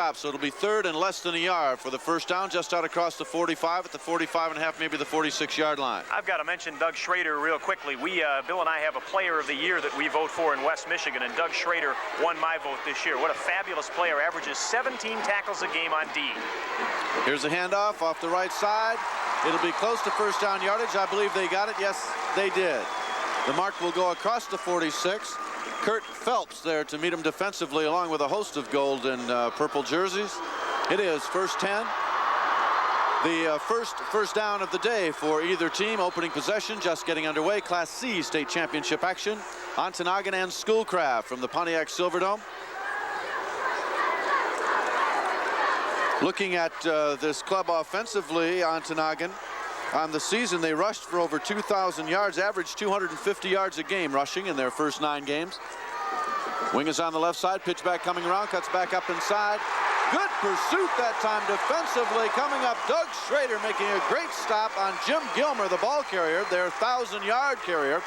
So it'll be 3rd and less than a yard for the first down, just out across the 45 at the 45.5, maybe the 46-yard line. I've got to mention Doug Schrader real quickly. Bill and I have a player of the year that we vote for in West Michigan, and Doug Schrader won my vote this year. What a fabulous player. Averages 17 tackles a game on D. Here's a handoff off the right side. It'll be close to first down yardage. I believe they got it. Yes, they did. The mark will go across the 46. Kurt Phelps there to meet him defensively, along with a host of gold and purple jerseys. It is first 10. The first down of the day for either team. Opening possession just getting underway. Class C state championship action. Ontonagon and Schoolcraft from the Pontiac Silverdome. Looking at this club offensively, Ontonagon, on the season, they rushed for over 2,000 yards, averaged 250 yards a game rushing in their first 9 games. Wing is on the left side, pitch back coming around, cuts back up inside. Good pursuit that time defensively. Coming up, Doug Schrader making a great stop on Jim Gilmer, the ball carrier, their 1,000-yard carrier.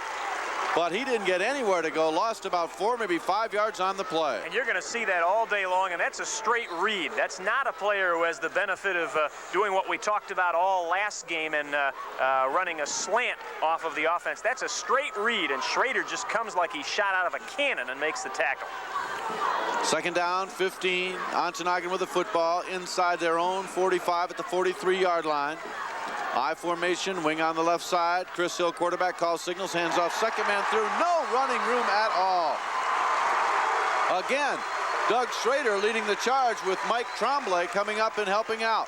But he didn't get anywhere to go, lost about 4, maybe 5 yards on the play. And you're going to see that all day long, and that's a straight read. That's not a player who has the benefit of doing what we talked about all last game and running a slant off of the offense. That's a straight read, and Schrader just comes like he's shot out of a cannon and makes the tackle. Second down, 15. Ontonagon with the football inside their own 45 at the 43-yard line. I formation, wing on the left side. Chris Hill, quarterback, calls signals, hands off, second man through. No running room at all. Again, Doug Schrader leading the charge with Mike Tremblay coming up and helping out.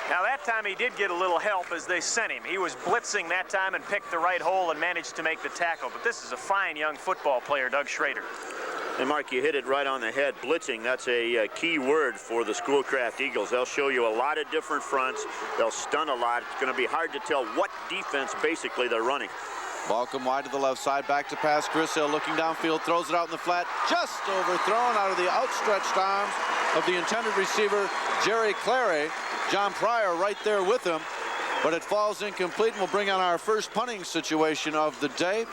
Now that time he did get a little help as they sent him. He was blitzing that time and picked the right hole and managed to make the tackle. But this is a fine young football player, Doug Schrader. And Mark, you hit it right on the head. Blitzing, that's a key word for the Schoolcraft Eagles. They'll show you a lot of different fronts. They'll stun a lot. It's going to be hard to tell what defense basically they're running. Ball come wide to the left side, back to pass. Chris Hill looking downfield, throws it out in the flat, just overthrown out of the outstretched arms of the intended receiver, Jerry Clary. John Pryor right there with him, but it falls incomplete, and we'll bring on our first punting situation of the day.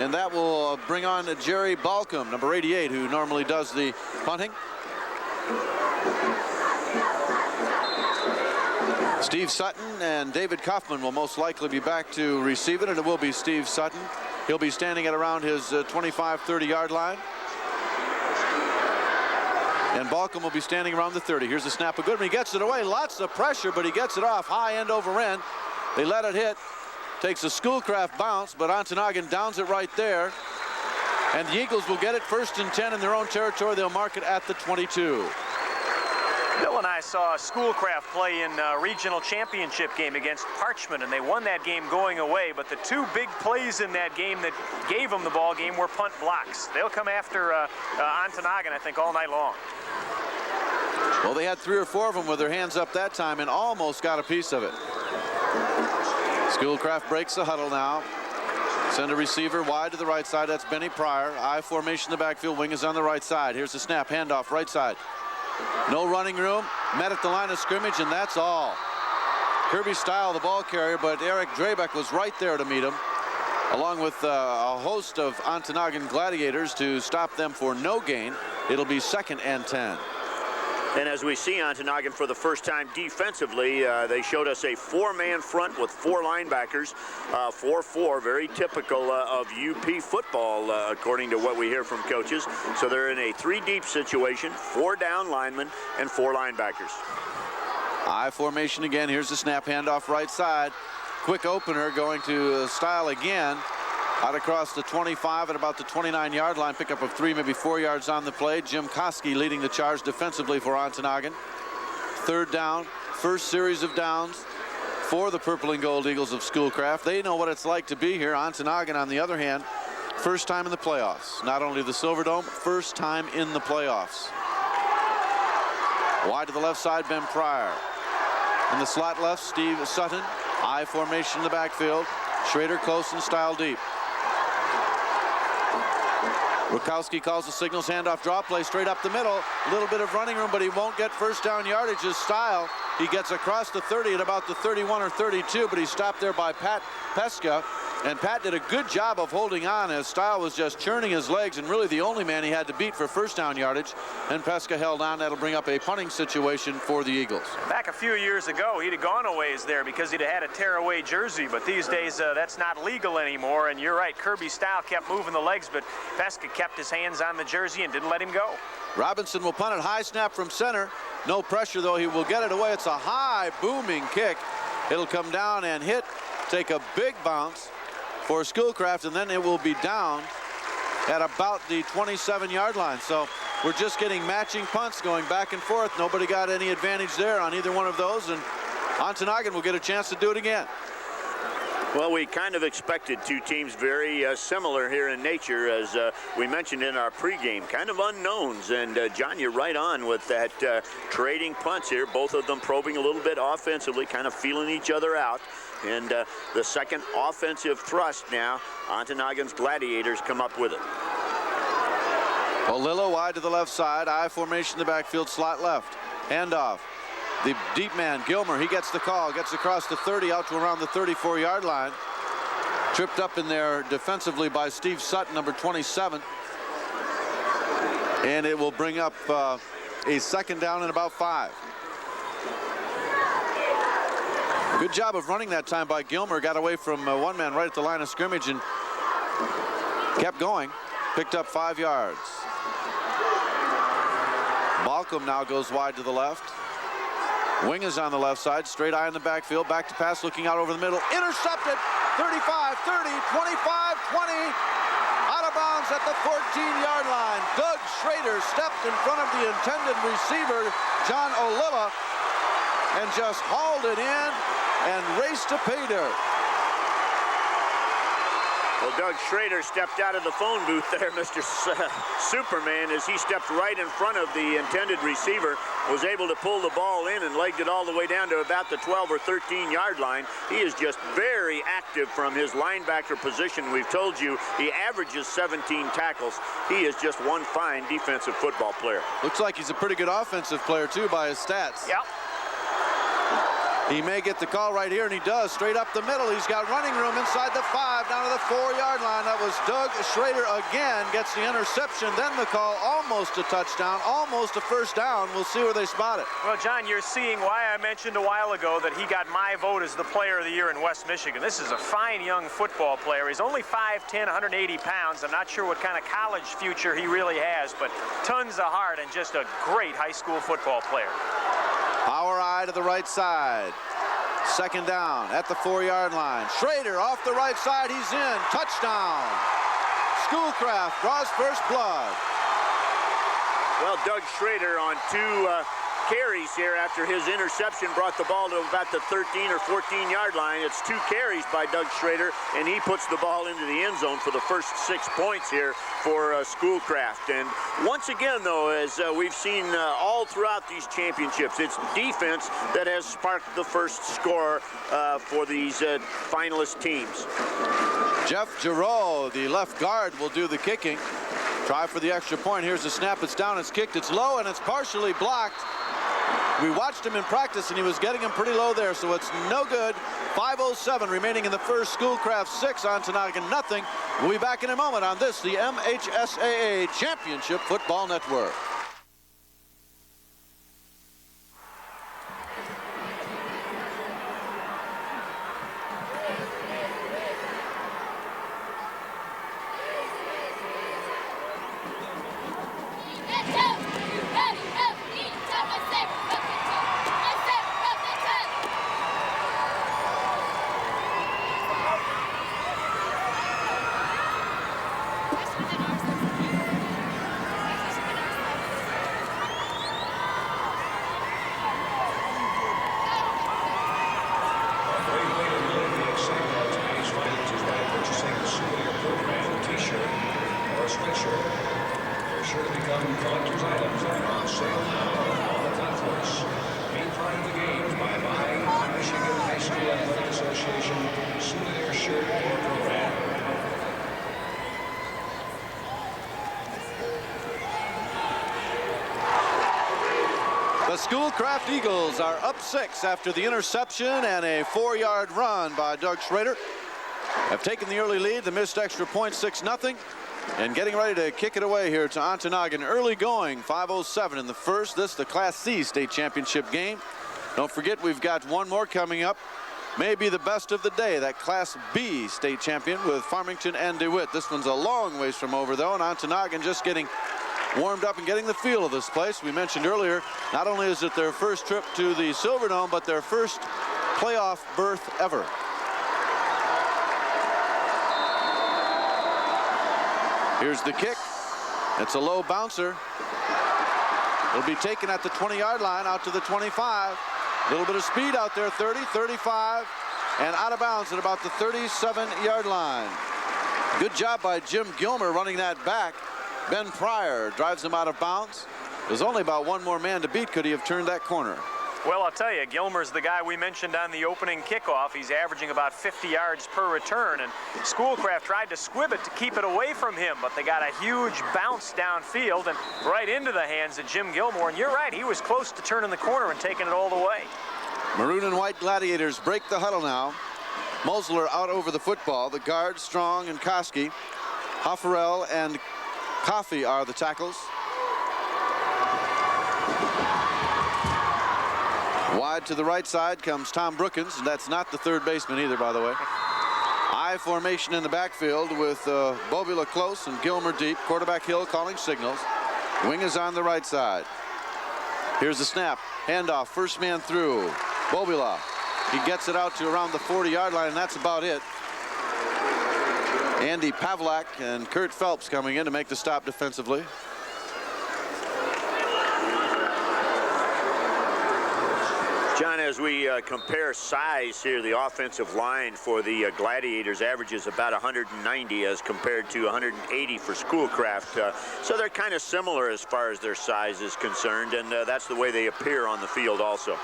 And that will bring on Jerry Balcom, number 88, who normally does the punting. Steve Sutton and David Kaufman will most likely be back to receive it, and it will be Steve Sutton. He'll be standing at around his 25-30-yard line. And Balcom will be standing around the 30. Here's the snap of Goodman. He gets it away. Lots of pressure, but he gets it off high end over end. They let it hit. Takes a Schoolcraft bounce, but Ontonagon downs it right there. And the Eagles will get it first and 10 in their own territory. They'll mark it at the 22. Bill and I saw Schoolcraft play in a regional championship game against Parchment, and they won that game going away. But the 2 big plays in that game that gave them the ball game were punt blocks. They'll come after Ontonagon, I think, all night long. Well, they had 3 or 4 of them with their hands up that time and almost got a piece of it. Schoolcraft breaks the huddle now. Send a receiver wide to the right side. That's Benny Pryor. I formation in the backfield. Wing is on the right side. Here's the snap. Handoff right side. No running room. Met at the line of scrimmage, and that's all. Kirby Style, the ball carrier, but Eric Drabeck was right there to meet him, along with a host of Ontonagon Gladiators to stop them for no gain. It'll be 2nd and 10. And as we see Ontonagon for the first time defensively, they showed us a 4-man front with 4 linebackers, 4-4, very typical of UP football, according to what we hear from coaches. So they're in a 3-deep situation, 4 down linemen and 4 linebackers. I formation again. Here's the snap, handoff right side. Quick opener going to Style again. Out across the 25 at about the 29-yard line. Pickup of 3, maybe 4 yards on the play. Jim Koski leading the charge defensively for Ontonagon. 3rd down, first series of downs for the Purple and Gold Eagles of Schoolcraft. They know what it's like to be here. Ontonagon, on the other hand, first time in the playoffs. Not only the Silverdome, first time in the playoffs. Wide to the left side, Ben Pryor. In the slot left, Steve Sutton. I formation in the backfield. Schrader close and Style deep. Rukowski calls the signals, handoff, draw play straight up the middle. A little bit of running room, but he won't get first down yardage as Style. He gets across the 30 at about the 31 or 32, but he's stopped there by Pat Pesca. And Pat did a good job of holding on as Style was just churning his legs and really the only man he had to beat for first down yardage. And Pesca held on. That'll bring up a punting situation for the Eagles. Back a few years ago, he'd have gone a ways there because he'd have had a tearaway jersey. But these days, that's not legal anymore. And you're right, Kirby Style kept moving the legs, but Pesca kept his hands on the jersey and didn't let him go. Robinson will punt it. High snap from center. No pressure, though. He will get it away. It's a high, booming kick. It'll come down and hit, take a big bounce for Schoolcraft, and then it will be down at about the 27-yard line. So we're just getting matching punts going back and forth. Nobody got any advantage there on either one of those, and Ontonagon will get a chance to do it again. Well, we kind of expected two teams very similar here in nature, as we mentioned in our pregame, kind of unknowns. And John, you're right on with that trading punts here, both of them probing a little bit offensively, kind of feeling each other out. And the second offensive thrust now, Ontonagon's Gladiators come up with it. Olillo wide to the left side, I formation in the backfield, slot left, handoff. The deep man, Gilmer, he gets the call, gets across the 30 out to around the 34-yard line. Tripped up in there defensively by Steve Sutton, number 27. And it will bring up a second down and about 5. Good job of running that time by Gilmer. Got away from one man right at the line of scrimmage and kept going. Picked up 5 yards. Malcolm now goes wide to the left. Wing is on the left side, straight eye in the backfield, back to pass, looking out over the middle, intercepted, 35, 30, 25, 20, out of bounds at the 14-yard line. Doug Schrader stepped in front of the intended receiver, John Oliva, and just hauled it in and raced to pay dirt. Well, Doug Schrader stepped out of the phone booth there, Mr. Superman, as he stepped right in front of the intended receiver, was able to pull the ball in and legged it all the way down to about the 12 or 13-yard line. He is just very active from his linebacker position. We've told you he averages 17 tackles. He is just one fine defensive football player. Looks like he's a pretty good offensive player, too, by his stats. Yep. He may get the call right here, and he does. Straight up the middle. He's got running room inside the 5, down to the 4-yard line. That was Doug Schrader again. Gets the interception, then the call. Almost a touchdown, almost a first down. We'll see where they spot it. Well, John, you're seeing why I mentioned a while ago that he got my vote as the player of the year in West Michigan. This is a fine young football player. He's only 5'10", 180 pounds. I'm not sure what kind of college future he really has, but tons of heart and just a great high school football player. Power eye to the right side. Second down at the 4-yard line. Schrader off the right side. He's in. Touchdown. Schoolcraft draws first blood. Well, Doug Schrader on 2 carries here after his interception brought the ball to about the 13 or 14-yard line. It's 2 carries by Doug Schrader, and he puts the ball into the end zone for the first 6 points here for Schoolcraft. And once again, though, as we've seen all throughout these championships, it's defense that has sparked the first score for these finalist teams. Jeff Giroux, the left guard, will do the kicking. Try for the extra point. Here's the snap. It's down, it's kicked, it's low, and it's partially blocked. We watched him in practice, and he was getting him pretty low there, so it's no good. 5:07 remaining in the first. Schoolcraft 6, Ontonagon nothing. We'll be back in a moment on this, the MHSAA Championship Football Network. The Schoolcraft Eagles are up 6 after the interception and a 4-yard run by Doug Schrader. have taken the early lead. The missed extra point, 6-0. And getting ready to kick it away here to Ontonagon. Early going, 5:07 in the first. This the Class C state championship game. Don't forget, we've got one more coming up. Maybe the best of the day, that Class B state champion with Farmington and DeWitt. This one's a long ways from over, though, and Ontonagon just getting warmed up and getting the feel of this place. We mentioned earlier, not only is it their first trip to the Silverdome, but their first playoff berth ever. Here's the kick. It's a low bouncer. It'll be taken at the 20-yard line out to the 25. A little bit of speed out there, 30, 35, and out of bounds at about the 37-yard line. Good job by Jim Gilmer running that back. Ben Pryor drives him out of bounds. There's only about one more man to beat. Could he have turned that corner? Well, I'll tell you, Gilmer's the guy we mentioned on the opening kickoff. He's averaging about 50 yards per return, and Schoolcraft tried to squib it to keep it away from him, but they got a huge bounce downfield and right into the hands of Jim Gilmore. And you're right, he was close to turning the corner and taking it all the way. Maroon and white Gladiators break the huddle now. Mosler out over the football. The guards, Strong and Koski. Hofferell and Coffey are the tackles. Wide to the right side comes Tom Brookins, and that's not the third baseman either, by the way. I formation in the backfield with Bobula close and Gilmer deep. Quarterback Hill calling signals. Wing is on the right side. Here's the snap. Handoff. First man through. Bobula. He gets it out to around the 40-yard line, and that's about it. Andy Pavlak and Kurt Phelps coming in to make the stop defensively. John, as we compare size here, the offensive line for the Gladiators averages about 190 as compared to 180 for Schoolcraft. So they're kind of similar as far as their size is concerned, and that's the way they appear on the field also.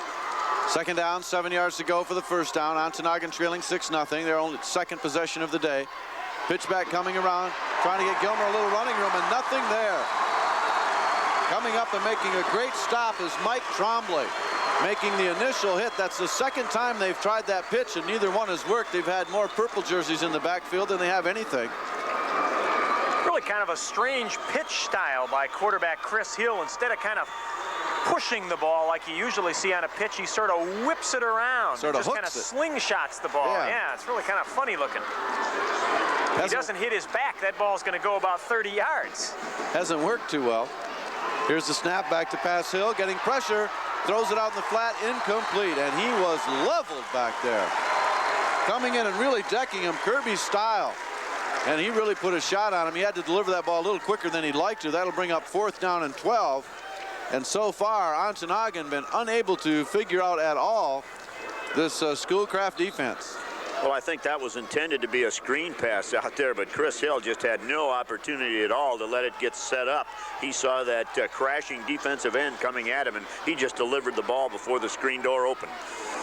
Second down, 7 yards to go for the first down. Ontonagon trailing 6-0. Their only second possession of the day. Pitch back coming around, trying to get Gilmer a little running room, and nothing there. Coming up and making a great stop is Mike Trombley, making the initial hit. That's the second time they've tried that pitch, and neither one has worked. They've had more purple jerseys in the backfield than they have anything. Really kind of a strange pitch style by quarterback Chris Hill. Instead of kind of pushing the ball like you usually see on a pitch, he sort of whips it around. Sort of just kind of slingshots the ball. Yeah, it's really kind of funny looking. If he doesn't hit his back, that ball's going to go about 30 yards. Hasn't worked too well. Here's the snap back to pass Hill, getting pressure, throws it out in the flat, incomplete, and he was leveled back there. Coming in and really decking him Kirby style, and he really put a shot on him. He had to deliver that ball a little quicker than he'd like to. That'll bring up 4th down and 12. And so far, Ontonagon been unable to figure out at all this Schoolcraft defense. Well, I think that was intended to be a screen pass out there, but Chris Hill just had no opportunity at all to let it get set up. He saw that crashing defensive end coming at him, and he just delivered the ball before the screen door opened.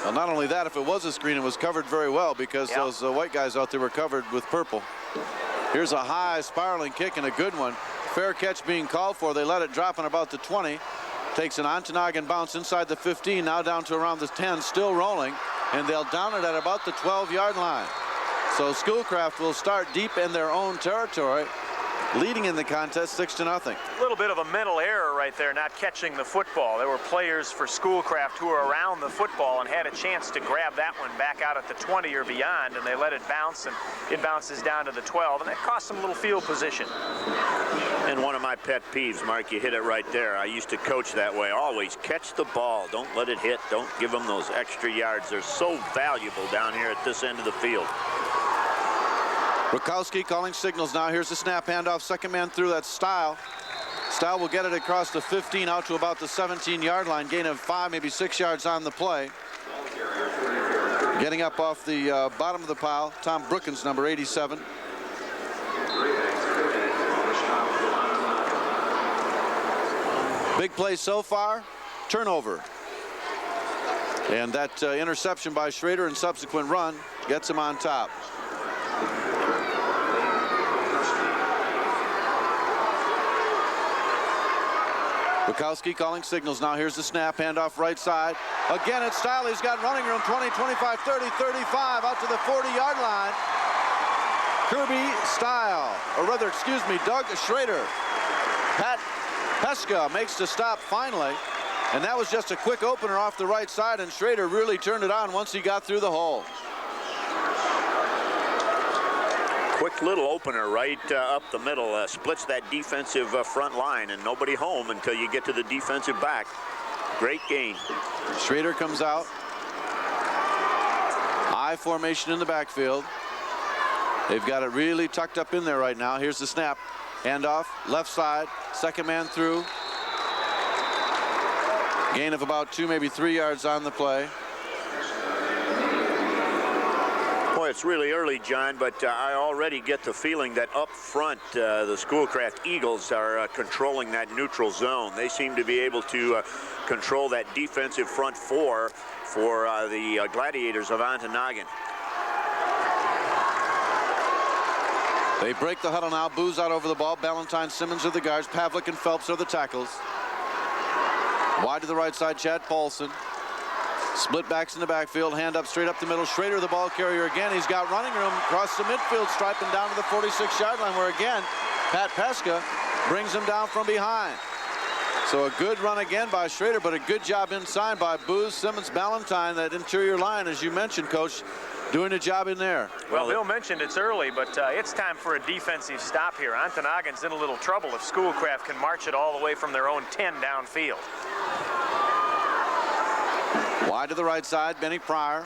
Well, not only that, if it was a screen, it was covered very well because those white guys out there were covered with purple. Here's a high spiraling kick and a good one. Fair catch being called for. They let it drop on about the 20. Takes an Ontonagon bounce inside the 15, now down to around the 10, still rolling, and they'll down it at about the 12-yard line. So Schoolcraft will start deep in their own territory, leading in the contest 6-0. A little bit of a mental error right there, not catching the football. There were players for Schoolcraft who were around the football and had a chance to grab that one back out at the 20 or beyond, and they let it bounce, and it bounces down to the 12, and that cost them a little field position. And one of my pet peeves, Mark, you hit it right there. I used to coach that way. Always catch the ball. Don't let it hit. Don't give them those extra yards. They're so valuable down here at this end of the field. Rukowski calling signals now. Here's the snap handoff. Second man through. That's Style. Style will get it across the 15 out to about the 17-yard line. Gain of 5, maybe 6 yards on the play. Getting up off the bottom of the pile, Tom Brookins, number 87. Big play so far, turnover. And that interception by Schrader and subsequent run gets him on top. Bukowski calling signals now. Here's the snap, handoff right side. Again, it's Style. He's got running room, 20, 25, 30, 35, out to the 40-yard line. Kirby Style, or rather, excuse me, Doug Schrader. Pat Pesca makes the stop finally, and that was just a quick opener off the right side, and Schrader really turned it on once he got through the hole. Quick little opener right up the middle, splits that defensive front line, and nobody home until you get to the defensive back. Great gain. Schrader comes out. I formation in the backfield. They've got it really tucked up in there right now. Here's the snap. Handoff, left side, second man through. Gain of about 2, maybe 3 yards on the play. Boy, it's really early, John, but I already get the feeling that up front, the Schoolcraft Eagles are controlling that neutral zone. They seem to be able to control that defensive front four for the Gladiators of Ontonagon. They break the huddle now. Booz out over the ball. Ballantyne, Simmons are the guards. Pavlik and Phelps are the tackles. Wide to the right side, Chad Paulson. Split backs in the backfield. Hand up straight up the middle. Schrader, the ball carrier again. He's got running room across the midfield stripe and down to the 46-yard line, where again, Pat Pesca brings him down from behind. So a good run again by Schrader, but a good job inside by Booz, Simmons, Ballantyne. That interior line, as you mentioned, Coach, doing a job in there. Well, Bill mentioned it's early, but it's time for a defensive stop here. Ontonagon's in a little trouble if Schoolcraft can march it all the way from their own 10 downfield. Wide to the right side, Benny Pryor.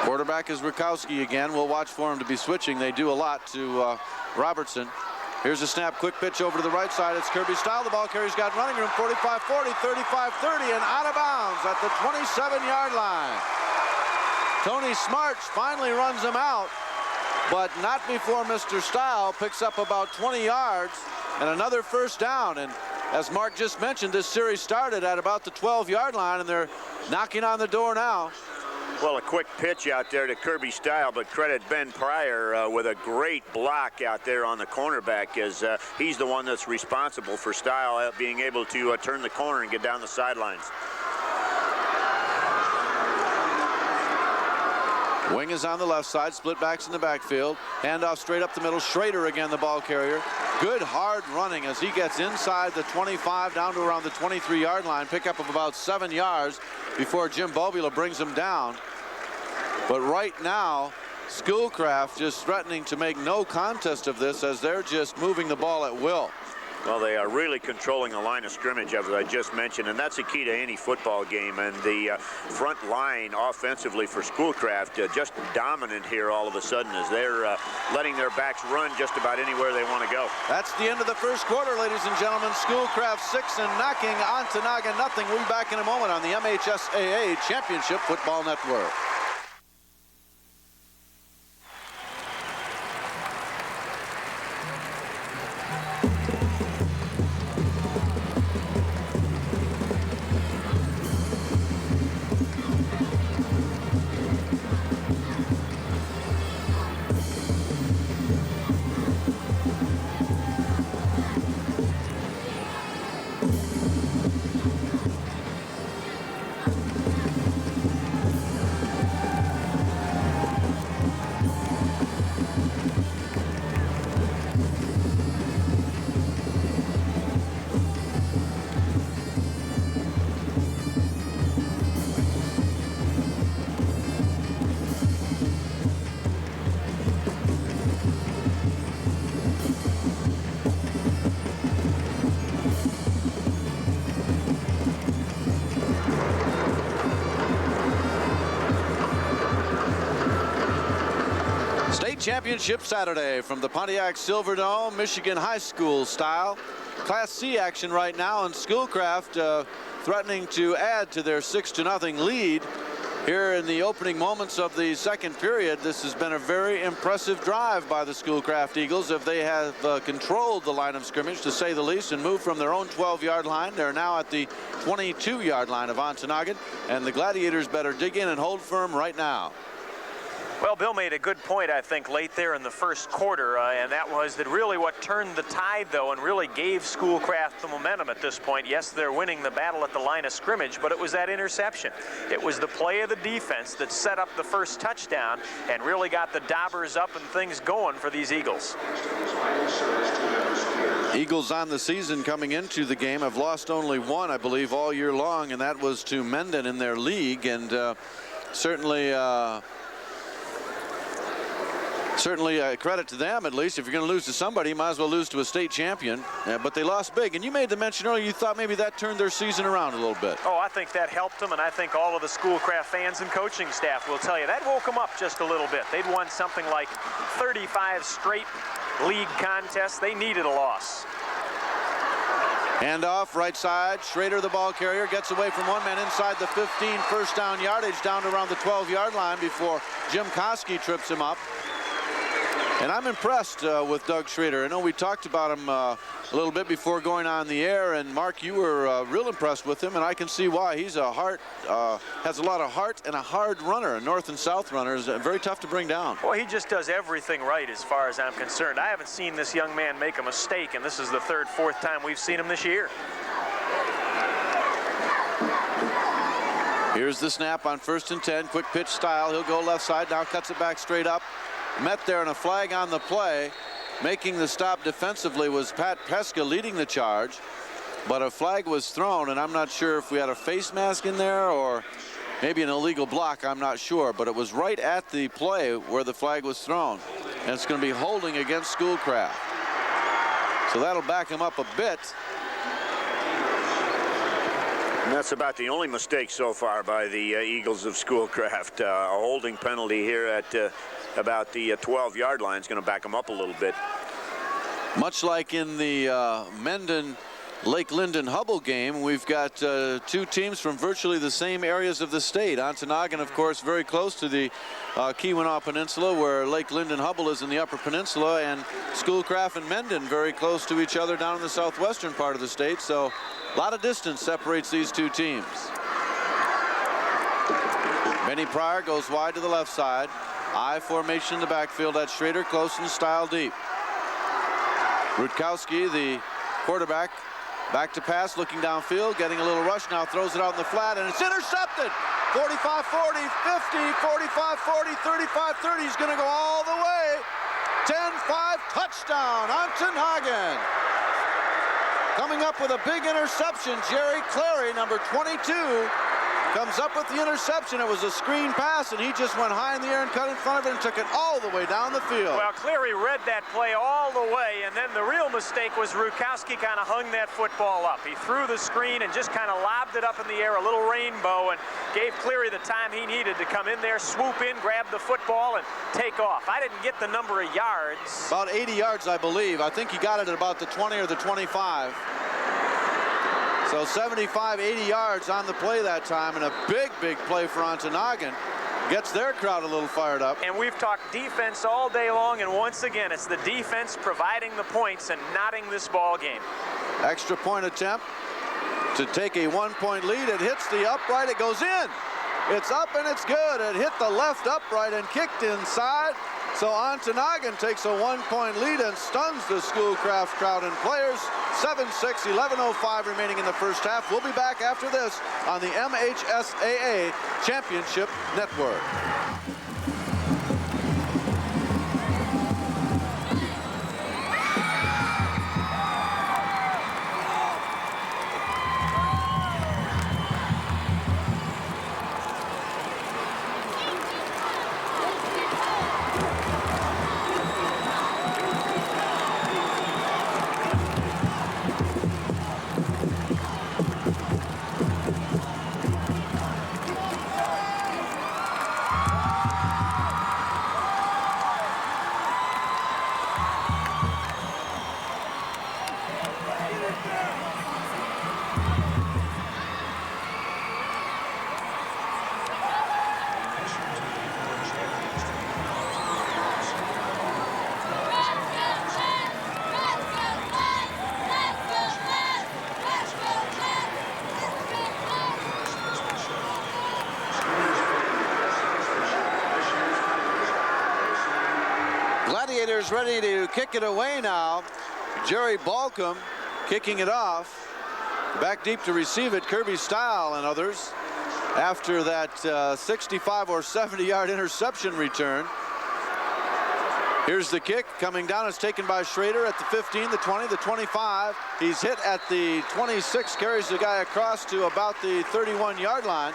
Quarterback is Rukowski again. We'll watch for him to be switching. They do a lot to Robertson. Here's a snap, quick pitch over to the right side. It's Kirby Style. The ball carrier's got running room, 45-40, 35-30, and out of bounds at the 27-yard line. Tony Smarts finally runs him out, but not before Mr. Style picks up about 20 yards and another first down. And as Mark just mentioned, this series started at about the 12-yard line, and they're knocking on the door now. Well, a quick pitch out there to Kirby Style, but credit Ben Pryor with a great block out there on the cornerback, as he's the one that's responsible for Style being able to turn the corner and get down the sidelines. Wing is on the left side, split backs in the backfield. Handoff straight up the middle. Schrader again, the ball carrier. Good hard running as he gets inside the 25 down to around the 23-yard line. Pickup of about 7 yards before Jim Bobula brings him down. But right now, Schoolcraft just threatening to make no contest of this as they're just moving the ball at will. Well, they are really controlling the line of scrimmage, as I just mentioned, and that's the key to any football game. And the front line offensively for Schoolcraft just dominant here all of a sudden as they're letting their backs run just about anywhere they want to go. That's the end of the first quarter, ladies and gentlemen. Schoolcraft 6 and knocking Ontonagon nothing. We'll be back in a moment on the MHSAA Championship Football Network. Championship Saturday from the Pontiac Silverdome, Michigan High School style. Class C action right now, and Schoolcraft threatening to add to their 6-0 lead here in the opening moments of the second period. This has been a very impressive drive by the Schoolcraft Eagles. If they have controlled the line of scrimmage, to say the least, and moved from their own 12-yard line, they're now at the 22-yard line of Ontonagon, and the Gladiators better dig in and hold firm right now. Well, Bill made a good point, I think, late there in the first quarter, and that was that really what turned the tide, though, and really gave Schoolcraft the momentum at this point. Yes, they're winning the battle at the line of scrimmage, but it was that interception. It was the play of the defense that set up the first touchdown and really got the Daubers up and things going for these Eagles. Eagles on the season coming into the game have lost only one, I believe, all year long, and that was to Menden in their league. And certainly credit to them. At least if you're going to lose to somebody, you might as well lose to a state champion. But they lost big, and you made the mention earlier, you thought maybe that turned their season around a little bit. Oh, I think that helped them, and I think all of the Schoolcraft fans and coaching staff will tell you that woke them up just a little bit. They'd won something like 35 straight league contests. They needed a loss. Handoff, right side. Schrader, the ball carrier, gets away from one man inside the 15, first down yardage, down to around the 12-yard line before Jim Koski trips him up. And I'm impressed with Doug Schrader. I know we talked about him a little bit before going on the air, and Mark, you were real impressed with him, and I can see why. He's has a lot of heart and a hard runner. A north and south runner is very tough to bring down. Well, he just does everything right as far as I'm concerned. I haven't seen this young man make a mistake, and this is the third, fourth time we've seen him this year. Here's the snap on 1st and 10, quick pitch style. He'll go left side, now cuts it back straight up. Met there, and a flag on the play. Making the stop defensively was Pat Pesca leading the charge, but a flag was thrown, and I'm not sure if we had a face mask in there or maybe an illegal block. I'm not sure, but it was right at the play where the flag was thrown, and it's going to be holding against Schoolcraft. So that'll back him up a bit. And that's about the only mistake so far by the Eagles of Schoolcraft. A holding penalty here at about the 12-yard line is going to back them up a little bit. Much like in the Menden Lake Linden Hubble game, we've got two teams from virtually the same areas of the state. Ontonagon, of course, very close to the Keweenaw Peninsula, where Lake Linden Hubble is in the Upper Peninsula, and Schoolcraft and Menden very close to each other down in the southwestern part of the state. So a lot of distance separates these two teams. Benny Pryor goes wide to the left side. I formation in the backfield at Schrader, close and style deep. Rutkowski, the quarterback, back to pass, looking downfield, getting a little rush now, throws it out in the flat, and it's intercepted. 45-40, 50, 45-40, 35-30. He's going to go all the way. 10-5 touchdown, Ontonagon. Coming up with a big interception, Jerry Clary, number 22. Comes up with the interception. It was a screen pass, and he just went high in the air and cut in front of it and took it all the way down the field. Well, Cleary read that play all the way, and then the real mistake was Rutkowski kind of hung that football up. He threw the screen and just kind of lobbed it up in the air, a little rainbow, and gave Cleary the time he needed to come in there, swoop in, grab the football, and take off. I didn't get the number of yards. About 80 yards, I believe. I think he got it at about the 20 or the 25. So 75, 80 yards on the play that time, and a big, big play for Ontonagon. Gets their crowd a little fired up. And we've talked defense all day long, and once again, it's the defense providing the points and knotting this ball game. Extra point attempt to take a 1-point lead. It hits the upright, it goes in. It's up and it's good. It hit the left upright and kicked inside. So Ontonagon takes a 1-point lead and stuns the Schoolcraft crowd and players. 7-6, 11:05 remaining in the first half. We'll be back after this on the MHSAA Championship Network. Gladiators ready to kick it away now. Jerry Balcom kicking it off. Back deep to receive it, Kirby Stile and others after that 65 or 70-yard interception return. Here's the kick coming down. It's taken by Schrader at the 15, the 20, the 25. He's hit at the 26, carries the guy across to about the 31-yard line.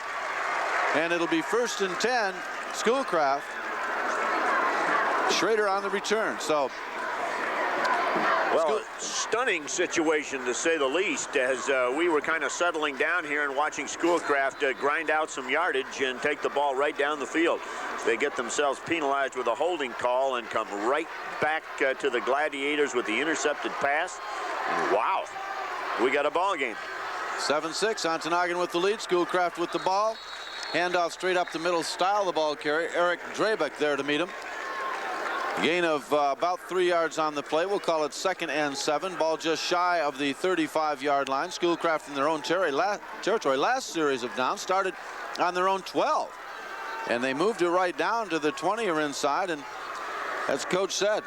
And it'll be 1st and 10, Schoolcraft. Schrader on the return. So, well, stunning situation to say the least, as we were kind of settling down here and watching Schoolcraft grind out some yardage and take the ball right down the field. They get themselves penalized with a holding call and come right back to the Gladiators with the intercepted pass. And wow, we got a ball game. 7-6, Ontonagon with the lead, Schoolcraft with the ball. Handoff straight up the middle, Stile the ball carrier. Eric Drabeck there to meet him. Gain of about 3 yards on the play. We'll call it 2nd and 7. Ball just shy of the 35-yard line. Schoolcraft in their own territory. Last series of downs started on their own 12. And they moved it right down to the 20 or inside. And as Coach said,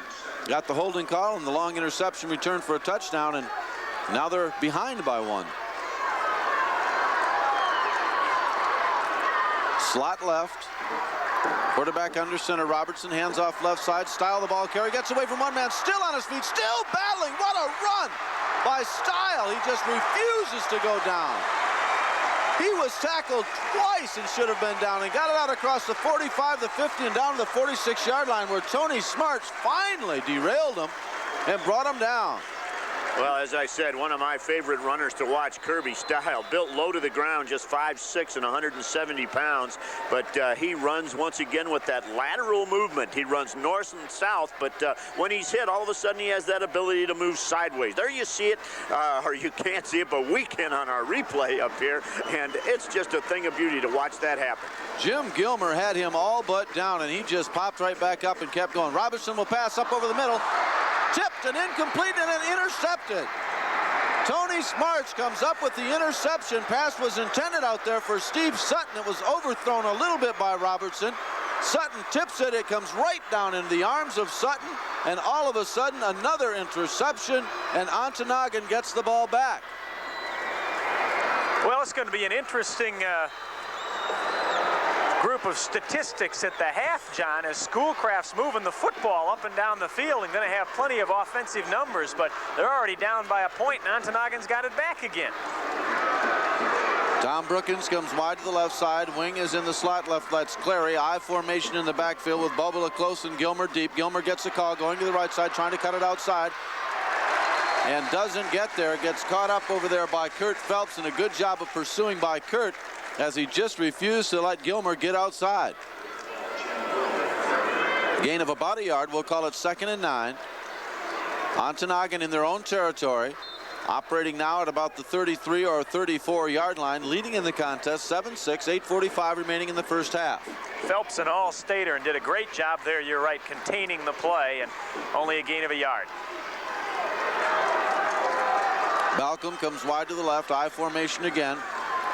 got the holding call and the long interception return for a touchdown. And now they're behind by 1. Slot left. Quarterback under center. Robertson hands off left side. Stile the ball carry. Gets away from one man. Still on his feet. Still battling. What a run by Stile. He just refuses to go down. He was tackled twice and should have been down. And got it out across the 45, the 50, and down to the 46-yard line where Tony Smarts finally derailed him and brought him down. Well, as I said, one of my favorite runners to watch, Kirby Stile, built low to the ground, just 5'6" and 170 pounds. But he runs once again with that lateral movement. He runs north and south, but when he's hit, all of a sudden he has that ability to move sideways. There you see it, or you can't see it, but we can on our replay up here. And it's just a thing of beauty to watch that happen. Jim Gilmer had him all but down, and he just popped right back up and kept going. Robertson will pass up over the middle. Tipped and incomplete and then intercepted. Tony Smarts comes up with the interception. Pass was intended out there for Steve Sutton. It was overthrown a little bit by Robertson. Sutton tips it. It comes right down into the arms of Sutton. And all of a sudden, another interception. And Ontonagon gets the ball back. Well, it's going to be an interesting group of statistics at the half, John, as Schoolcraft's moving the football up and down the field and going to have plenty of offensive numbers, but they're already down by a point, and Ontonagon's got it back again. Tom Brookins comes wide to the left side. Wing is in the slot left. That's Clary. I formation in the backfield with Bubba close and Gilmer deep. Gilmer gets a call going to the right side, trying to cut it outside. And doesn't get there. Gets caught up over there by Kurt Phelps, and a good job of pursuing by Kurt, as he just refused to let Gilmer get outside. Gain of about a yard. We'll call it 2nd and 9. Ontonagon in their own territory, operating now at about the 33 or 34-yard line, leading in the contest 7-6, 8:45 remaining in the first half. Phelps an all-stater and did a great job there, you're right, containing the play, and only a gain of a yard. Balcom comes wide to the left, I formation again.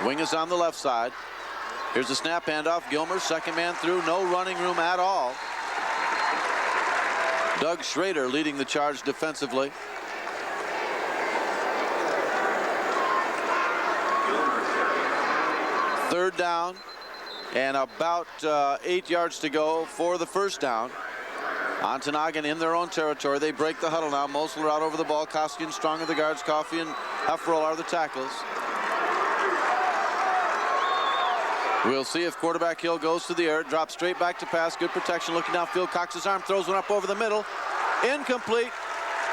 Wing is on the left side. Here's the snap handoff. Gilmer, second man through, no running room at all. Doug Schrader leading the charge defensively. Third down and about 8 yards to go for the first down. Ontonagon in their own territory. They break the huddle now. Mosler out over the ball. Koski and Strong are the guards. Coffey and Efferl are the tackles. We'll see if quarterback Hill goes to the air. Drops straight back to pass. Good protection. Looking downfield. Cox's arm throws one up over the middle. Incomplete.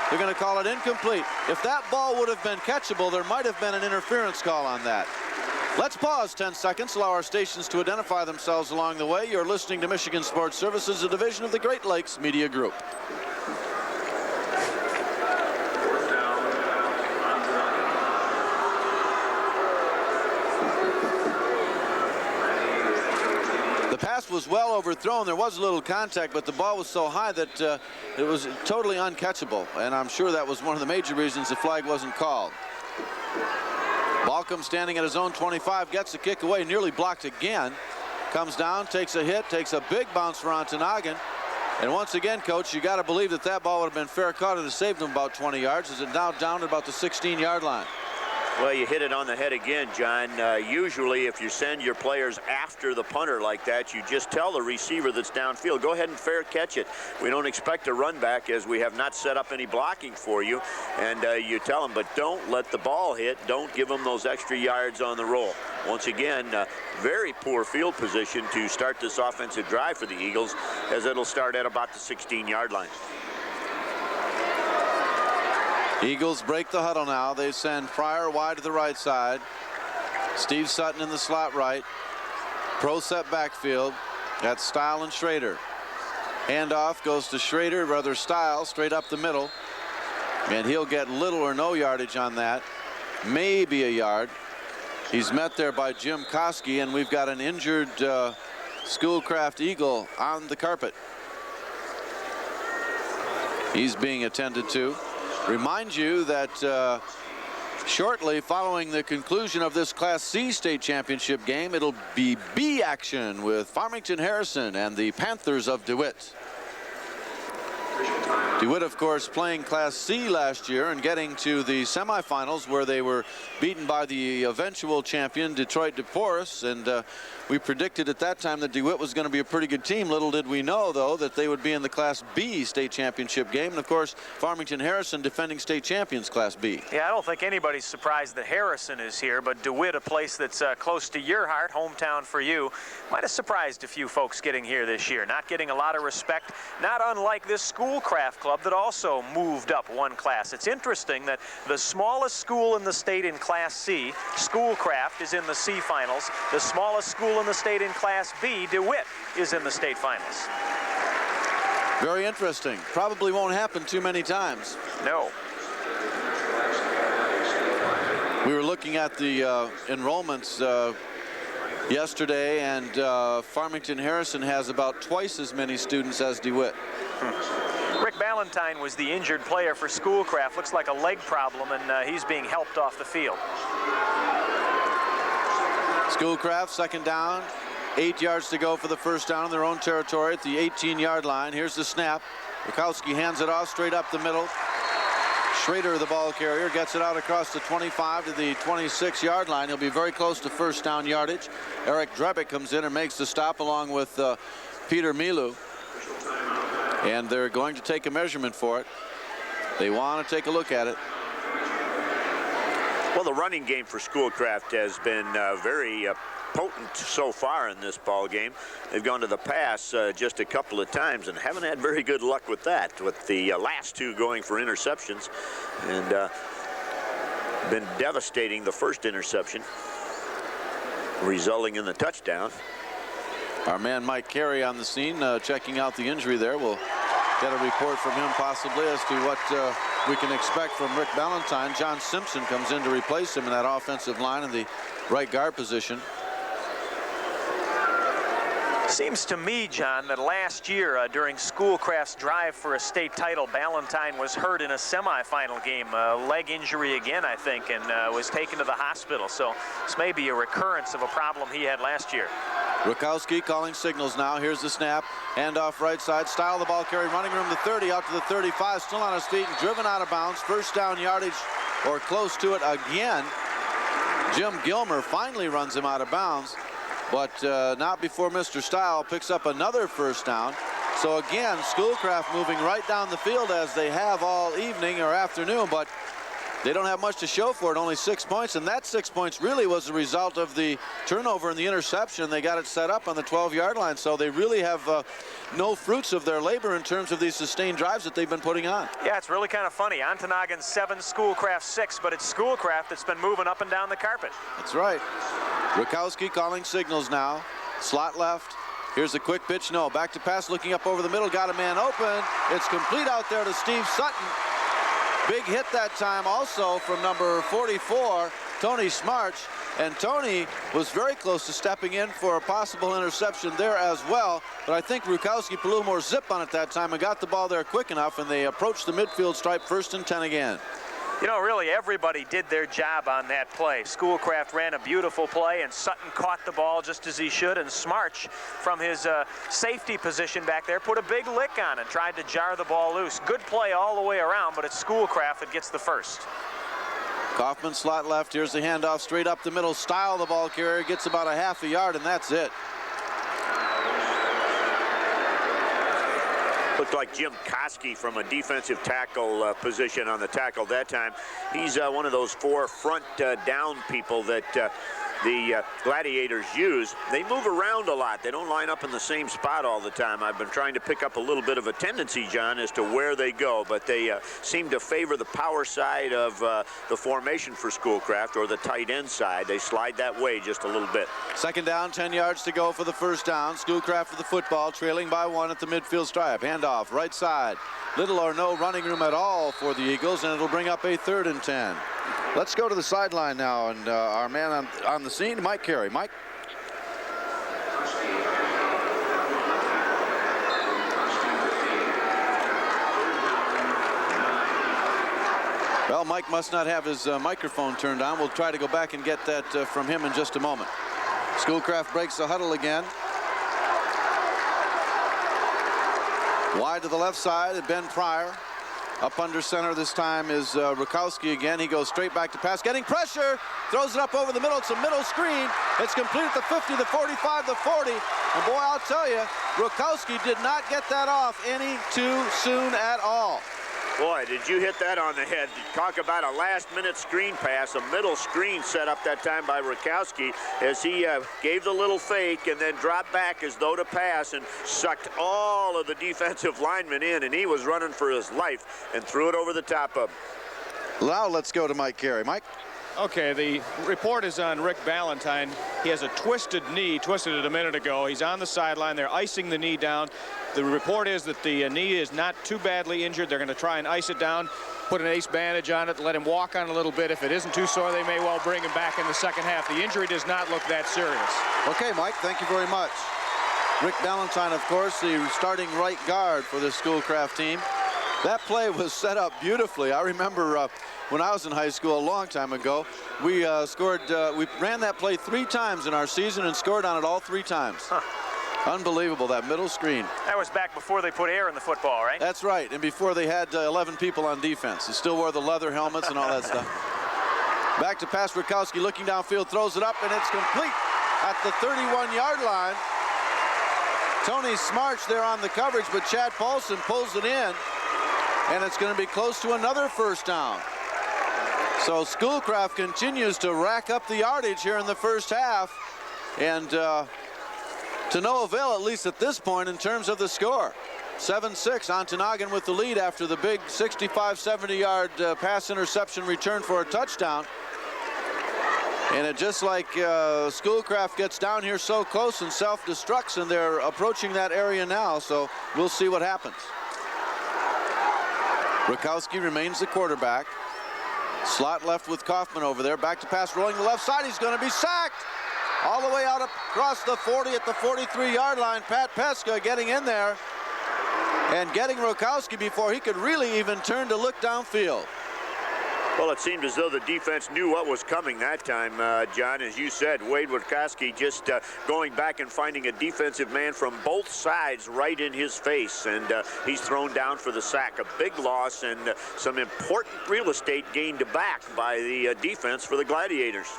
They're going to call it incomplete. If that ball would have been catchable, there might have been an interference call on that. Let's pause 10 seconds. Allow our stations to identify themselves along the way. You're listening to Michigan Sports Services, a division of the Great Lakes Media Group. The pass was well overthrown. There was a little contact, but the ball was so high that it was totally uncatchable. And I'm sure that was one of the major reasons the flag wasn't called. Balcom standing at his own 25, gets the kick away, nearly blocked again. Comes down, takes a hit, takes a big bounce for Ontonagon, And once again, Coach, you got to believe that that ball would have been fair caught and saved them about 20 yards. Is it now down to about the 16-yard line? Well, you hit it on the head again, John. Usually, if you send your players after the punter like that, you just tell the receiver that's downfield, go ahead and fair catch it. We don't expect a run back as we have not set up any blocking for you. And you tell them, but don't let the ball hit. Don't give them those extra yards on the roll. Once again, very poor field position to start this offensive drive for the Eagles, as it'll start at about the 16-yard line. Eagles break the huddle now. They send Pryor wide to the right side. Steve Sutton in the slot right. Pro set backfield. That's Style and Schrader. Handoff goes to Schrader, rather Style, straight up the middle. And he'll get little or no yardage on that. Maybe a yard. He's met there by Jim Koski, and we've got an injured Schoolcraft Eagle on the carpet. He's being attended to. Remind you that shortly following the conclusion of this Class C state championship game, it'll be B action with Farmington Harrison and the Panthers of DeWitt. DeWitt, of course, playing Class C last year and getting to the semifinals where they were beaten by the eventual champion Detroit DePorus, and we predicted at that time that DeWitt was going to be a pretty good team. Little did we know, though, that they would be in the Class B state championship game, and of course Farmington Harrison defending state champions Class B. Yeah, I don't think anybody's surprised that Harrison is here, but DeWitt, a place that's close to your heart, hometown for you, might have surprised a few folks getting here this year. Not getting a lot of respect, not unlike this Schoolcraft club that also moved up one class. It's interesting that the smallest school in the state in Class C, Schoolcraft, is in the C finals. The smallest school in the state in Class B, DeWitt, is in the state finals. Very interesting. Probably won't happen too many times. No. We were looking at the enrollments yesterday, and Farmington Harrison has about twice as many students as DeWitt. Rick Ballantyne was the injured player for Schoolcraft. Looks like a leg problem, and he's being helped off the field. Schoolcraft, second down. 8 yards to go for the first down in their own territory at the 18-yard line. Here's the snap. Rukowski hands it off straight up the middle. Schrader, the ball carrier, gets it out across the 25 to the 26-yard line. He'll be very close to first down yardage. Eric Drebick comes in and makes the stop along with Peter Milu. And they're going to take a measurement for it. They want to take a look at it. Well, the running game for Schoolcraft has been very potent so far in this ball game. They've gone to the pass just a couple of times and haven't had very good luck with that, with the last two going for interceptions, and been devastating the first interception, resulting in the touchdown. Our man Mike Carey on the scene, checking out the injury there. We'll get a report from him possibly as to what we can expect from Rick Ballantyne. John Simpson comes in to replace him in that offensive line in the right guard position. Seems to me, John, that last year during Schoolcraft's drive for a state title, Ballantyne was hurt in a semifinal game, leg injury again, I think, and was taken to the hospital. So this may be a recurrence of a problem he had last year. Rukowski calling signals now. Here's the snap. Handoff right side. Style the ball carry. Running room the 30 out to the 35. Still on his feet and driven out of bounds. First down yardage or close to it again. Jim Gilmer finally runs him out of bounds, but not before Mr. Style picks up another first down. So again, Schoolcraft moving right down the field as they have all evening or afternoon, but they don't have much to show for it, only 6 points, and that 6 points really was the result of the turnover and the interception. They got it set up on the 12-yard line, so they really have no fruits of their labor in terms of these sustained drives that they've been putting on. Yeah, it's really kind of funny. Ontonagon 7, Schoolcraft 6, but it's Schoolcraft that's been moving up and down the carpet. That's right. Rukowski calling signals now. Slot left. Here's a quick pitch. No, back to pass, looking up over the middle, got a man open. It's complete out there to Steve Sutton. Big hit that time also from number 44, Tony Smarch. And Tony was very close to stepping in for a possible interception there as well. But I think Rukowski put a little more zip on it that time and got the ball there quick enough, and they approached the midfield stripe, 1st and 10 again. You know, really everybody did their job on that play. Schoolcraft ran a beautiful play, and Sutton caught the ball just as he should, and Smarch, from his safety position back there, put a big lick on and tried to jar the ball loose. Good play all the way around, but it's Schoolcraft that gets the first. Kaufman slot left. Here's the handoff straight up the middle. Style the ball carrier, gets about a half a yard, and that's it. Looked like Jim Koski from a defensive tackle position on the tackle that time. He's one of those 4 front down people that the Gladiators use. They move around a lot. They don't line up in the same spot all the time. I've been trying to pick up a little bit of a tendency, John, as to where they go, but they seem to favor the power side of the formation for Schoolcraft, or the tight end side. They slide that way just a little bit. Second down, 10 yards to go for the first down. Schoolcraft with the football, trailing by 1 at the midfield stripe. Handoff, right side. Little or no running room at all for the Eagles, and it'll bring up a 3rd and 10. Let's go to the sideline now, and our man on the scene, Mike Carey. Mike. Well, Mike must not have his microphone turned on. We'll try to go back and get that from him in just a moment. Schoolcraft breaks the huddle again. Wide to the left side, Ben Pryor. Up under center this time is Rakowski again. He goes straight back to pass, getting pressure, throws it up over the middle. It's a middle screen. It's complete at the 50, the 45, the 40. And boy, I'll tell you, Rakowski did not get that off any too soon at all. Boy, did you hit that on the head. Talk about a last-minute screen pass, a middle screen set up that time by Rakowski as he gave the little fake and then dropped back as though to pass and sucked all of the defensive linemen in, and he was running for his life and threw it over the top of him. Now let's go to Mike Carey. Mike? Okay, the report is on Rick Ballantyne. He has a twisted knee, twisted it a minute ago. He's on the sideline. They're icing the knee down. The report is that the knee is not too badly injured. They're going to try and ice it down, put an ace bandage on it, let him walk on a little bit. If it isn't too sore, they may well bring him back in the second half. The injury does not look that serious. Okay, Mike, thank you very much. Rick Ballantyne, of course, the starting right guard for the Schoolcraft team. That play was set up beautifully. I remember when I was in high school a long time ago, we we ran that play 3 times in our season and scored on it all 3 times. Huh. Unbelievable, that middle screen. That was back before they put air in the football, right? That's right, and before they had 11 people on defense. They still wore the leather helmets and all that stuff. Back to pass, Rakowski looking downfield, throws it up, and it's complete at the 31-yard line. Tony Smarch there on the coverage, but Chad Paulson pulls it in, and it's going to be close to another first down. So Schoolcraft continues to rack up the yardage here in the first half, and to no avail, at least at this point, in terms of the score. 7-6, Ontonagon with the lead after the big 65, 70-yard pass interception return for a touchdown. And it just like Schoolcraft gets down here so close and self-destructs, and they're approaching that area now, so we'll see what happens. Rakowski remains the quarterback. Slot left with Kaufman over there. Back to pass, rolling the left side. He's going to be sacked. All the way out across the 40 at the 43-yard line. Pat Pesca getting in there and getting Rakowski before he could really even turn to look downfield. Well, it seemed as though the defense knew what was coming that time, John. As you said, Wade Rakowski just going back and finding a defensive man from both sides right in his face, and he's thrown down for the sack. A big loss and some important real estate gained back by the defense for the Gladiators.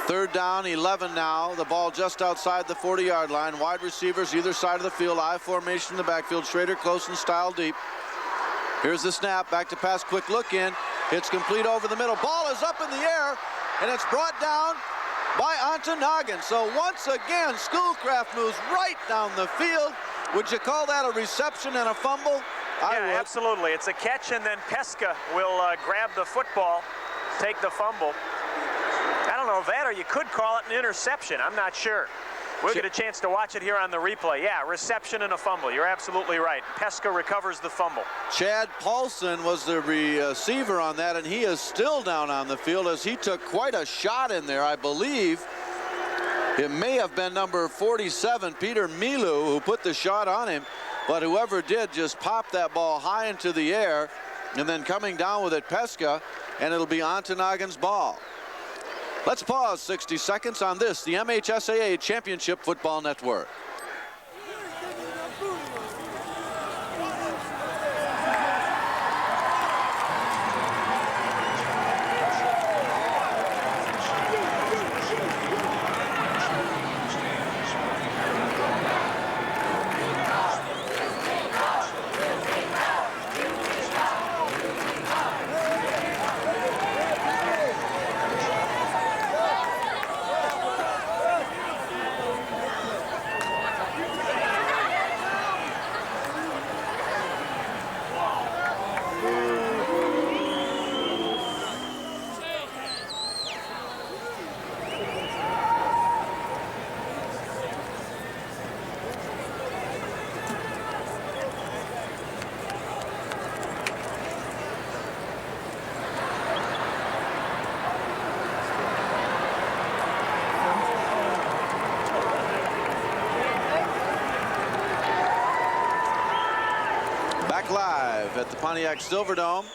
3rd down, 11 now. The ball just outside the 40-yard line. Wide receivers either side of the field. I formation in the backfield. Schrader close and Style deep. Here's the snap. Back to pass. Quick look in. It's complete over the middle. Ball is up in the air, and it's brought down by Ontonagon. So once again, Schoolcraft moves right down the field. Would you call that a reception and a fumble? Yeah, absolutely. It's a catch, and then Pesca will grab the football, take the fumble. I don't know that, or you could call it an interception. I'm not sure. We'll get a chance to watch it here on the replay. Yeah, reception and a fumble. You're absolutely right. Pesca recovers the fumble. Chad Paulson was the receiver on that, and he is still down on the field as he took quite a shot in there. I believe it may have been number 47, Peter Milu, who put the shot on him, but whoever did just popped that ball high into the air, and then coming down with it, Pesca. and it'll be Ontonagon's ball. Let's pause 60 seconds on this, the MHSAA Championship Football Network. Live at the Pontiac Silverdome.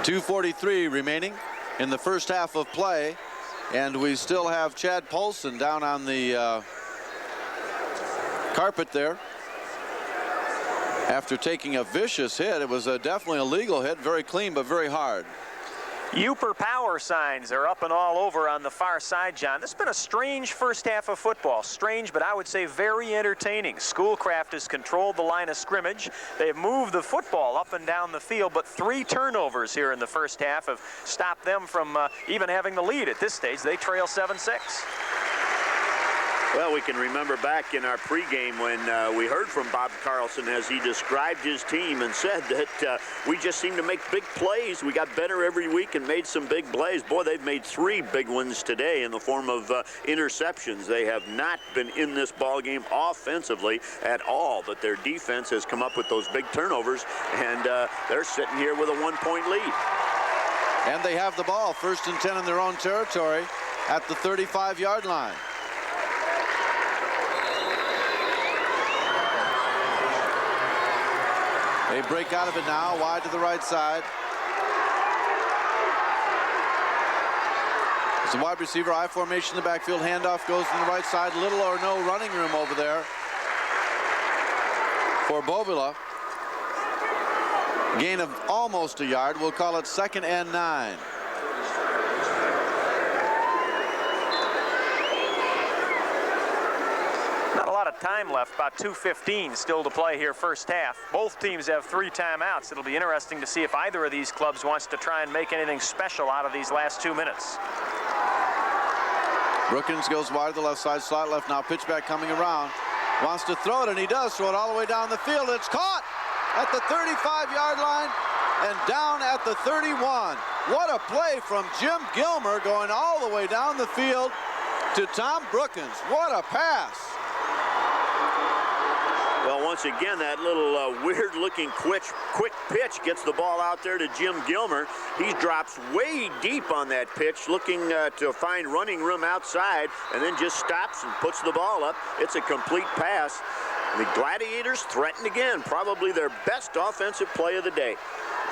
2:43 remaining in the first half of play, and we still have Chad Polson down on the carpet there after taking a vicious hit. It was definitely a legal hit, very clean but very hard. Uper power signs are up and all over on the far side, John. This has been a strange first half of football. Strange, but I would say very entertaining. Schoolcraft has controlled the line of scrimmage. They've moved the football up and down the field, but 3 turnovers here in the first half have stopped them from even having the lead at this stage. They trail 7-6. Well, we can remember back in our pregame when we heard from Bob Carlson as he described his team and said that we just seem to make big plays. We got better every week and made some big plays. Boy, they've made 3 big ones today in the form of interceptions. They have not been in this ball game offensively at all, but their defense has come up with those big turnovers, and they're sitting here with a 1-point lead. And they have the ball, 1st and 10 in their own territory at the 35-yard line. They break out of it now, wide to the right side. It's a wide receiver, I formation in the backfield. Handoff goes to the right side. Little or no running room over there for Bovila. Gain of almost a yard. We'll call it 2nd and 9. Time left, about 2:15 still to play here first half. Both teams have 3 timeouts. It'll be interesting to see if either of these clubs wants to try and make anything special out of these last 2 minutes. Brookins goes wide to the left side, slot left now, pitch back coming around. Wants to throw it, and he does throw it all the way down the field. It's caught at the 35-yard line and down at the 31. What a play from Jim Gilmer going all the way down the field to Tom Brookins. What a pass. Well, once again, that little weird-looking quick pitch gets the ball out there to Jim Gilmer. He drops way deep on that pitch, looking to find running room outside, and then just stops and puts the ball up. It's a complete pass. The Gladiators threaten again, probably their best offensive play of the day.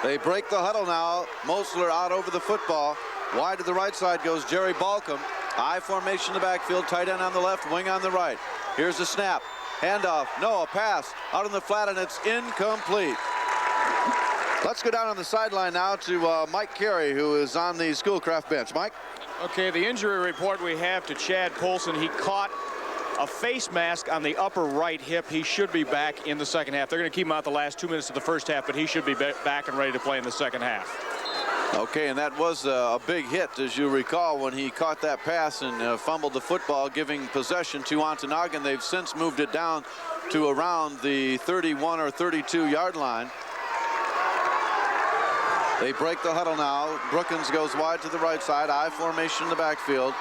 They break the huddle now. Mosler out over the football. Wide to the right side goes Jerry Balcom. I formation in the backfield, tight end on the left, wing on the right. Here's the snap. Handoff, no, a pass out on the flat, and it's incomplete. Let's go down on the sideline now to Mike Carey, who is on the Schoolcraft bench. Mike? Okay, the injury report we have to Chad Polson. He caught a face mask on the upper right hip. He should be back in the second half. They're going to keep him out the last 2 minutes of the first half, but he should be back and ready to play in the second half. Okay, and that was a big hit, as you recall, when he caught that pass and fumbled the football, giving possession to Ontonagon. They've since moved it down to around the 31 or 32-yard line. They break the huddle now. Brookins goes wide to the right side. I formation in the backfield.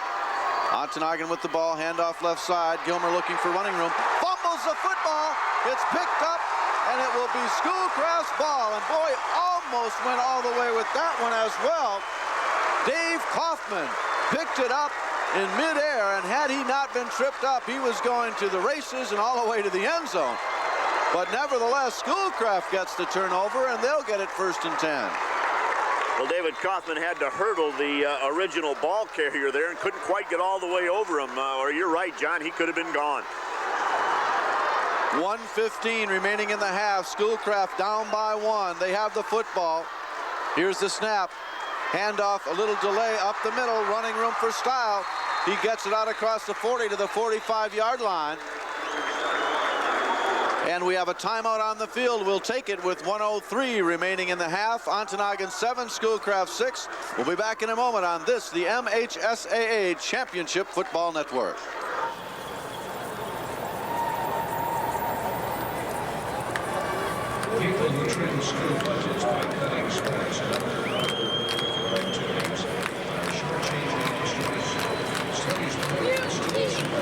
Ontonagon with the ball, handoff left side. Gilmer looking for running room. Fumbles the football. It's picked up, and it will be Schoolcraft's ball. And boy, almost went all the way with that one as well. Dave Kaufman picked it up in midair, and had he not been tripped up, he was going to the races and all the way to the end zone. But nevertheless, Schoolcraft gets the turnover, and they'll get it 1st and 10. Well, David Kaufman had to hurdle the original ball carrier there and couldn't quite get all the way over him. Or you're right, John, he could have been gone. 1:15 remaining in the half. Schoolcraft down by 1. They have the football. Here's the snap. Handoff, a little delay up the middle. Running room for Style. He gets it out across the 40 to the 45-yard line. And we have a timeout on the field. We'll take it with 1:03 remaining in the half. Ontonagon 7, Schoolcraft 6. We'll be back in a moment on this, the MHSAA Championship Football Network. People who trim school budgets by cutting sports and other curriculum activities are shortchanging our students. Studies prove that students who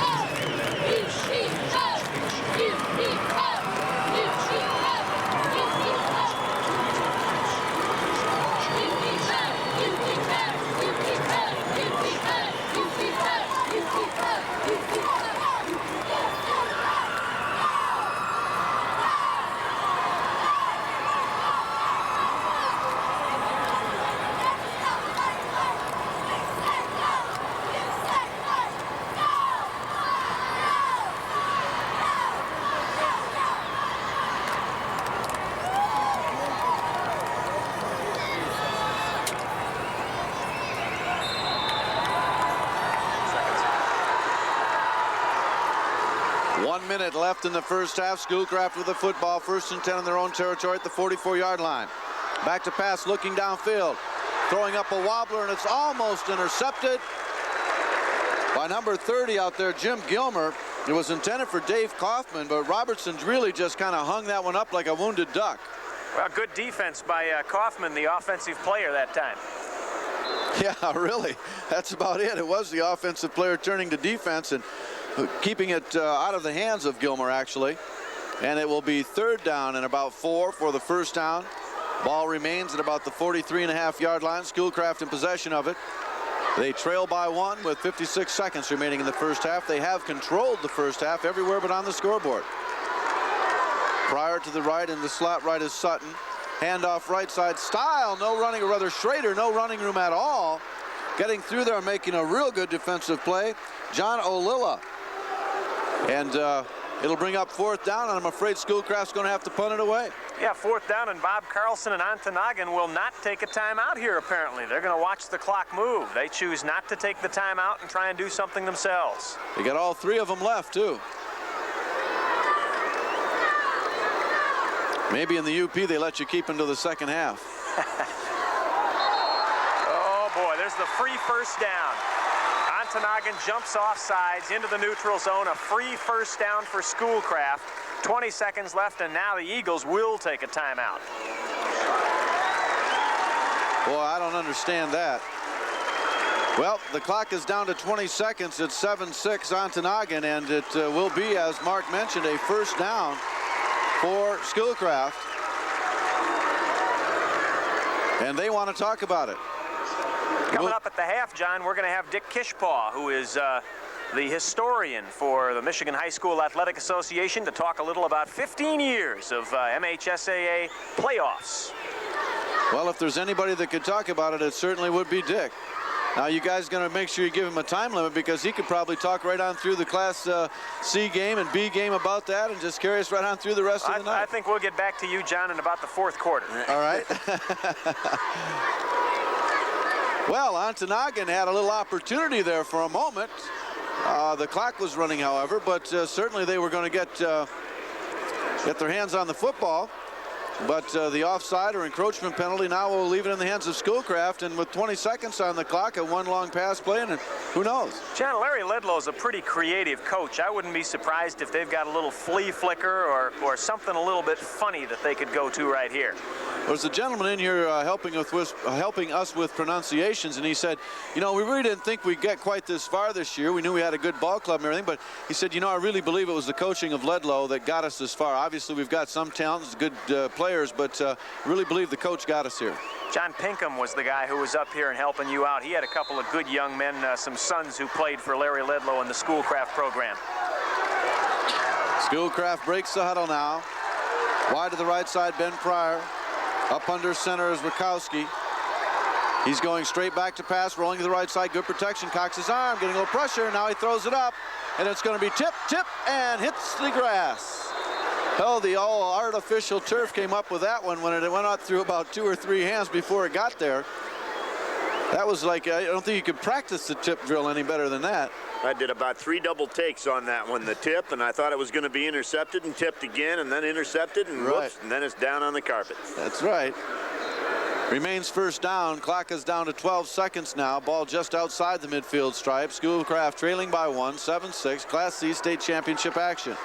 minute left in the first half. Schoolcraft with the football, 1st and 10 in their own territory at the 44-yard line. Back to pass, looking downfield, throwing up a wobbler, and it's almost intercepted by number 30 out there, Jim Gilmer. It was intended for Dave Kaufman, but Robertson's really just kind of hung that one up like a wounded duck. Well, good defense by Kaufman, the offensive player that time. Yeah, really. That's about it. It was the offensive player turning to defense and keeping it out of the hands of Gilmer, actually. And it will be 3rd down and about 4 for the first down. Ball remains at about the 43.5-yard line. Schoolcraft in possession of it. They trail by 1 with 56 seconds remaining in the first half. They have controlled the first half everywhere but on the scoreboard. Pryor to the right, and the slot right is Sutton. Handoff right side, Style, no running, or rather Schrader, no running room at all. Getting through there and making a real good defensive play, John Olilla. And it'll bring up 4th down, and I'm afraid Schoolcraft's going to have to punt it away. Yeah, 4th down, and Bob Carlson and Ontonagon will not take a timeout here, apparently. They're going to watch the clock move. They choose not to take the timeout and try and do something themselves. They got all 3 of them left, too. Maybe in the UP they let you keep until the second half. Oh, boy, there's the free first down. Ontonagon jumps off sides into the neutral zone. A free first down for Schoolcraft. 20 seconds left, and now the Eagles will take a timeout. Boy, I don't understand that. Well, the clock is down to 20 seconds. It's 7-6 Ontonagon, and it will be, as Mark mentioned, a first down for Schoolcraft. And they want to talk about it. Coming up at the half, John, we're going to have Dick Kishpaw, who is the historian for the Michigan High School Athletic Association, to talk a little about 15 years of MHSAA playoffs. Well, if there's anybody that could talk about it, it certainly would be Dick. Now, you guys going to make sure you give him a time limit, because he could probably talk right on through the Class C game and B game about that and just carry us right on through the rest of the night. I think we'll get back to you, John, in about the 4th quarter. All right. Well, Ontonagon had a little opportunity there for a moment. The clock was running, however, but certainly they were going to get their hands on the football. But the offside or encroachment penalty now will leave it in the hands of Schoolcraft, and with 20 seconds on the clock, a 1 long pass play, and who knows? John, Larry Ledlow's a pretty creative coach. I wouldn't be surprised if they've got a little flea flicker or something a little bit funny that they could go to right here. There's a gentleman in here helping us with pronunciations, and he said, you know, we really didn't think we'd get quite this far this year. We knew we had a good ball club and everything, but he said, you know, I really believe it was the coaching of Ledlow that got us this far. Obviously, we've got some talents, good players, but really believe the coach got us here. John Pinkham was the guy who was up here and helping you out. He had a couple of good young men, some sons who played for Larry Ledlow in the Schoolcraft program. Schoolcraft breaks the huddle now. Wide to the right side, Ben Pryor. Up under center is Rakowski. He's going straight back to pass, rolling to the right side. Good protection. Cocks his arm, getting a little pressure. Now he throws it up, and it's going to be tip, and hits the grass. Oh, the all artificial turf came up with that one when it went out through about 2 or 3 hands before it got there. That was like, I don't think you could practice the tip drill any better than that. I did about 3 double takes on that one, the tip, and I thought it was going to be intercepted and tipped again, and then intercepted, and whoops, and then it's down on the carpet. That's right. Remains first down. Clock is down to 12 seconds now. Ball just outside the midfield stripe. Schoolcraft trailing by 1, 7-6. Class C state championship action.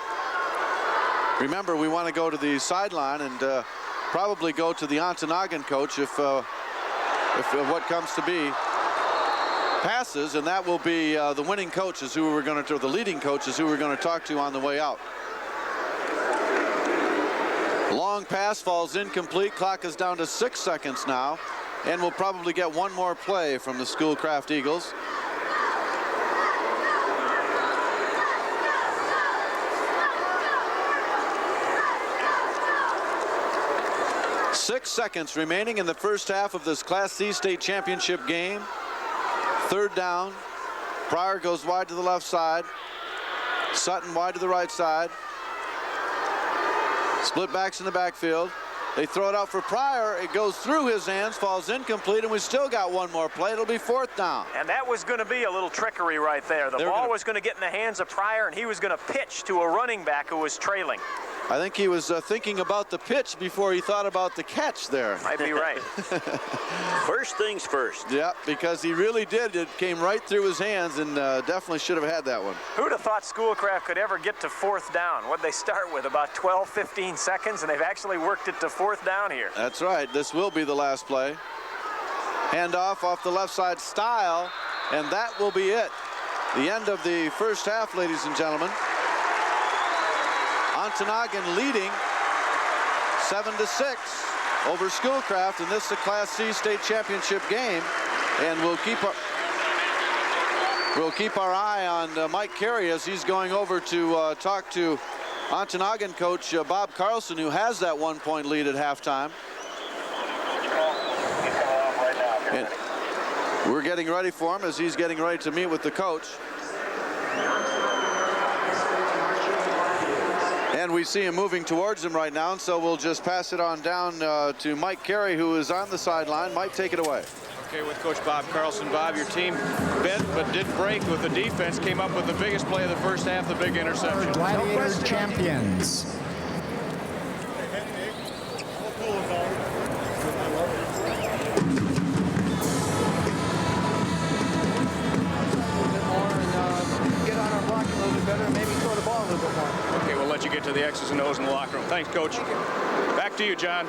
Remember, we want to go to the sideline and probably go to the Ontonagon coach if what comes to be passes, and that will be the winning coaches who we're going to, the leading coaches who we're going to talk to on the way out. Long pass falls incomplete. Clock is down to 6 seconds now, and we'll probably get one more play from the Schoolcraft Eagles. Six seconds remaining in the first half of this Class C state championship game. Third down. Pryor goes wide to the left side. Sutton wide to the right side. Split backs in the backfield. They throw it out for Pryor. It goes through his hands, falls incomplete, and we still got one more play. It'll be 4th down. And that was going to be a little trickery right there. The ball was going to get in the hands of Pryor, and he was going to pitch to a running back who was trailing. I think he was thinking about the pitch before he thought about the catch there. Might be right. First things first. Yeah, because he really did. It came right through his hands, and definitely should have had that one. Who'd have thought Schoolcraft could ever get to 4th down? What'd they start with, about 12, 15 seconds, and they've actually worked it to 4th down here. That's right. This will be the last play. Handoff off the left side, Style, and that will be it. The end of the first half, ladies and gentlemen. Ontonagon leading 7-6 over Schoolcraft, and this is a Class C state championship game, and we'll keep our eye on Mike Carey as he's going over to talk to Ontonagon coach Bob Carlson, who has that 1-point lead at halftime. And we're getting ready for him as he's getting ready to meet with the coach. And we see him moving towards him right now, and so we'll just pass it on down to Mike Carey, who is on the sideline. Mike, take it away. Okay, with Coach Bob Carlson. Bob, your team bent but did break with the defense, came up with the biggest play of the first half, the big interception. Gladiator champions. Get on our block a little bit better, maybe throw the ball a little bit more. Okay, we'll let you get to the X's and O's in the locker room. Thanks, Coach. Back to you, John.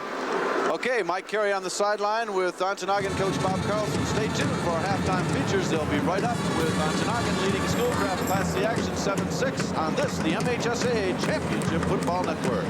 Okay, Mike Carey on the sideline with Ontonagon coach Bob Carlson. Stay tuned for our halftime features. They'll be right up with Ontonagon leading Schoolcraft Class C action 7-6 on this, the MHSAA Championship Football Network.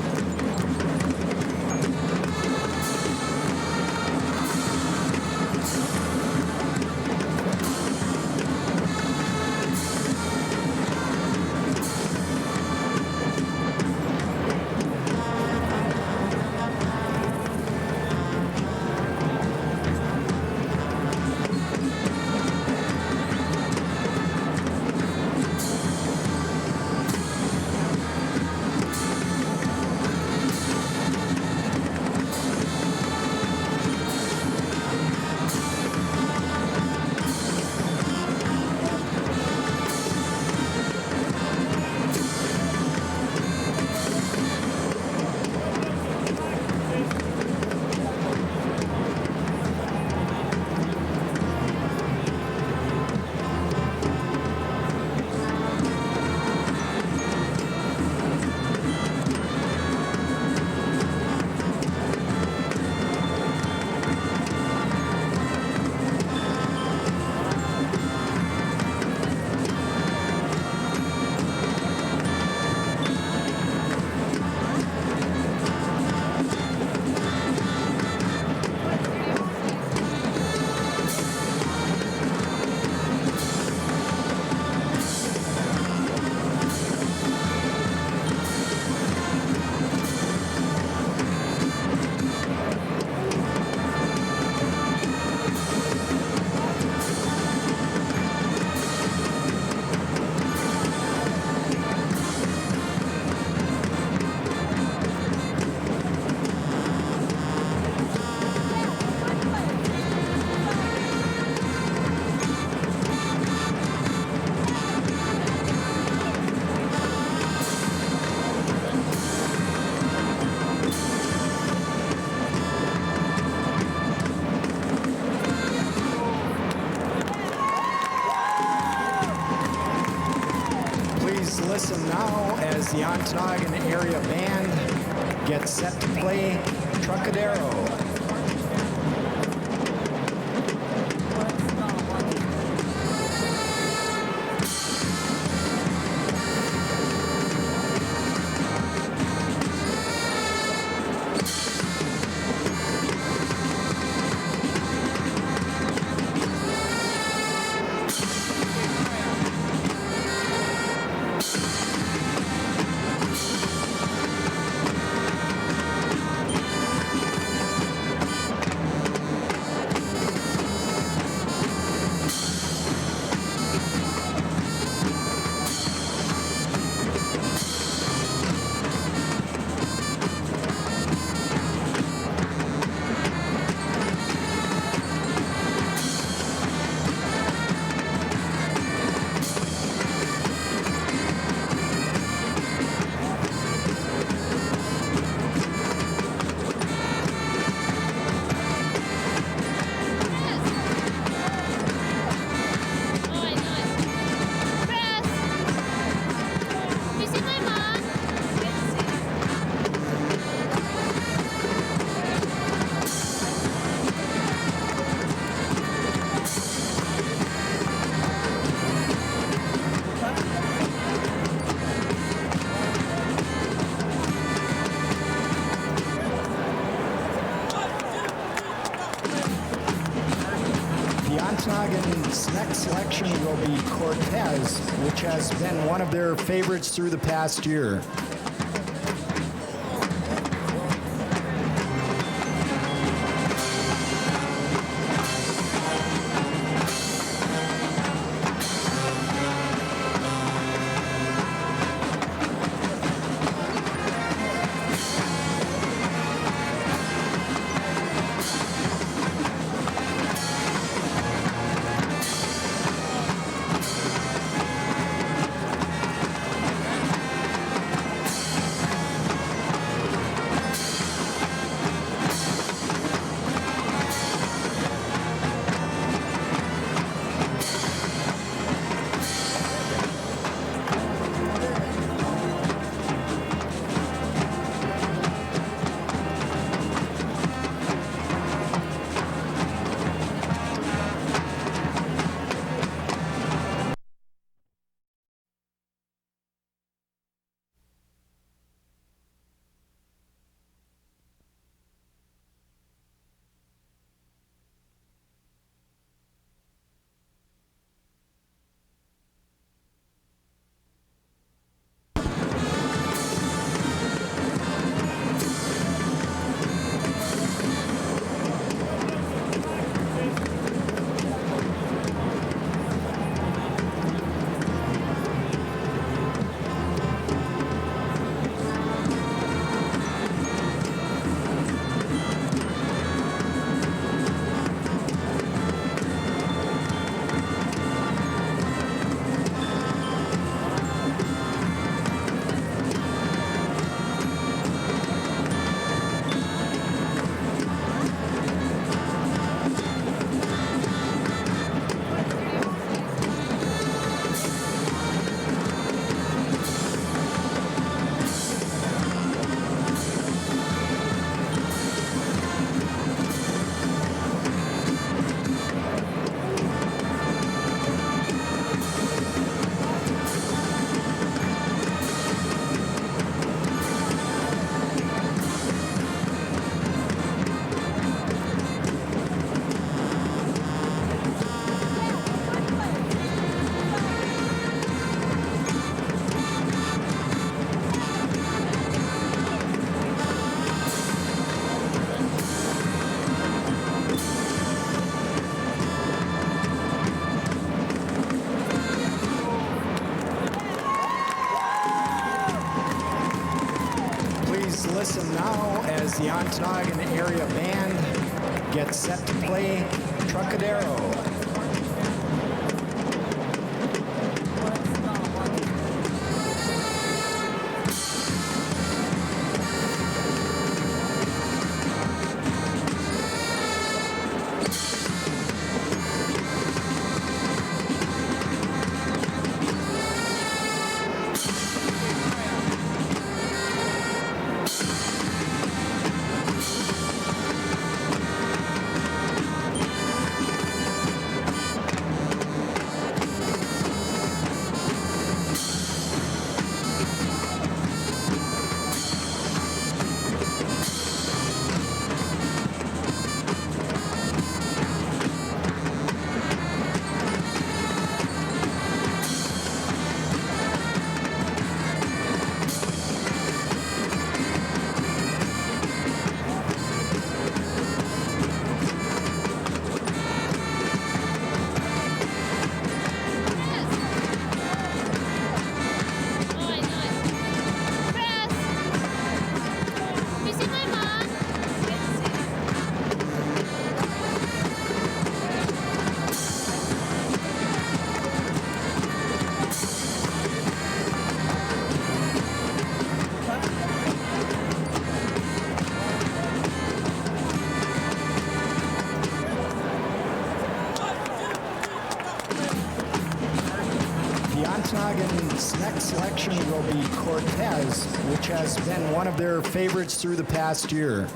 listen now as the Ontonagon area band gets set to play Trucadero. Ontonagon's next selection will be Cortez, which has been one of their favorites through the past year. Listen now as the Ontonagon area band gets set to play Trucadero. selection will be Cortez, which has been one of their favorites through the past year.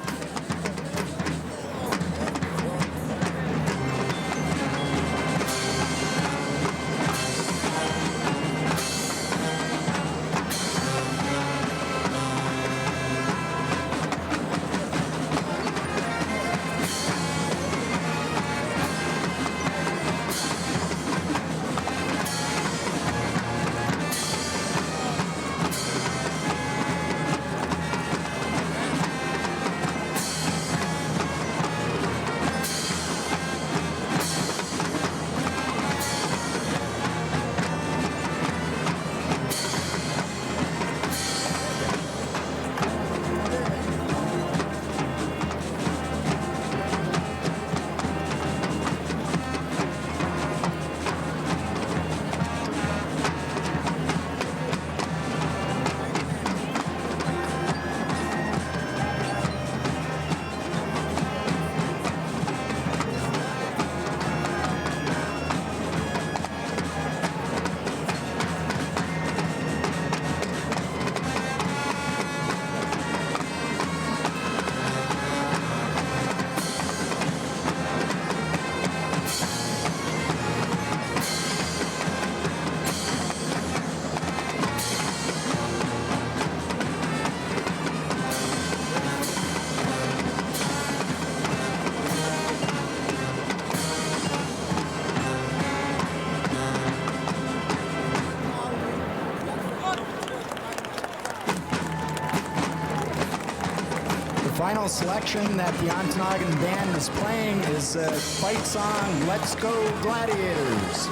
Final selection that the Ontonagon band is playing is a fight song, Let's Go Gladiators.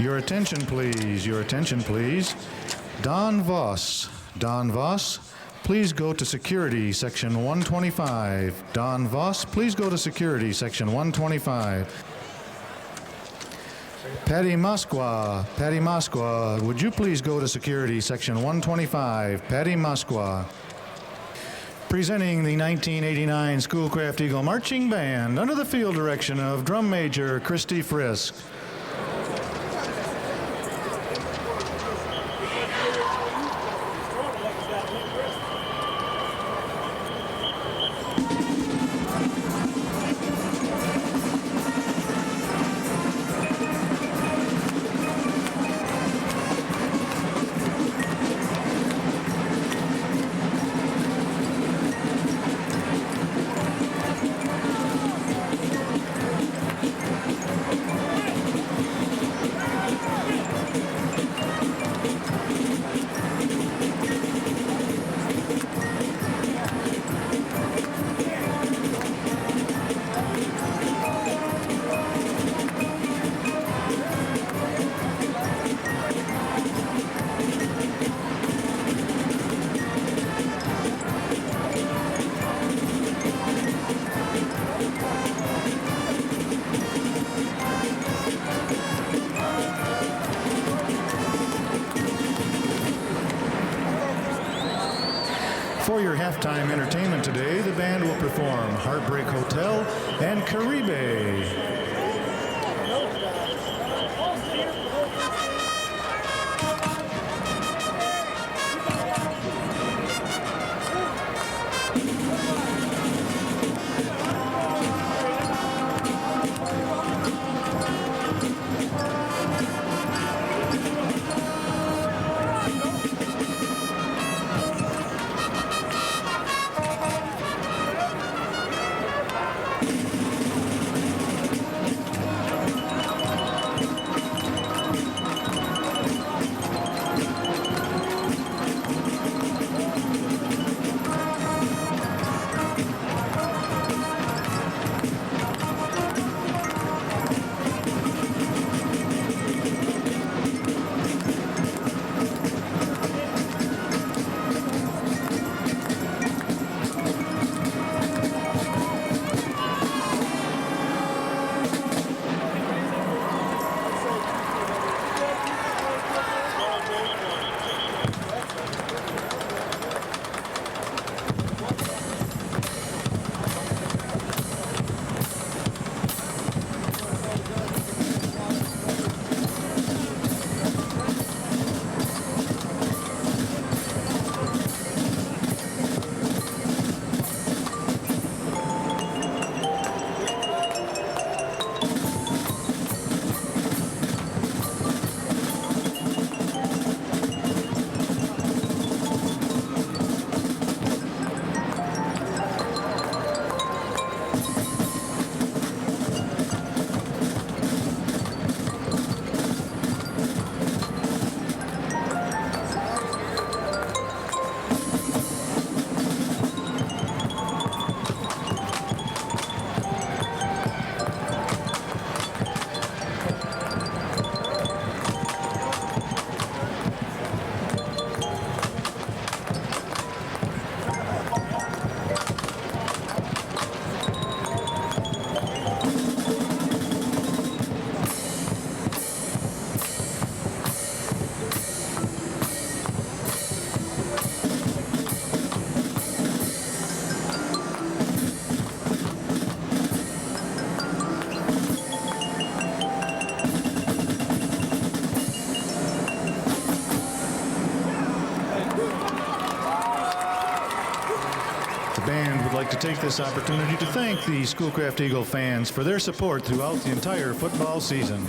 Your attention, please. Your attention, please. Don Voss. Don Voss, please go to security, section 125. Don Voss, please go to security, section 125. Patty Moskwa. Patty Moskwa, would you please go to security, section 125. Patty Moskwa. Presenting the 1989 Schoolcraft Eagle Marching Band under the field direction of Drum Major Christy Frisk. For your halftime entertainment today, the band will perform Heartbreak Hotel and Caribe. band would like to take this opportunity to thank the Schoolcraft Eagle fans for their support throughout the entire football season.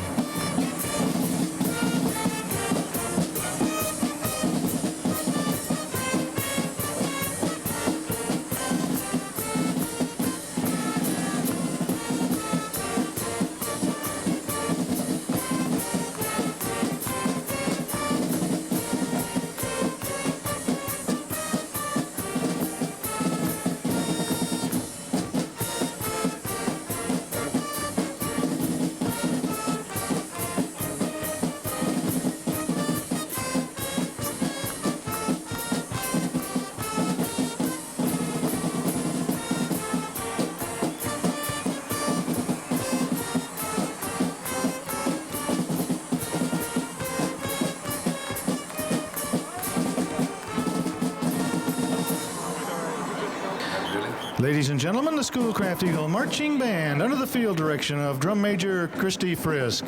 Ladies and gentlemen, the Schoolcraft Eagle Marching Band under the field direction of Drum Major Christy Frisk.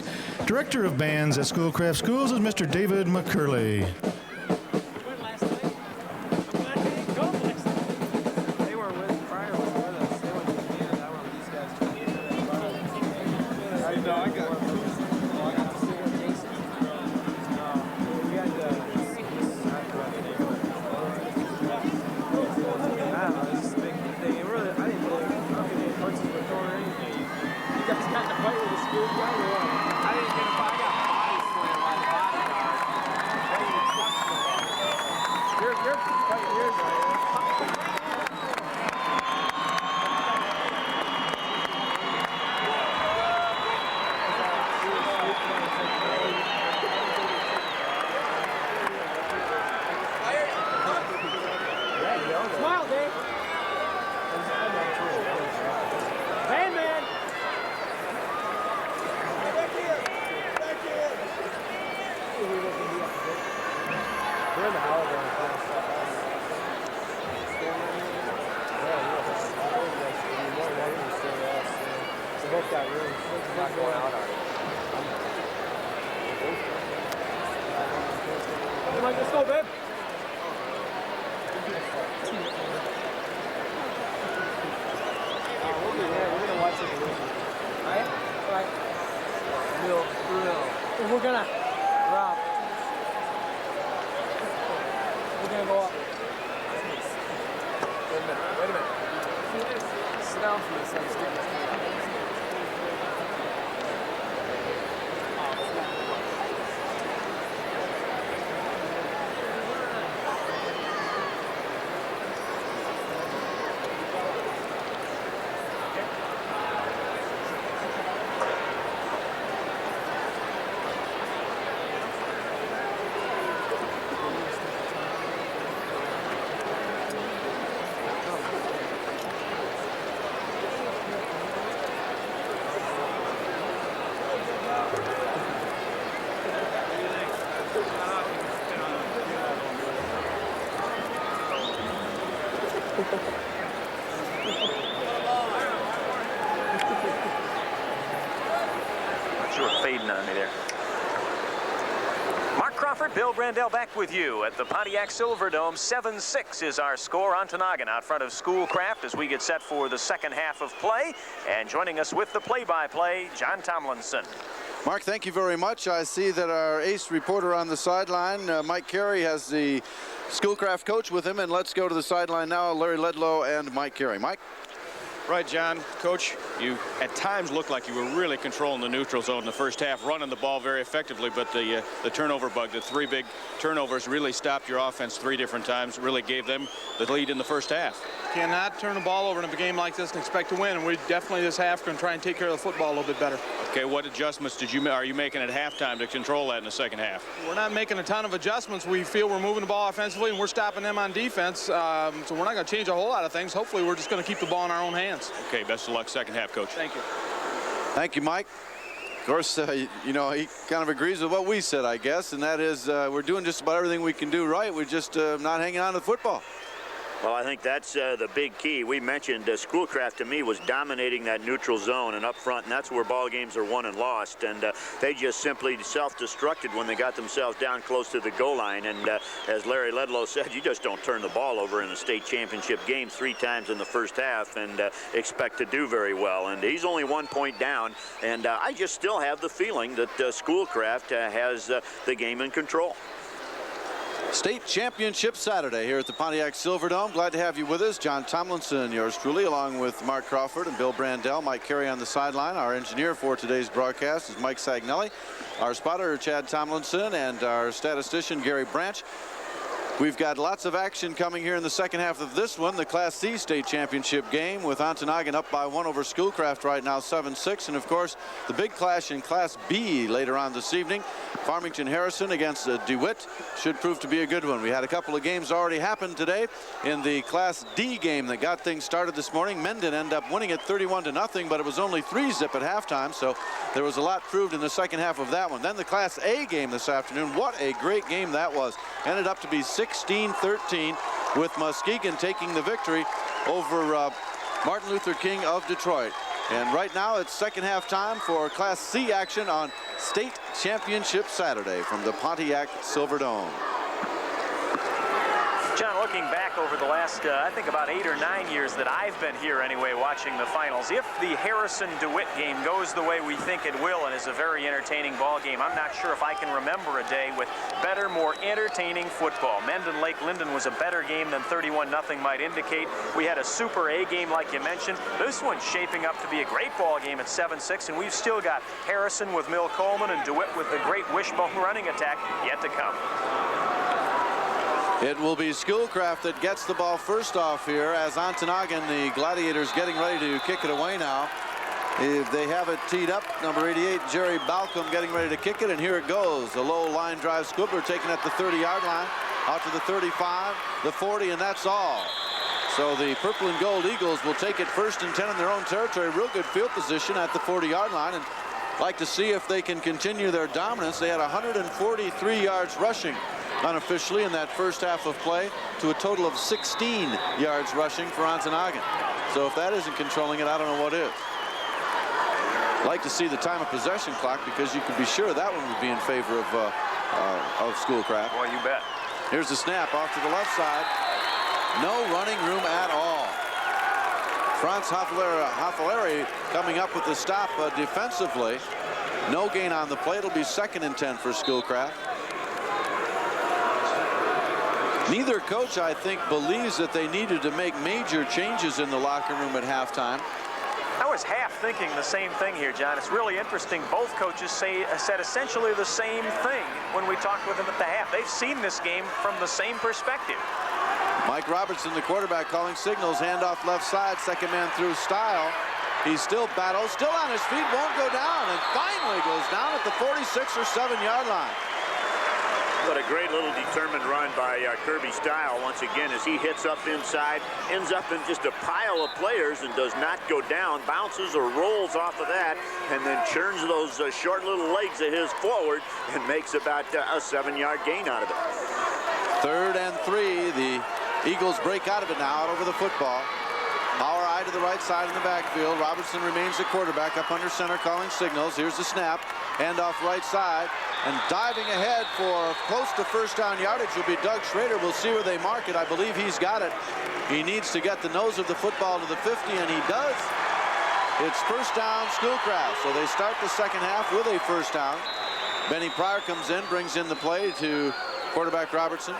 Director of Bands at Schoolcraft Schools is Mr. David McCurley. Let's go, babe. We're gonna watch it. Right? Right. Real. We're gonna, Rob. We're gonna go up. Wait a minute. Sit down for this. You were fading on me there. Mark Crawford, Bill Brandell back with you at the Pontiac Silverdome. 7-6 is our score. Ontonagon out front of Schoolcraft as we get set for the second half of play. And joining us with the play-by-play, John Tomlinson. Mark, thank you very much. I see that our ace reporter on the sideline, Mike Carey, has the Schoolcraft coach with him. And let's go to the sideline now, Larry Ledlow and Mike Carey. Mike? Right, John. Coach, you at times looked like you were really controlling the neutral zone in the first half, running the ball very effectively, but the turnover bug, the three big turnovers really stopped your offense 3 different times, really gave them the lead in the first half. Cannot turn the ball over in a game like this and expect to win, and we definitely this half going to try and take care of the football a little bit better. Okay, what adjustments are you making at halftime to control that in the second half? We're not making a ton of adjustments. We feel we're moving the ball offensively, and we're stopping them on defense, so we're not going to change a whole lot of things. Hopefully, we're just going to keep the ball in our own hands. Okay, best of luck second half, Coach. Thank you. Thank you, Mike. Of course, you know, he kind of agrees with what we said, I guess, and that is we're doing just about everything we can do right. We're just not hanging on to the football. Well, I think that's the big key. We mentioned Schoolcraft, to me, was dominating that neutral zone and up front, and that's where ball games are won and lost. And they just simply self-destructed when they got themselves down close to the goal line. And as Larry Ledlow said, you just don't turn the ball over in a state championship game 3 times in the first half and expect to do very well. And he's only 1 point down, and I just still have the feeling that Schoolcraft has the game in control. State Championship Saturday here at the Pontiac Silverdome. Glad to have you with us. John Tomlinson, yours truly, along with Mark Crawford and Bill Brandell. Mike Carey on the sideline. Our engineer for today's broadcast is Mike Sagnelli. Our spotter, Chad Tomlinson, and our statistician, Gary Branch. We've got lots of action coming here in the second half of this one, the Class C state championship game, with Ontonagon up by 1 over Schoolcraft right now, 7-6. And, of course, the big clash in Class B later on this evening. Farmington Harrison against DeWitt should prove to be a good one. We had a couple of games already happen today in the Class D game that got things started this morning. Mendon ended up winning it 31-0, but it was only 3-zip at halftime, so there was a lot proved in the second half of that one. Then the Class A game this afternoon, what a great game that was. Ended up to be 16-13 with Muskegon taking the victory over Martin Luther King of Detroit. And right now it's second half time for Class C action on State Championship Saturday from the Pontiac Silverdome. John, looking back over the last, I think about 8 or 9 years that I've been here anyway watching the finals, if the Harrison-DeWitt game goes the way we think it will and is a very entertaining ball game, I'm not sure if I can remember a day with better, more entertaining football. Mendon Lake Linden was a better game than 31-0 might indicate. We had a Super A game like you mentioned. This one's shaping up to be a great ball game at 7-6, and we've still got Harrison with Mill Coleman and DeWitt with the great wishbone running attack yet to come. It will be Schoolcraft that gets the ball first off here, as Ontonagon, the Gladiators, getting ready to kick it away now. If they have it teed up, number 88, Jerry Balcom, getting ready to kick it, and here it goes. A low line drive. Squibbler taken at the 30-yard line, out to the 35, the 40, and that's all. So the Purple and Gold Eagles will take it 1st and 10 in their own territory. Real good field position at the 40-yard line, and like to see if they can continue their dominance. They had 143 yards rushing unofficially in that first half of play, to a total of 16 yards rushing for Ontonagon. So if that isn't controlling it, I don't know what is. Like to see the time of possession clock, because you can be sure that one would be in favor of Schoolcraft. Boy, you bet. Here's the snap off to the left side. No running room at all. Franz Haffaleri coming up with the stop defensively. No gain on the play. It'll be 2nd and 10 for Schoolcraft. Neither coach, I think, believes that they needed to make major changes in the locker room at halftime. I was half thinking the same thing here, John. It's really interesting. Both coaches said essentially the same thing when we talked with them at the half. They've seen this game from the same perspective. Mike Robertson, the quarterback, calling signals. Handoff left side. Second man through Style. He still battles. Still on his feet. Won't go down. And finally goes down at the 46 or 7-yard line. What a great little determined run by Kirby Style once again, as he hits up inside, ends up in just a pile of players and does not go down, bounces or rolls off of that, and then churns those short little legs of his forward and makes about a 7-yard gain out of it. 3rd and 3. The Eagles break out of it now, out over the football. Power eye to the right side in the backfield. Robertson remains the quarterback, up under center, calling signals. Here's the snap. Handoff right side. And diving ahead for close to first down yardage will be Doug Schrader. We'll see where they mark it. I believe he's got it. He needs to get the nose of the football to the 50, and he does. It's first down, Schoolcraft. So they start the second half with a first down. Benny Pryor comes in, brings in the play to quarterback Robertson.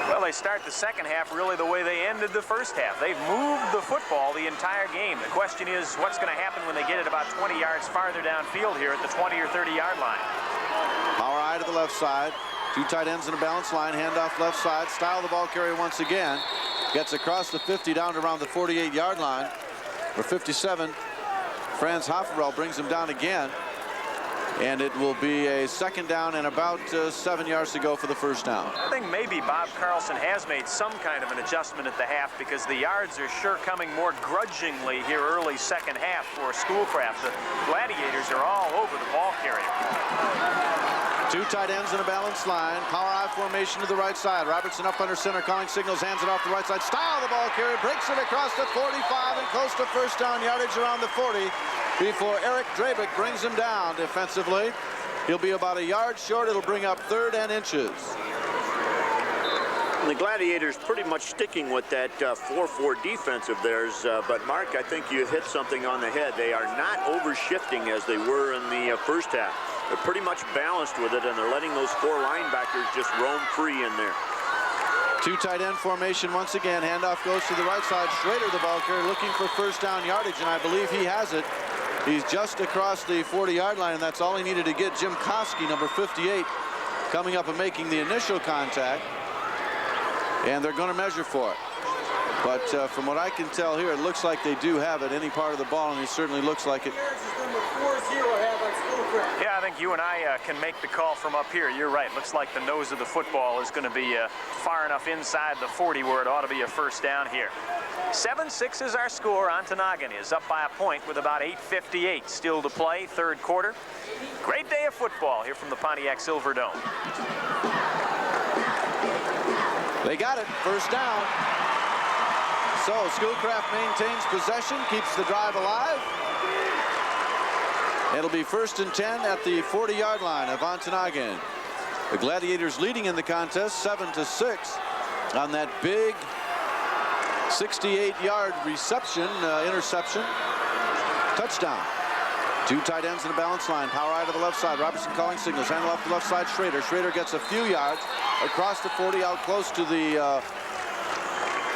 Well, they start the second half really the way they ended the first half. They've moved the football the entire game. The question is, what's going to happen when they get it about 20 yards farther downfield here at the 20 or 30-yard line? Power eye to the left side. 2 tight ends in a balanced line. Handoff left side. Style the ball carrier once again. Gets across the 50 down to around the 48-yard line. For 57, Franz Hofferell brings him down again. And it will be a second down and about 7 yards to go for the first down. I think maybe Bob Carlson has made some kind of an adjustment at the half, because the yards are sure coming more grudgingly here early second half for Schoolcraft. The Gladiators are all over the ball carrier. Two tight ends in a balanced line. Power I formation to the right side. Robertson up under center, calling signals, hands it off the right side. Style the ball carrier, breaks it across the 45 and close to first down yardage around the 40 before Eric Drabick brings him down defensively. He'll be about a yard short. It'll bring up 3rd and inches. And the Gladiators pretty much sticking with that 4-4 defense of theirs. But, Mark, I think you hit something on the head. They are not over-shifting as they were in the first half. They're pretty much balanced with it, and they're letting those 4 linebackers just roam free in there. Two tight end formation once again. Handoff goes to the right side. Schrader, the ball carrier, looking for first down yardage, and I believe he has it. He's just across the 40-yard line, and that's all he needed to get. Jim Koski, number 58, coming up and making the initial contact. And they're going to measure for it. But from what I can tell here, it looks like they do have it, any part of the ball, and it certainly looks like it. Yeah, I think you and I can make the call from up here. You're right. Looks like the nose of the football is going to be far enough inside the 40 where it ought to be a first down here. 7-6 is our score. Ontonagon is up by a point with about 8:58 still to play, 3rd quarter. Great day of football here from the Pontiac Silverdome. They got it, first down. So Schoolcraft maintains possession, keeps the drive alive. It'll be 1st and 10 at the 40-yard line of Ontonagon. The Gladiators leading in the contest 7-6 on that big 68-yard interception, touchdown. Two tight ends in a balanced line. Power I to the left side. Robertson calling signals. Handle off the left side. Schrader. Schrader gets a few yards across the 40 out close to the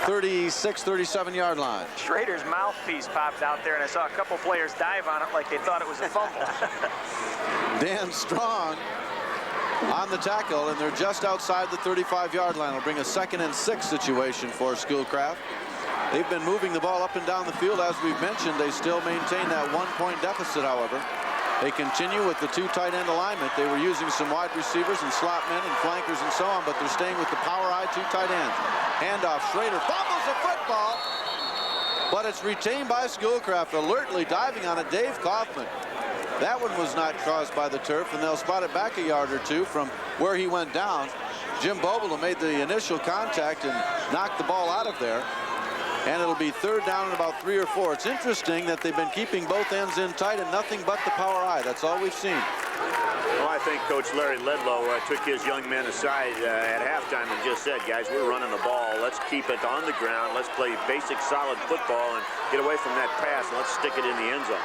36, 37-yard line. Schrader's mouthpiece popped out there, and I saw a couple players dive on it like they thought it was a fumble. Dan Strong on the tackle, and they're just outside the 35-yard line. It'll bring a 2nd and 6 situation for Schoolcraft. They've been moving the ball up and down the field. As we've mentioned, they still maintain that 1-point deficit, however. They continue with the 2 tight end alignment. They were using some wide receivers and slot men and flankers and so on, but they're staying with the power I 2 tight ends. Handoff, Schrader fumbles the football, but it's retained by Schoolcraft, alertly diving on it. Dave Kaufman. That one was not caused by the turf, and they'll spot it back a yard or 2 from where he went down. Jim Boble made the initial contact and knocked the ball out of there. And it'll be 3rd down and about 3 or 4. It's interesting that they've been keeping both ends in tight and nothing but the power I. That's all we've seen. Well, I think Coach Larry Ledlow took his young men aside at halftime and just said, guys, we're running the ball. Let's keep it on the ground. Let's play basic, solid football and get away from that pass. Let's stick it in the end zone.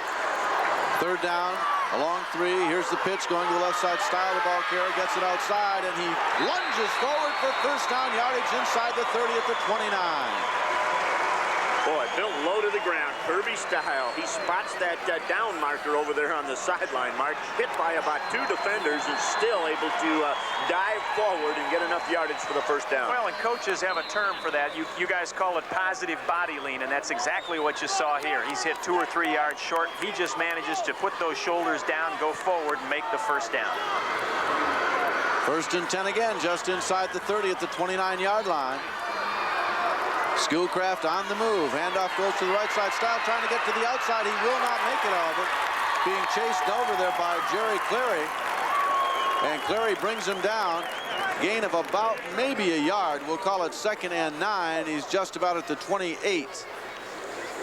3rd down, a long 3. Here's the pitch going to the left side. Style the ball carrier, gets it outside, and he lunges forward for first down yardage inside the 30 at the 29. Boy, built low to the ground, Kirby style. He spots that down marker over there on the sideline, Mark. Hit by about 2 defenders and still able to dive forward and get enough yardage for the first down. Well, and coaches have a term for that. You guys call it positive body lean, and that's exactly what you saw here. He's hit 2 or 3 yards short. He just manages to put those shoulders down, go forward, and make the first down. 1st and 10 again, just inside the 30 at the 29-yard line. Schoolcraft on the move. Handoff goes to the right side. Style trying to get to the outside. He will not make it, however. Being chased over there by Jerry Clary. And Clary brings him down. Gain of about maybe a yard. We'll call it 2nd and 9. He's just about at the 28.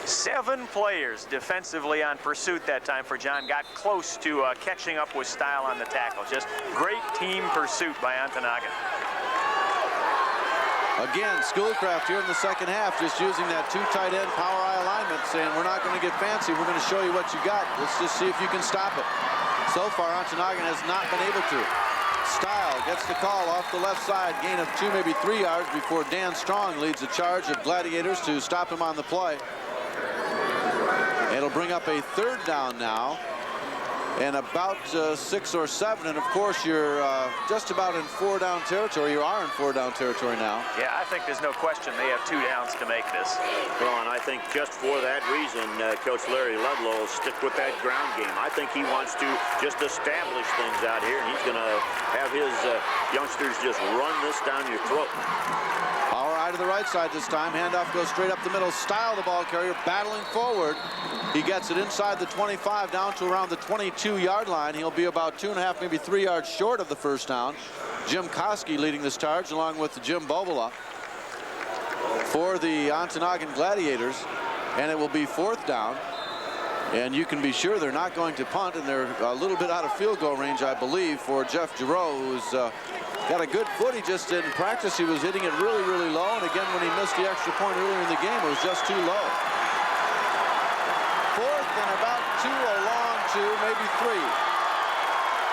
7 players defensively on pursuit that time for John. Got close to catching up with Style on the tackle. Just great team pursuit by Ontonagon. Again, Schoolcraft here in the 2nd half, just using that 2 tight end power I alignment, saying we're not going to get fancy. We're going to show you what you got. Let's just see if you can stop it. So far, Ontonagon has not been able to. Style gets the call off the left side. Gain of 2, maybe 3 yards before Dan Strong leads the charge of Gladiators to stop him on the play. It'll bring up a 3rd down now. And about 6 or 7, and of course you're just about in 4-down territory. You are in 4-down territory now. Yeah, I think there's no question they have 2 downs to make this. Well, and I think just for that reason, Coach Larry Ludlow will stick with that ground game. I think he wants to just establish things out here, and he's going to have his youngsters just run this down your throat. All right, Wide to the right side this time. Handoff goes straight up the middle. Style, the ball carrier, battling forward. He gets it inside the 25 down to around the 22-yard line. He'll be about 2.5, maybe 3 yards short of the first down. Jim Koski leading this charge along with Jim Bovola for the Ontonagon Gladiators. And it will be 4th down. And you can be sure they're not going to punt, and they're a little bit out of field goal range, I believe, for Jeff Giroux, who's got a good foot. He just in practice, he was hitting it really, really low. And again, when he missed the extra point earlier in the game, it was just too low. 4th and about 2, a long 2, maybe 3.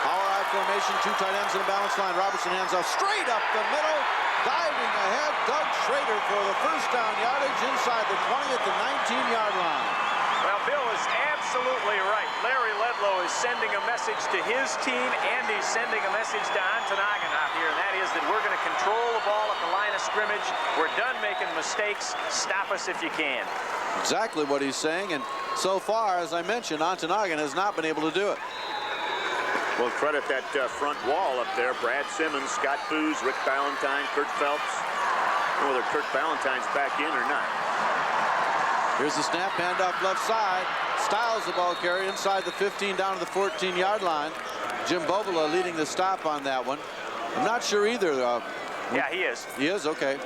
Power I formation, 2 tight ends in a balance line. Robertson hands off straight up the middle. Diving ahead, Doug Schrader for the first down yardage inside the 20 at the 19-yard line. Well, Bill is absolutely right. Larry Ledlow is sending a message to his team, and he's sending a message to Ontonagon out here, and that is that we're going to control the ball at the line of scrimmage. We're done making mistakes. Stop us if you can. Exactly what he's saying, and so far, as I mentioned, Ontonagon has not been able to do it. Well, credit that front wall up there. Brad Simmons, Scott Foos, Rick Ballantyne, Kurt Phelps. I don't know whether Kurt Ballantyne's back in or not. Here's the snap, handoff left side. Styles the ball carrier inside the 15 down to the 14-yard line. Jim Bovola leading the stop on that one. I'm not sure either. Yeah, he is. He is? Okay.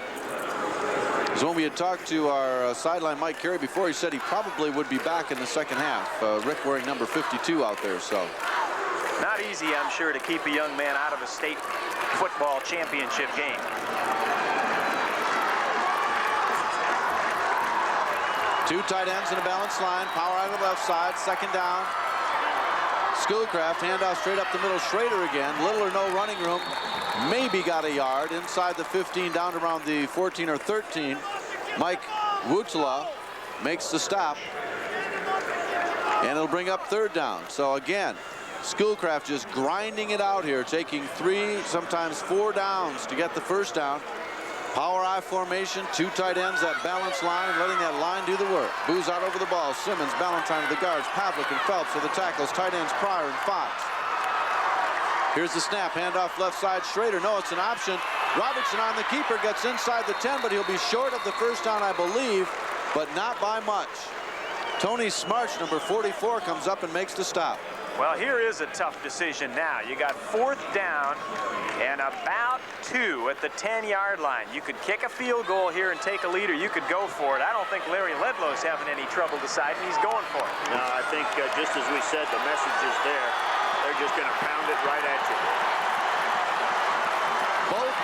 Because when we had talked to our sideline Mike Carey before, he said he probably would be back in the second half. Rick wearing number 52 out there, so. Not easy, I'm sure, to keep a young man out of a state football championship game. Two tight ends in a balanced line. Power on the left side. 2nd down. Schoolcraft handoff straight up the middle. Schrader again. Little or no running room. Maybe got a yard inside the 15 down to around the 14 or 13. Mike Wutzla makes the stop. And it'll bring up 3rd down. So again, Schoolcraft just grinding it out here, taking 3, sometimes 4 downs to get the first down. Power I formation, 2 tight ends, that balance line, and letting that line do the work. Booz out over the ball. Simmons, Ballantyne to the guards. Pavlik and Phelps for the tackles. Tight ends Pryor and Fox. Here's the snap. Handoff left side. Schrader. No, it's an option. Robertson on the keeper. Gets inside the 10, but he'll be short of the first down, I believe, but not by much. Tony Smarch, number 44, comes up and makes the stop. Well, here is a tough decision now. You got 4th down and about 2 at the 10-yard line. You could kick a field goal here and take a lead, or you could go for it. I don't think Larry Ledlow's having any trouble deciding. He's going for it. No, I think just as we said, the message is there. They're just going to pound it right at you. Both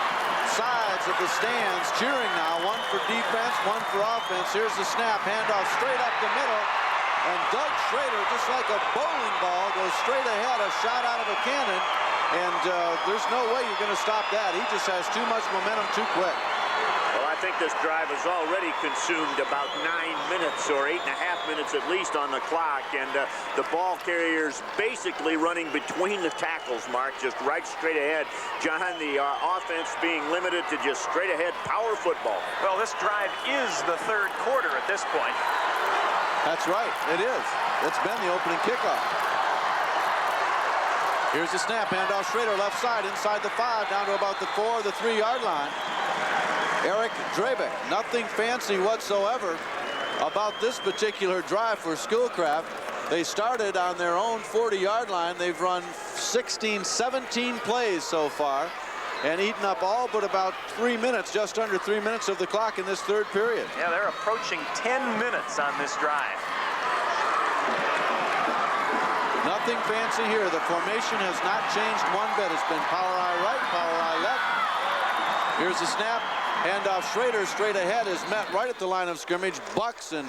sides of the stands cheering now. One for defense, one for offense. Here's the snap. Handoff straight up the middle. And Doug Schrader, just like a bowling ball, goes straight ahead, a shot out of a cannon. And there's no way you're going to stop that. He just has too much momentum too quick. Well, I think this drive has already consumed about 9 minutes or 8.5 minutes at least on the clock. And the ball carriers basically running between the tackles, Mark, just right straight ahead. John, the offense being limited to just straight ahead power football. Well, this drive is the 3rd quarter at this point. That's right, it is. It's been the opening kickoff. Here's the snap, handoff Schrader left side, inside the 5, down to about the 4, the 3-yard line. Eric Drabeck, nothing fancy whatsoever about this particular drive for Schoolcraft. They started on their own 40-yard line. They've run 16, 17 plays so far and eaten up all but about 3 minutes, just under 3 minutes of the clock in this 3rd period. Yeah, they're approaching 10 minutes on this drive. Nothing fancy here. The formation has not changed one bit. It's been power I right, power I left. Here's the snap. Handoff Schrader straight ahead is met right at the line of scrimmage. Bucks and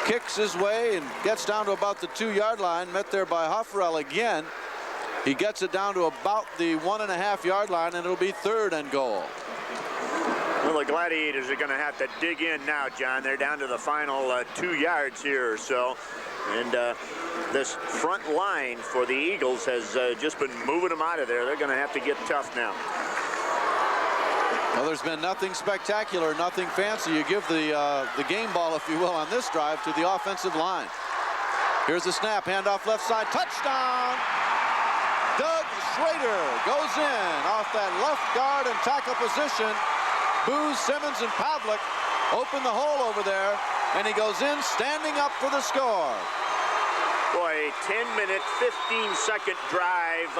kicks his way and gets down to about the 2-yard line. Met there by Hofferell again. He gets it down to about the 1.5-yard line, and it'll be 3rd and goal. Well, the Gladiators are going to have to dig in now, John. They're down to the final 2 yards here or so. And this front line for the Eagles has just been moving them out of there. They're going to have to get tough now. Well, there's been nothing spectacular, nothing fancy. You give the game ball, if you will, on this drive to the offensive line. Here's the snap, handoff left side, touchdown! Doug Schrader goes in off that left guard and tackle position. Booz, Simmons, and Pavlik open the hole over there, and he goes in standing up for the score. Boy, a 10-minute, 15-second drive,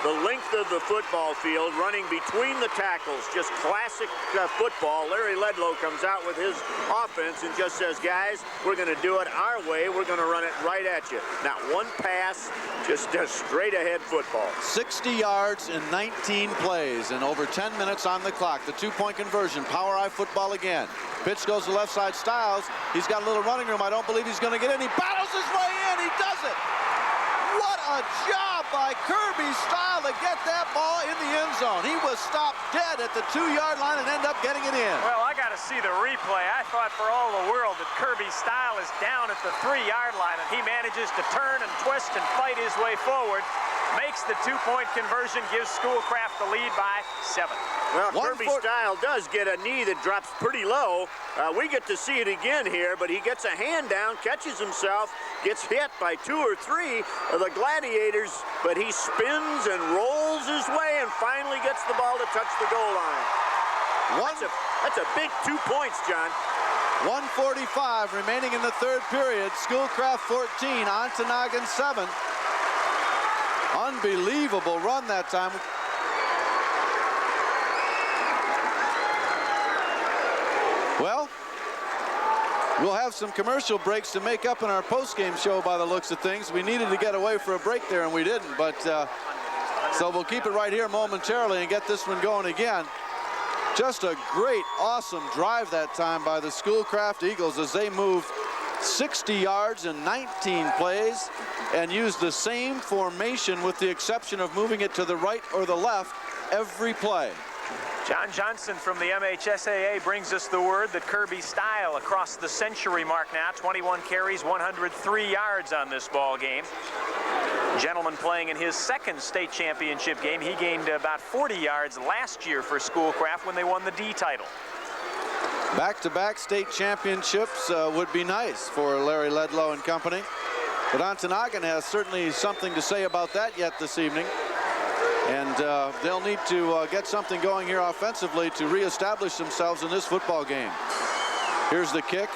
the length of the football field, running between the tackles. Just classic football. Larry Ledlow comes out with his offense and just says, guys, we're going to do it our way. We're going to run it right at you. Not one pass, just a straight-ahead football. 60 yards in 19 plays and over 10 minutes on the clock. The two-point conversion, Power Eye football again. Pitch goes to left side, Styles. He's got a little running room. I don't believe he's going to get in. He battles his way in. He does it. What a job by Kirby Style to get that ball in the end zone. He was stopped dead at the 2-yard line and ended up getting it in. Well, I got to see the replay. I thought for all the world that Kirby Style is down at the 3-yard line, and he manages to turn and twist and fight his way forward. Makes the two-point conversion, gives Schoolcraft the lead by 7. Well, Kirby Style does get a knee that drops pretty low. We get to see it again here, but he gets a hand down, catches himself, gets hit by 2 or 3 of the Gladiators, but he spins and rolls his way and finally gets the ball to touch the goal line. That's a big 2 points, John. 1:45 remaining in the third period. Schoolcraft 14, Ontonagon 7. Unbelievable run that time. Well, we'll have some commercial breaks to make up in our post-game show by the looks of things. We needed to get away for a break there, and we didn't. But so we'll keep it right here momentarily and get this one going again. Just a great, awesome drive that time by the Schoolcraft Eagles as they moved 60 yards in 19 plays and used the same formation with the exception of moving it to the right or the left every play. John Johnson from the MHSAA brings us the word that Kirby Style across the century mark now. 21 carries, 103 yards on this ball game. Gentleman playing in his second state championship game. He gained about 40 yards last year for Schoolcraft when they won the D title. Back-to-back state championships would be nice for Larry Ledlow and company. But Ontonagon has certainly something to say about that yet this evening. And they'll need to get something going here offensively to reestablish themselves in this football game. Here's the kick,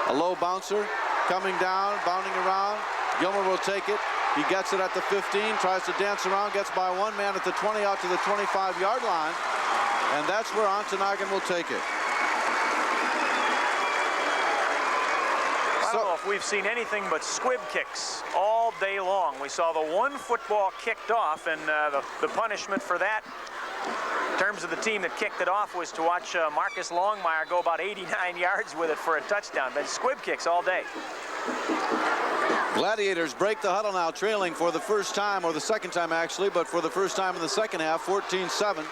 a low bouncer, coming down, bounding around. Gilmer will take it. He gets it at the 15, tries to dance around, gets by one man at the 20 out to the 25-yard line. And that's where Ontonagon will take it. I don't know if we've seen anything but squib kicks all day long. We saw the one football kicked off, and the punishment for that, in terms of the team that kicked it off, was to watch Marcus Longmire go about 89 yards with it for a touchdown. But squib kicks all day. Gladiators break the huddle now, trailing for the first time, or the second time actually, but for the first time in the second half, 14-7.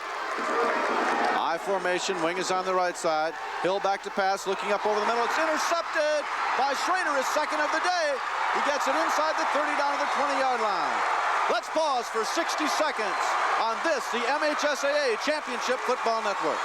I formation, wing is on the right side. Hill back to pass, looking up over the middle. It's intercepted by Schrader, his second of the day. He gets it inside the 30 down to the 20-yard line. Let's pause for 60 seconds on this, the MHSAA Championship Football Network.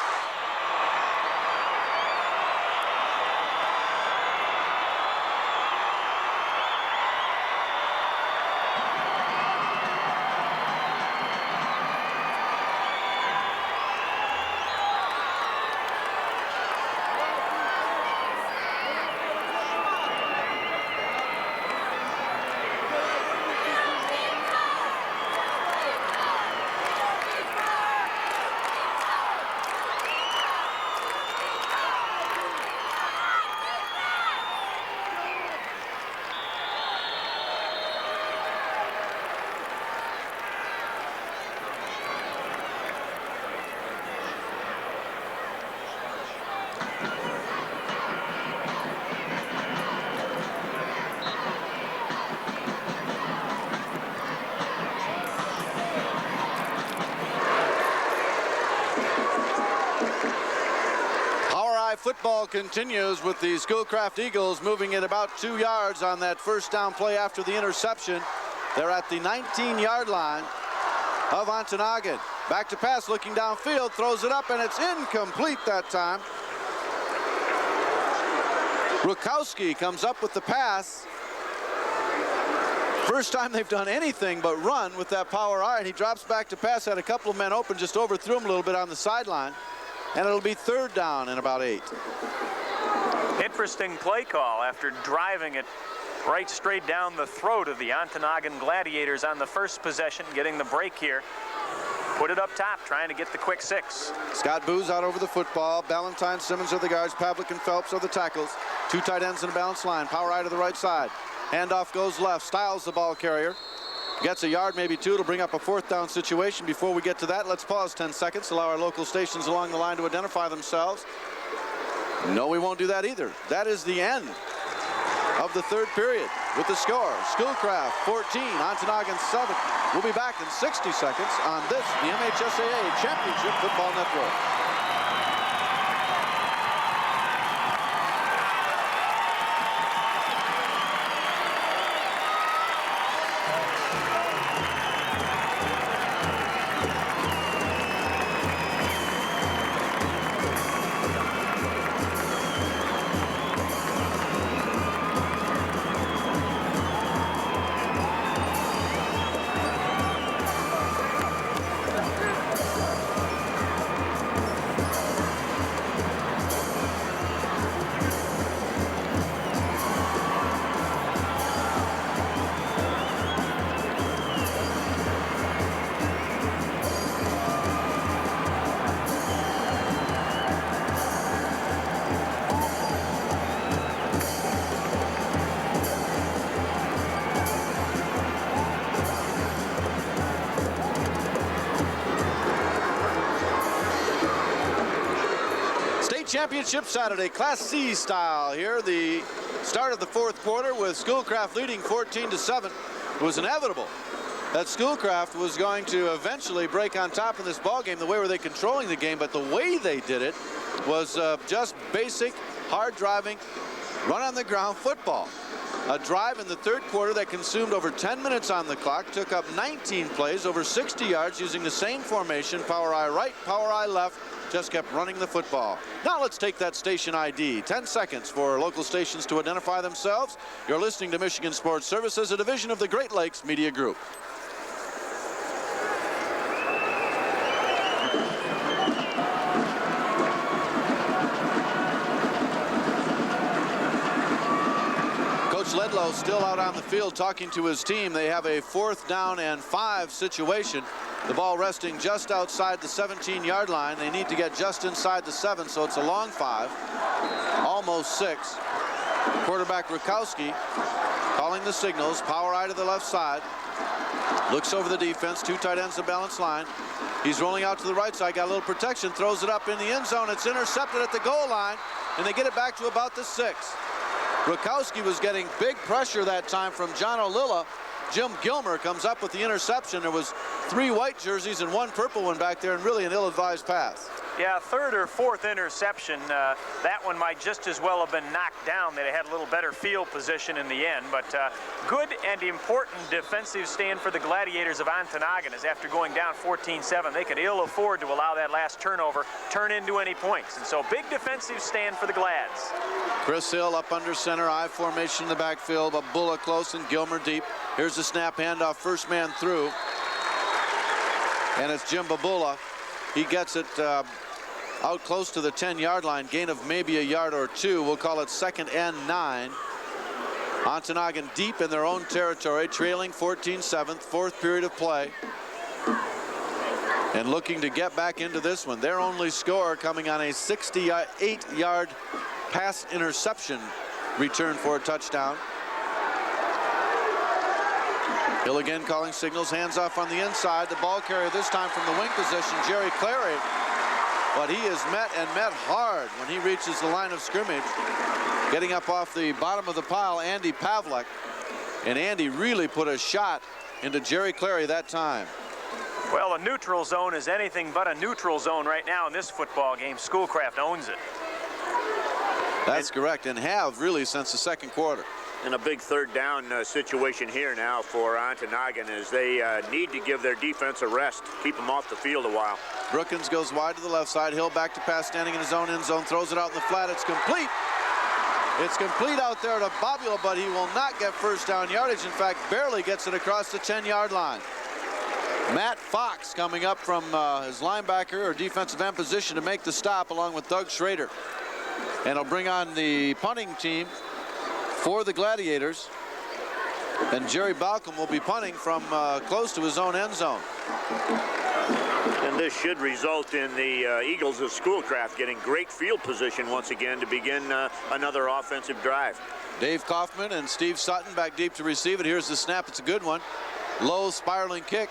Football continues with the Schoolcraft Eagles moving it about 2 yards on that first down play after the interception. They're at the 19-yard line of Ontonagon. Back to pass, looking downfield, throws it up, and it's incomplete that time. Rukowski comes up with the pass. First time they've done anything but run with that power eye, and he drops back to pass, had a couple of men open, just overthrew him a little bit on the sideline. and it'll be 3rd down and about 8. Interesting play call after driving it right straight down the throat of the Ontonagon Gladiators on the first possession, getting the break here. Put it up top, trying to get the quick 6. Scott Booz out over the football. Ballantyne, Simmons are the guards. Pavlik and Phelps are the tackles. 2 tight ends in a balanced line. Power eye to the right side. Handoff goes left. Styles the ball carrier. Gets a yard, maybe 2. It'll bring up a 4th down situation. Before we get to that, let's pause 10 seconds. Allow our local stations along the line to identify themselves. No, we won't do that either. That is the end of the 3rd period with the score. Schoolcraft 14, Ontonagon 7. We'll be back in 60 seconds on this, the MHSAA Championship Football Network. Championship Saturday, Class C style here. The start of the 4th quarter with Schoolcraft leading 14-7. It was inevitable that Schoolcraft was going to eventually break on top of this ball game. The way were they controlling the game, but the way they did it was just basic, hard driving, run on the ground football. A drive in the 3rd quarter that consumed over 10 minutes on the clock, took up 19 plays, over 60 yards using the same formation, power eye right, power eye left, just kept running the football. Now let's take that station ID. 10 seconds for local stations to identify themselves. You're listening to Michigan Sports Services, a division of the Great Lakes Media Group. Coach Ledlow still out on the field talking to his team. They have a 4th down and 5 situation. The ball resting just outside the 17-yard line. They need to get just inside the 7, so it's a long 5, almost 6. Quarterback Rukowski calling the signals. Power eye to the left side. Looks over the defense. 2 tight ends, a balanced line. He's rolling out to the right side. Got a little protection. Throws it up in the end zone. It's intercepted at the goal line, and they get it back to about the 6. Rukowski was getting big pressure that time from John O'Lilla. Jim Gilmer comes up with the interception. There was 3 white jerseys and 1 purple one back there, and really an ill-advised pass. Yeah, 3rd or 4th interception. That one might just as well have been knocked down. They had a little better field position in the end. But good and important defensive stand for the Gladiators of Ontonagon, as after going down 14-7, they could ill afford to allow that last turnover turn into any points. And so big defensive stand for the Glads. Chris Hill up under center, I formation in the backfield, Babula close and Gilmer deep. Here's the snap handoff, first man through. And it's Jim Babula. He gets it out close to the 10-yard line, gain of maybe a yard or 2. We'll call it 2nd and 9. Ontonagon deep in their own territory, trailing 14-7, 4th period of play. And looking to get back into this one. Their only score coming on a 68-yard pass interception return for a touchdown. Hill again calling signals, hands off on the inside. The ball carrier this time from the wing position, Jerry Clary. But he is met hard when he reaches the line of scrimmage. Getting up off the bottom of the pile, Andy Pavlik. And Andy really put a shot into Jerry Clary that time. Well, a neutral zone is anything but a neutral zone right now in this football game. Schoolcraft owns it. That's correct, and have really since the 2nd quarter. And a big 3rd down situation here now for Ontonagon, as they need to give their defense a rest, keep them off the field a while. Brookins goes wide to the left side. Hill back to pass, standing in his own end zone, throws it out in the flat. It's complete. It's complete out there to Babula, but he will not get 1st down yardage. In fact, barely gets it across the 10-yard line. Matt Fox coming up from his linebacker or defensive end position to make the stop along with Doug Schrader. And he'll bring on the punting team for the Gladiators. And Jerry Balcom will be punting from close to his own end zone. And this should result in the Eagles of Schoolcraft getting great field position once again to begin another offensive drive. Dave Kaufman and Steve Sutton back deep to receive it. Here's the snap. It's a good one. Low spiraling kick.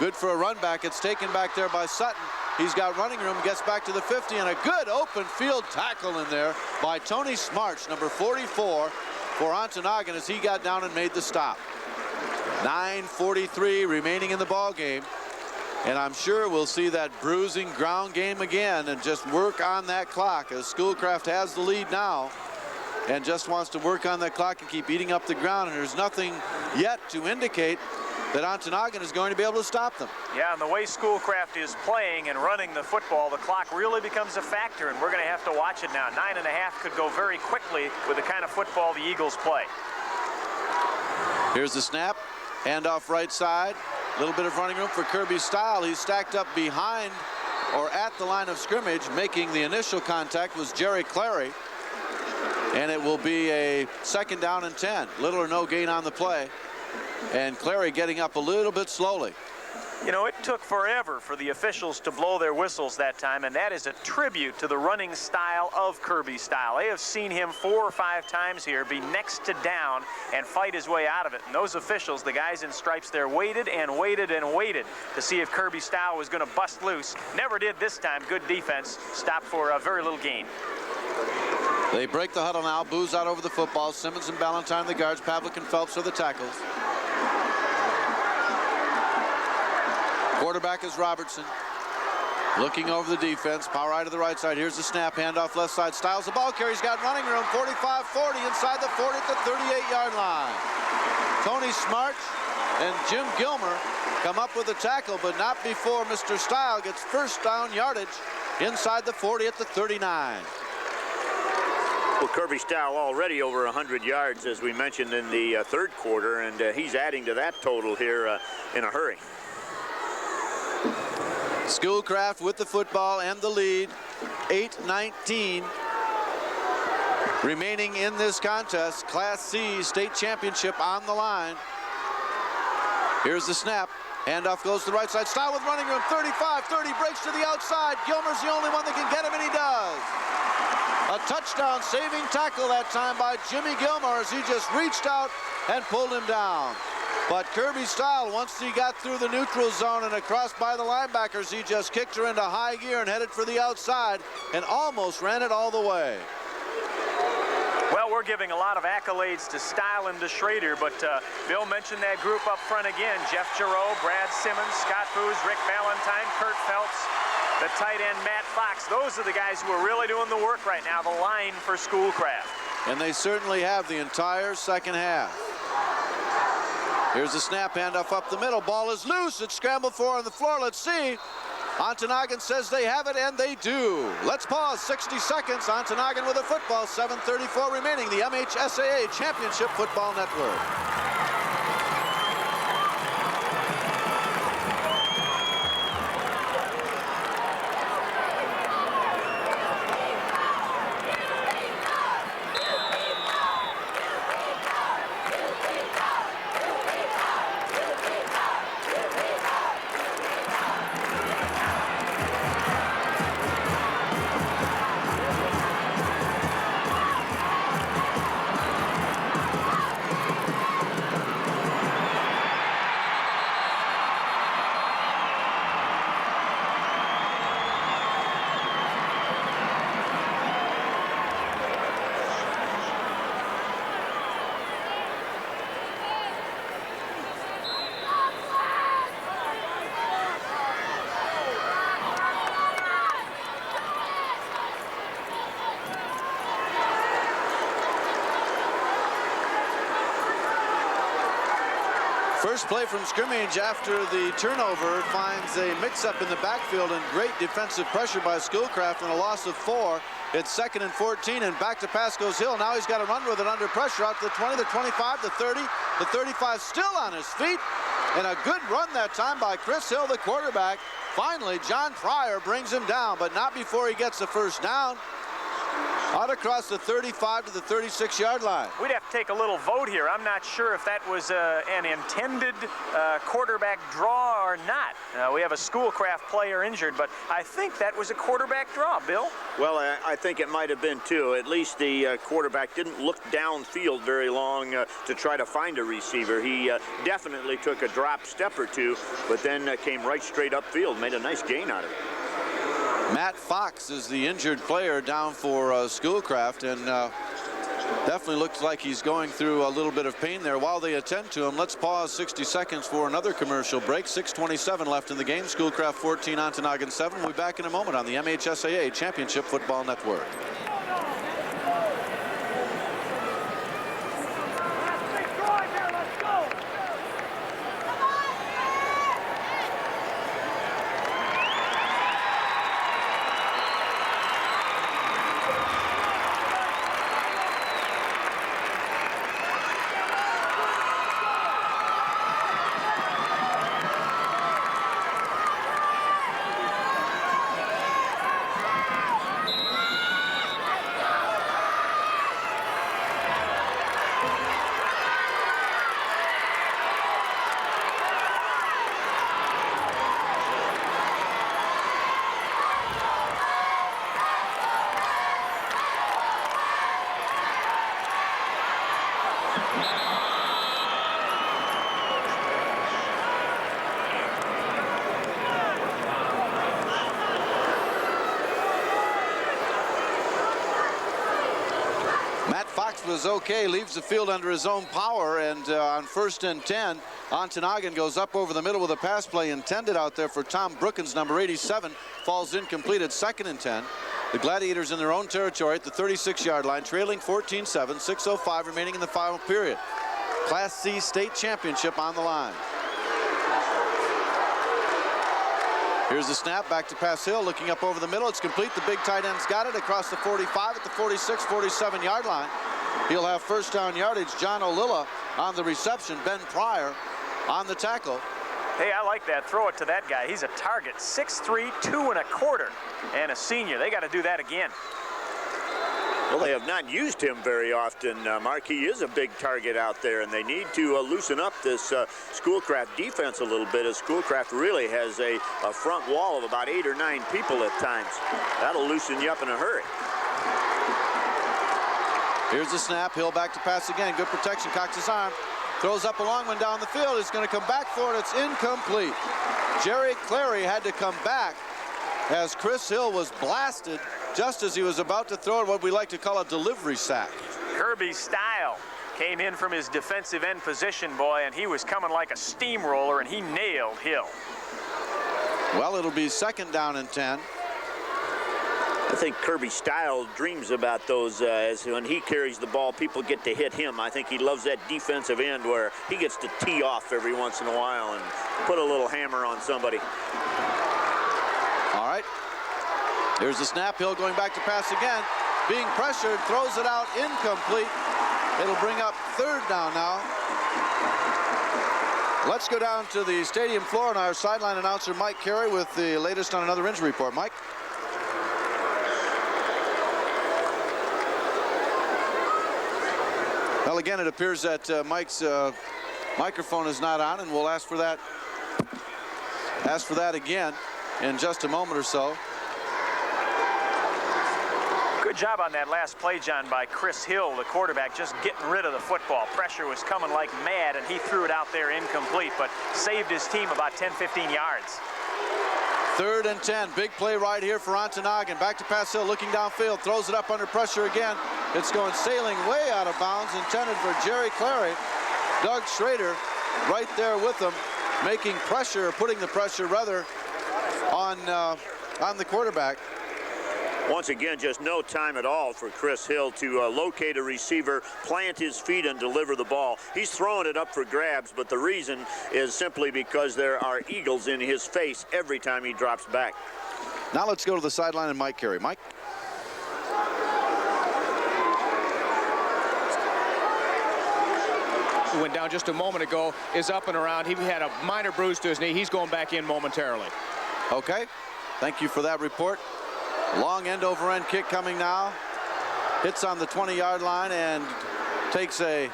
Good for a run back. It's taken back there by Sutton. He's got running room, gets back to the 50, and a good open field tackle in there by Tony Smarch, number 44, for Ontonagon as he got down and made the stop. 9:43 remaining in the ball game. And I'm sure we'll see that bruising ground game again and just work on that clock as Schoolcraft has the lead now and just wants to work on that clock and keep eating up the ground. And there's nothing yet to indicate that Ontonagon is going to be able to stop them. Yeah, and the way Schoolcraft is playing and running the football, the clock really becomes a factor, and we're going to have to watch it now. 9.5 could go very quickly with the kind of football the Eagles play. Here's the snap. Handoff right side. A little bit of running room for Kirby Stile. He's stacked up behind or at the line of scrimmage. Making the initial contact was Jerry Clary. And it will be a 2nd down and 10. Little or no gain on the play. And Clary getting up a little bit slowly. You know, it took forever for the officials to blow their whistles that time, and that is a tribute to the running style of Kirby Stile. They have seen him 4 or 5 times here be next to down and fight his way out of it. And those officials, the guys in stripes there, waited and waited and waited to see if Kirby Stile was going to bust loose. Never did this time. Good defense. Stopped for a very little gain. They break the huddle now. Booze out over the football. Simmons and Ballantyne the guards. Pavlik and Phelps are the tackles. Quarterback is Robertson. Looking over the defense. Power eye to the right side. Here's the snap. Handoff left side. Styles the ball carry. He's got running room. 45-40 inside the 40 at the 38-yard line. Tony Smarch and Jim Gilmer come up with a tackle, but not before Mr. Stile gets first down yardage inside the 40 at the 39. Well, Kirby Stile already over 100 yards, as we mentioned in the third quarter, and he's adding to that total here in a hurry. Schoolcraft with the football and the lead. 8:19 remaining in this contest. Class C state championship on the line. Here's the snap. Handoff goes to the right side. Stile with running room. 35-30 breaks to the outside. Gilmer's the only one that can get him, and he does. A touchdown saving tackle that time by Jimmy Gilmer as he just reached out and pulled him down. But Kirby Stile, once he got through the neutral zone and across by the linebackers, he just kicked her into high gear and headed for the outside and almost ran it all the way. Well, we're giving a lot of accolades to Stile and to Schrader, but Bill mentioned that group up front again. Jeff Giroux, Brad Simmons, Scott Booz, Rick Ballantyne, Kurt Phelps, the tight end Matt Fox. Those are the guys who are really doing the work right now, the line for Schoolcraft. And they certainly have the entire second half. Here's the snap, handoff up the middle. Ball is loose. It's scrambled for on the floor. Let's see. Ontonagon says they have it, and they do. Let's pause 60 seconds. Ontonagon with a football. 7:34 remaining. The MHSAA Championship Football Network. First play from scrimmage after the turnover finds a mix-up in the backfield and great defensive pressure by Schoolcraft and a loss of 4. It's 2nd and 14 and back to pass goes Hill. Now he's got to run with it under pressure out to the 20, the 25, the 30, the 35 still on his feet. And a good run that time by Chris Hill, the quarterback. Finally, John Pryor brings him down, but not before he gets the first down. Out across the 35 to the 36-yard line. We'd have to take a little vote here. I'm not sure if that was an intended quarterback draw or not. We have a Schoolcraft player injured, but I think that was a quarterback draw, Bill. Well, I think it might have been too. At least the quarterback didn't look downfield very long to try to find a receiver. He definitely took a drop step or two, but then came right straight upfield, made a nice gain out of it. Matt Fox is the injured player down for Schoolcraft, and definitely looks like he's going through a little bit of pain there. While they attend to him, let's pause 60 seconds for another commercial break. 6:27 left in the game. Schoolcraft 14, Ontonagon 7. We'll be back in a moment on the MHSAA Championship Football Network. Was okay, leaves the field under his own power, and on 1st and 10, Ontonagon goes up over the middle with a pass play intended out there for Tom Brookins, number 87, falls incomplete at 2nd and 10. The Gladiators in their own territory at the 36-yard line, trailing 14-7, 6:05 remaining in the final period. Class C state championship on the line. Here's the snap, back to pass Hill, looking up over the middle. It's complete. The big tight end's got it across the 45 at the 46, 47-yard line. He'll have first down yardage. John O'Lilla on the reception. Ben Pryor on the tackle. Hey, I like that. Throw it to that guy. He's a target. 6'3", 2 1/4, and a senior. They got to do that again. Well, they have not used him very often, Mark. He is a big target out there, and they need to loosen up this Schoolcraft defense a little bit, as Schoolcraft really has a front wall of about 8 or 9 people at times. That'll loosen you up in a hurry. Here's the snap. Hill back to pass again. Good protection. Cocks his arm. Throws up a long one down the field. He's going to come back for it. It's incomplete. Jerry Clary had to come back as Chris Hill was blasted just as he was about to throw what we like to call a delivery sack. Kirby Style came in from his defensive end position, boy, and he was coming like a steamroller, and he nailed Hill. Well, it'll be 2nd down and 10. I think Kirby Style dreams about those as when he carries the ball, people get to hit him. I think he loves that defensive end where he gets to tee off every once in a while and put a little hammer on somebody. All right. Here's the snap. Hill going back to pass again. Being pressured, throws it out, incomplete. It'll bring up 3rd down now. Let's go down to the stadium floor and our sideline announcer, Mike Carey, with the latest on another injury report. Mike? Well, again, it appears that Mike's microphone is not on, and we'll ask for that again in just a moment or so. Good job on that last play, John, by Chris Hill, the quarterback, just getting rid of the football. Pressure was coming like mad, and he threw it out there incomplete, but saved his team about 10, 15 yards. 3rd and 10. Big play right here for Ontonagon. Back to pass Hill, looking downfield, throws it up under pressure again. It's going sailing way out of bounds, intended for Jerry Clary. Doug Schrader right there with him, making pressure, putting the pressure rather on the quarterback. Once again, just no time at all for Chris Hill to locate a receiver, plant his feet, and deliver the ball. He's throwing it up for grabs, but the reason is simply because there are eagles in his face every time he drops back. Now let's go to the sideline and Mike Carey. Mike? who went down just a moment ago, is up and around. He had a minor bruise to his knee. He's going back in momentarily. Okay, thank you for that report. Long end over end kick coming now. Hits on the 20-yard line and takes a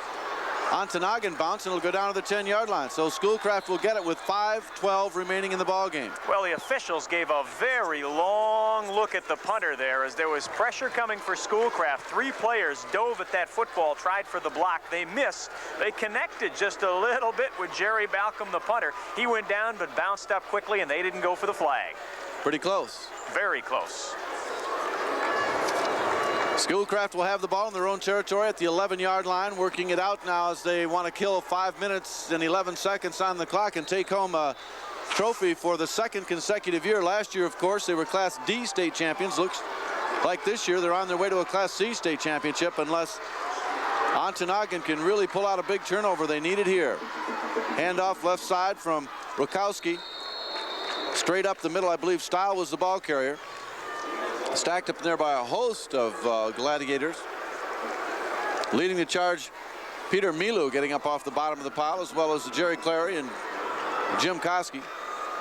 Ontonagon bounce, and it'll go down to the 10-yard line. So Schoolcraft will get it with 5:12 remaining in the ball game. Well, the officials gave a very long look at the punter there as there was pressure coming for Schoolcraft. 3 players dove at that football, tried for the block. They missed. They connected just a little bit with Jerry Balcom, the punter. He went down but bounced up quickly, and they didn't go for the flag. Pretty close. Very close. Schoolcraft will have the ball in their own territory at the 11-yard line, working it out now as they want to kill 5 minutes and 11 seconds on the clock and take home a trophy for the 2nd consecutive year. Last year, of course, they were Class D state champions. Looks like this year they're on their way to a Class C state championship unless Ontonagon can really pull out a big turnover. They need it here. Handoff left side from Rukowski. Straight up the middle, I believe Style was the ball carrier. Stacked up there by a host of gladiators. Leading the charge, Peter Milu getting up off the bottom of the pile, as well as Jerry Clary and Jim Koski.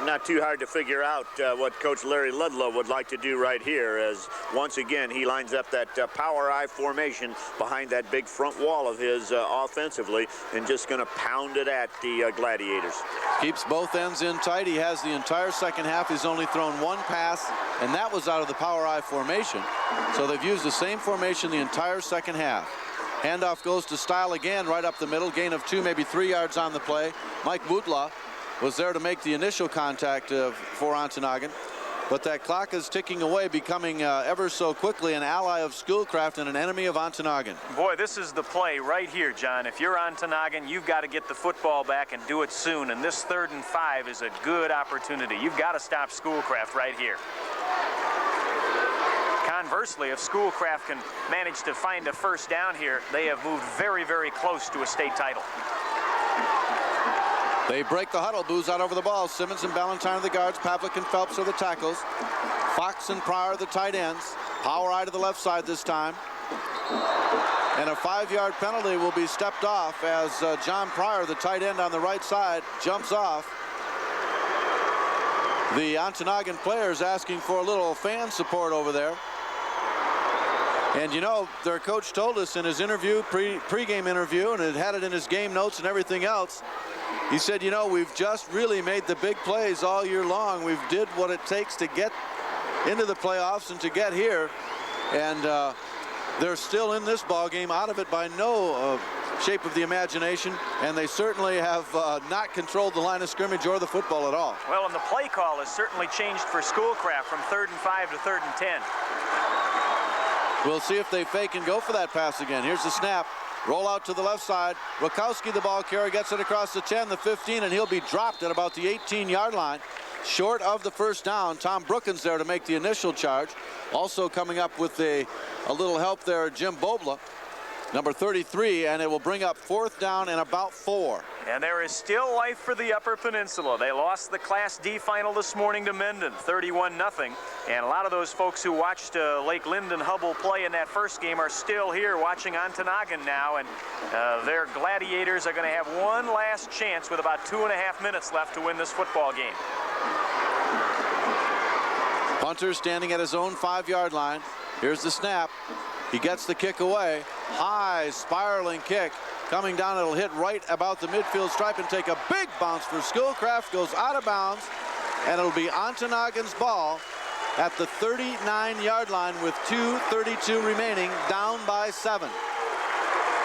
Not too hard to figure out what Coach Larry Ludlow would like to do right here, as once again he lines up that power I formation behind that big front wall of his offensively, and just going to pound it at the Gladiators. Keeps both ends in tight. He has the entire second half. He's only thrown 1 pass, and that was out of the power I formation. So they've used the same formation the entire second half. Handoff goes to Style again, right up the middle. Gain of 2, maybe 3 yards on the play. Mike Butla was there to make the initial contact for Ontonagon. But that clock is ticking away, becoming ever so quickly an ally of Schoolcraft and an enemy of Ontonagon. Boy, this is the play right here, John. If you're Ontonagon, you've got to get the football back and do it soon. And this 3rd and 5 is a good opportunity. You've got to stop Schoolcraft right here. Conversely, if Schoolcraft can manage to find a first down here, they have moved very, very close to a state title. They break the huddle. Booze out over the ball. Simmons and Ballantyne are the guards. Pavlik and Phelps are the tackles. Fox and Pryor are the tight ends. Power eye to the left side this time. And a 5-yard penalty will be stepped off as John Pryor, the tight end on the right side, jumps off. The Ontonagon players asking for a little fan support over there. And you know, their coach told us in his interview, pre-game interview, and it had it in his game notes and everything else. He said, you know, we've just really made the big plays all year long. We've did what it takes to get into the playoffs and to get here. And they're still in this ball game, out of it by no shape of the imagination. And they certainly have not controlled the line of scrimmage or the football at all. Well, and the play call has certainly changed for Schoolcraft from 3rd and 5 to 3rd and 10. We'll see if they fake and go for that pass again. Here's the snap. Roll out to the left side. Rukowski, the ball carrier, gets it across the 10, the 15, and he'll be dropped at about the 18-yard line. Short of the first down. Tom Brookins there to make the initial charge. Also coming up with a little help there, Jim Bobla, number 33, and it will bring up 4th down and about 4. And there is still life for the Upper Peninsula. They lost the Class D final this morning to Minden, 31-0. And a lot of those folks who watched Lake Linden-Hubble play in that first game are still here watching Ontonagon now. And their Gladiators are going to have one last chance with about 2.5 minutes left to win this football game. Punter standing at his own 5-yard line. Here's the snap. He gets the kick away. High spiraling kick. Coming down, it'll hit right about the midfield stripe and take a big bounce for Schoolcraft. Goes out of bounds, and it'll be Ontonagon's ball at the 39-yard line with 2:32 remaining, down by 7.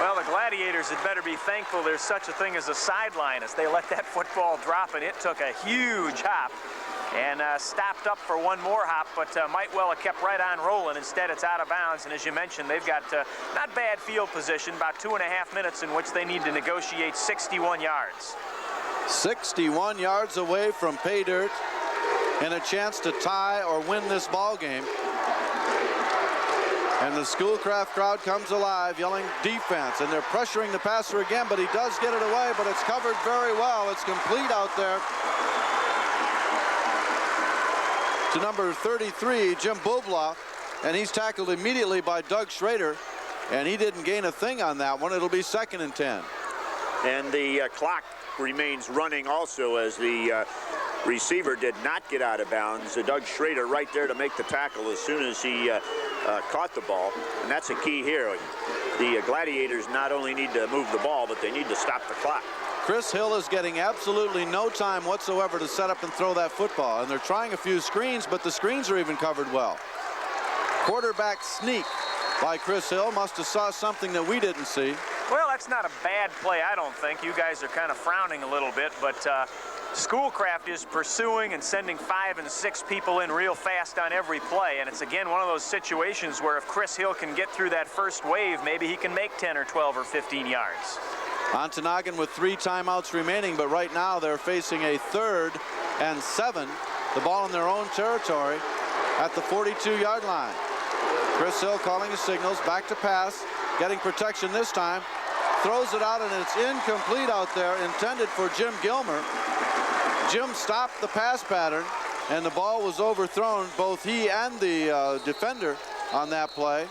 Well, the Gladiators had better be thankful there's such a thing as a sideline as they let that football drop, and it took a huge hop and stopped up for one more hop, but might well have kept right on rolling. Instead, it's out of bounds, and as you mentioned, they've got not bad field position, about 2.5 minutes in which they need to negotiate 61 yards. 61 yards away from pay dirt and a chance to tie or win this ball game. And the Schoolcraft crowd comes alive, yelling defense, and they're pressuring the passer again, but he does get it away, but it's covered very well. It's complete out there to number 33, Jim Bobla, and he's tackled immediately by Doug Schrader, and he didn't gain a thing on that one. It'll be 2nd and 10. And the clock remains running also as the receiver did not get out of bounds. Doug Schrader right there to make the tackle as soon as he caught the ball. And that's a key here. The Gladiators not only need to move the ball, but they need to stop the clock. Chris Hill is getting absolutely no time whatsoever to set up and throw that football. And they're trying a few screens, but the screens are even covered well. Quarterback sneak by Chris Hill. Must have saw something that we didn't see. Well, that's not a bad play, I don't think. You guys are kind of frowning a little bit, but Schoolcraft is pursuing and sending 5 and 6 people in real fast on every play. And it's, again, one of those situations where if Chris Hill can get through that first wave, maybe he can make 10 or 12 or 15 yards. Ontonagon with 3 timeouts remaining, but right now they're facing a 3rd and 7. The ball in their own territory at the 42-yard line. Chris Hill calling his signals, back to pass, getting protection this time. Throws it out, and it's incomplete out there, intended for Jim Gilmer. Jim stopped the pass pattern, and the ball was overthrown, both he and the defender on that play.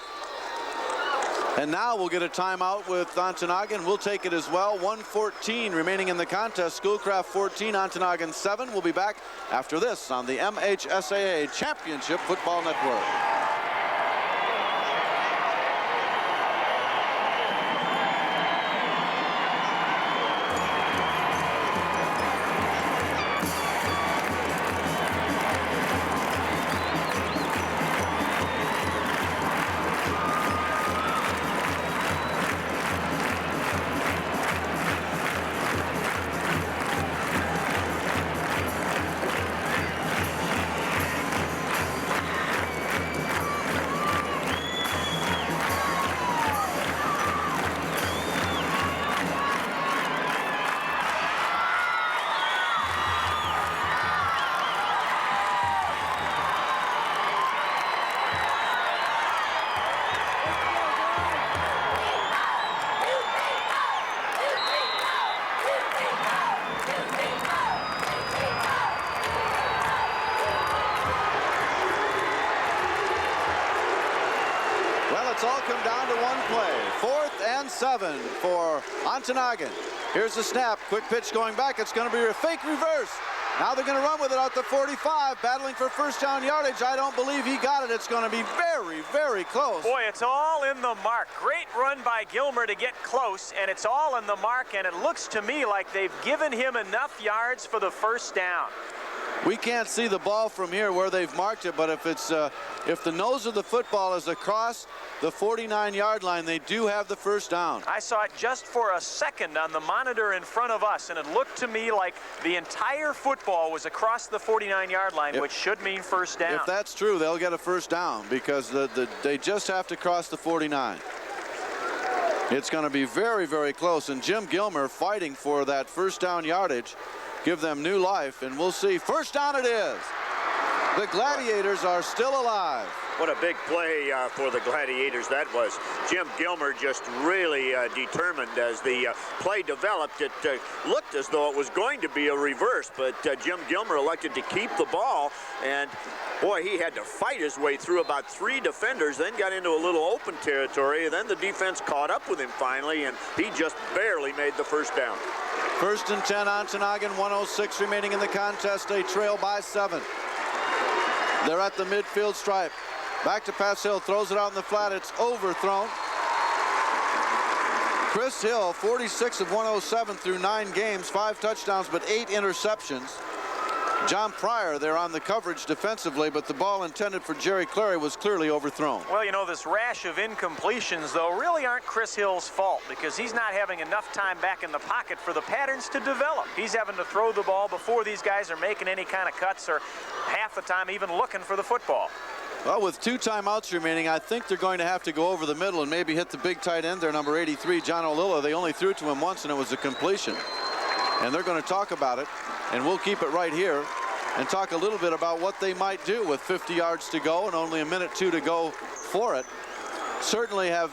And now we'll get a timeout with Ontonagon. We'll take it as well. 1:14 remaining in the contest. Schoolcraft 14, Ontonagon 7. We'll be back after this on the MHSAA Championship Football Network. It's all come down to one play. 4th and 7 for Ontonagon. Here's the snap. Quick pitch going back. It's going to be a fake reverse. Now they're going to run with it out to 45, battling for first down yardage. I don't believe he got it. It's going to be very, very close. Boy, it's all in the mark. Great run by Gilmer to get close, and it's all in the mark, and it looks to me like they've given him enough yards for the first down. We can't see the ball from here where they've marked it, but if it's if the nose of the football is across the 49-yard line, they do have the first down. I saw it just for a second on the monitor in front of us, and it looked to me like the entire football was across the 49-yard line, which should mean first down. If that's true, they'll get a first down because they just have to cross the 49. It's going to be very, very close, and Jim Gilmer fighting for that first down yardage. Give them new life, and we'll see. First down it is. The Gladiators are still alive. What a big play for the Gladiators that was. Jim Gilmer just really determined as the play developed. It looked as though it was going to be a reverse, but Jim Gilmer elected to keep the ball, and boy, he had to fight his way through about 3 defenders, then got into a little open territory, and then the defense caught up with him finally, and he just barely made the first down. 1st and 10, Ontonagon, 1:06 remaining in the contest. They trail by 7. They're at the midfield stripe. Back to pass. Hill throws it out in the flat. It's overthrown. Chris Hill, 46 of 107 through 9 games, 5 touchdowns, but 8 interceptions. John Pryor there on the coverage defensively, but the ball intended for Jerry Clary was clearly overthrown. Well, you know, this rash of incompletions, though, really aren't Chris Hill's fault because he's not having enough time back in the pocket for the patterns to develop. He's having to throw the ball before these guys are making any kind of cuts or half the time even looking for the football. Well, with 2 timeouts remaining, I think they're going to have to go over the middle and maybe hit the big tight end there, number 83, John O'Lilla. They only threw to him once, and it was a completion. And they're going to talk about it, and we'll keep it right here and talk a little bit about what they might do with 50 yards to go and only a minute 2 to go for it. Certainly have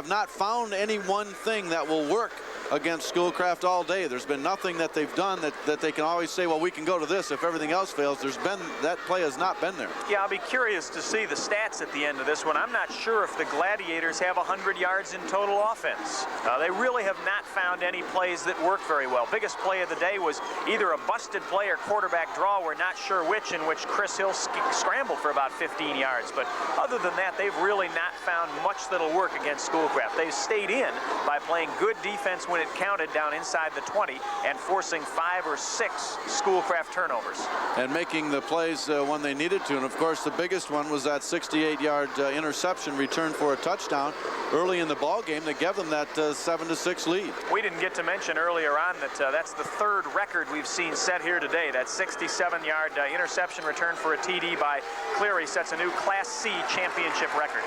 not found any one thing that will work against Schoolcraft all day. There's been nothing that they've done that they can always say, well, we can go to this if everything else fails. That play has not been there. Yeah, I'll be curious to see the stats at the end of this one. I'm not sure if the Gladiators have 100 yards in total offense. They really have not found any plays that work very well. Biggest play of the day was either a busted play or quarterback draw. We're not sure which, in which Chris Hill scrambled for about 15 yards. But other than that, they've really not found much that'll work against Schoolcraft. They've stayed in by playing good defense when it counted down inside the 20 and forcing 5 or 6 Schoolcraft turnovers. And making the plays when they needed to. And of course, the biggest one was that 68-yard interception return for a touchdown early in the ball game that gave them that 7-6 lead. We didn't get to mention earlier on that that's the 3rd record we've seen set here today. That 67-yard interception return for a TD by Cleary sets a new Class C championship record.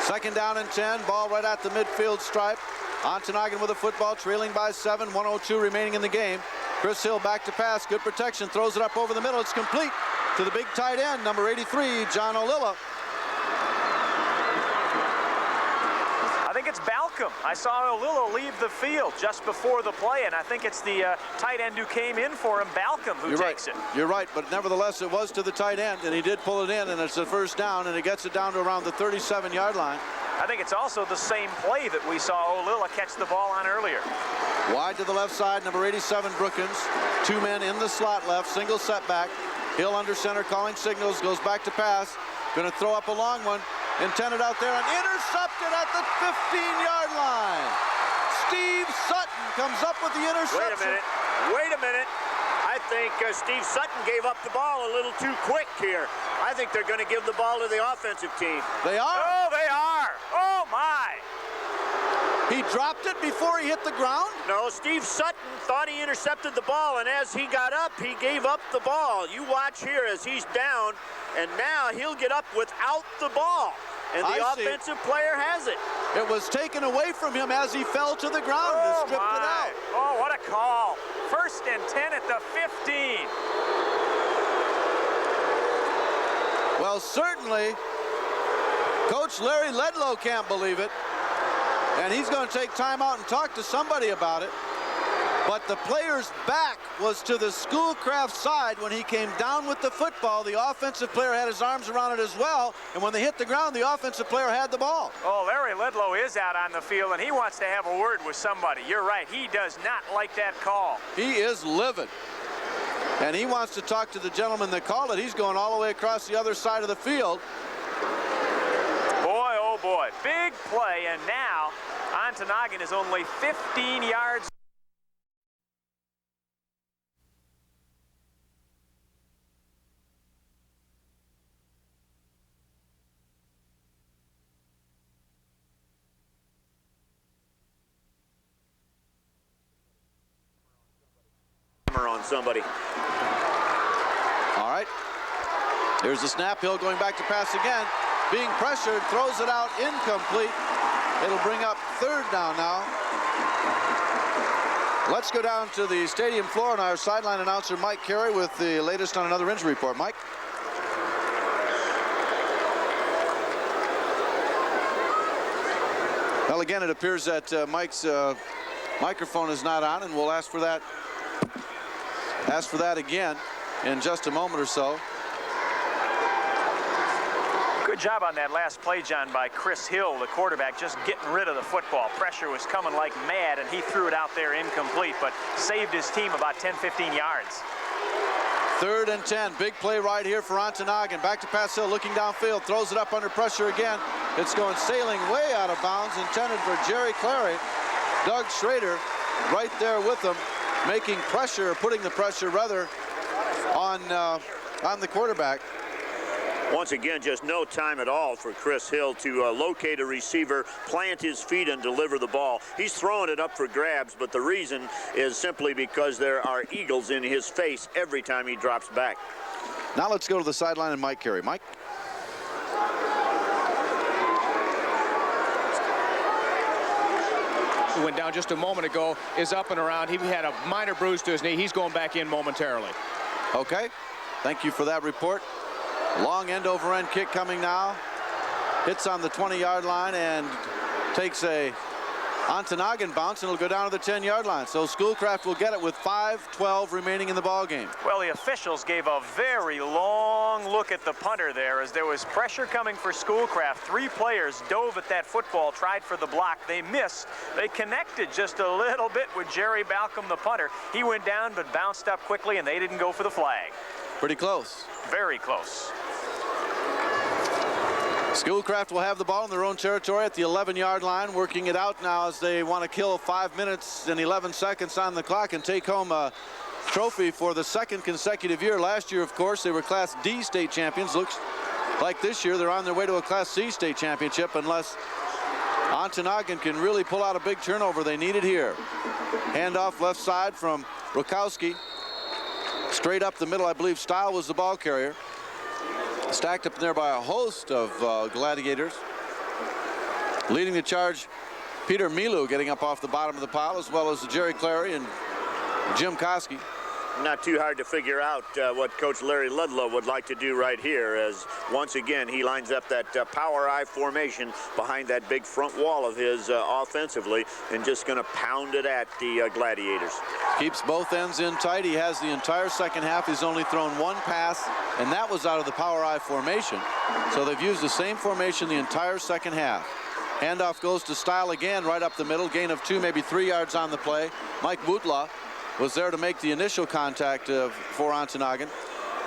2nd down and 10, ball right at the midfield stripe. Ontonagon with a football, trailing by 7, 1:02 remaining in the game. Chris Hill back to pass, good protection, throws it up over the middle. It's complete to the big tight end, number 83, John O'Lilla. I think it's Balcom. I saw O'Lilla leave the field just before the play, and I think it's the tight end who came in for him, Balcom, who takes it. You're right, but nevertheless, it was to the tight end, and he did pull it in, and it's a 1st down, and it gets it down to around the 37-yard line. I think it's also the same play that we saw O'Lilla catch the ball on earlier. Wide to the left side, number 87, Brookins. 2 men in the slot left, single setback. Hill under center, calling signals, goes back to pass. Going to throw up a long one. Intended out there and intercepted at the 15-yard line. Steve Sutton comes up with the interception. Wait a minute. I think Steve Sutton gave up the ball a little too quick here. I think they're going to give the ball to the offensive team. They are? Oh, they are. Oh, my. He dropped it before he hit the ground? No, Steve Sutton thought he intercepted the ball, and as he got up, he gave up the ball. You watch here as he's down, and now he'll get up without the ball. And the offensive player has it. It was taken away from him as he fell to the ground and stripped it out. Oh, what a call. 1st and 10 at the 15. Well, certainly, Coach Larry Ledlow can't believe it. And he's going to take time out and talk to somebody about it. But the player's back was to the Schoolcraft side when he came down with the football. The offensive player had his arms around it as well. And when they hit the ground, the offensive player had the ball. Oh, Larry Ledlow is out on the field, and he wants to have a word with somebody. You're right. He does not like that call. He is livid. And he wants to talk to the gentleman that called it. He's going all the way across the other side of the field. Boy, oh boy, big play, and now Ontonagon is only 15 yards. On somebody. All right. Here's the snap. Hill going back to pass again. Being pressured, throws it out, incomplete. It'll bring up 3rd down now. Let's go down to the stadium floor and our sideline announcer Mike Carey with the latest on another injury report. Mike? Well, again, it appears that Mike's microphone is not on, and we'll ask for that again in just a moment or so. Good job on that last play, John, by Chris Hill, the quarterback, just getting rid of the football. Pressure was coming like mad, and he threw it out there incomplete, but saved his team about 10, 15 yards. 3rd and 10. Big play right here for Ontonagon. Back to pass Hill, looking downfield, throws it up under pressure again. It's going sailing way out of bounds, intended for Jerry Clary. Doug Schrader right there with him, making pressure, or putting the pressure rather, on the quarterback. Once again, just no time at all for Chris Hill to locate a receiver, plant his feet, and deliver the ball. He's throwing it up for grabs, but the reason is simply because there are eagles in his face every time he drops back. Now let's go to the sideline and Mike Carey. Mike? Who went down just a moment ago, is up and around. He had a minor bruise to his knee. He's going back in momentarily. Okay. Thank you for that report. Long end over end kick coming now. Hits on the 20-yard line and takes a Ontonagon bounce, and it'll go down to the 10-yard line. So Schoolcraft will get it with 5:12 remaining in the ball game. Well, the officials gave a very long look at the punter there as there was pressure coming for Schoolcraft. 3 players dove at that football, tried for the block. They missed. They connected just a little bit with Jerry Balcom, the punter. He went down but bounced up quickly, and they didn't go for the flag. Pretty close. Very close. Schoolcraft will have the ball in their own territory at the 11-yard line, working it out now as they want to kill 5 minutes and 11 seconds on the clock and take home a trophy for the 2nd consecutive year. Last year, of course, they were Class D state champions. Looks like this year they're on their way to a Class C state championship unless Ontonagon can really pull out a big turnover. They need it here. Handoff left side from Rakowski. Straight up the middle, I believe Style was the ball carrier. Stacked up there by a host of Gladiators. Leading the charge, Peter Milu getting up off the bottom of the pile, as well as Jerry Clary and Jim Koski. Not too hard to figure out what Coach Larry Ludlow would like to do right here, as once again he lines up that power I formation behind that big front wall of his offensively, and just going to pound it at the Gladiators. Keeps both ends in tight. He has the entire second half. He's only thrown 1 pass, and that was out of the power I formation. So they've used the same formation the entire second half. Handoff goes to Style again, right up the middle. Gain of 2, maybe 3 yards on the play. Mike Butla was there to make the initial contact for Ontonagon.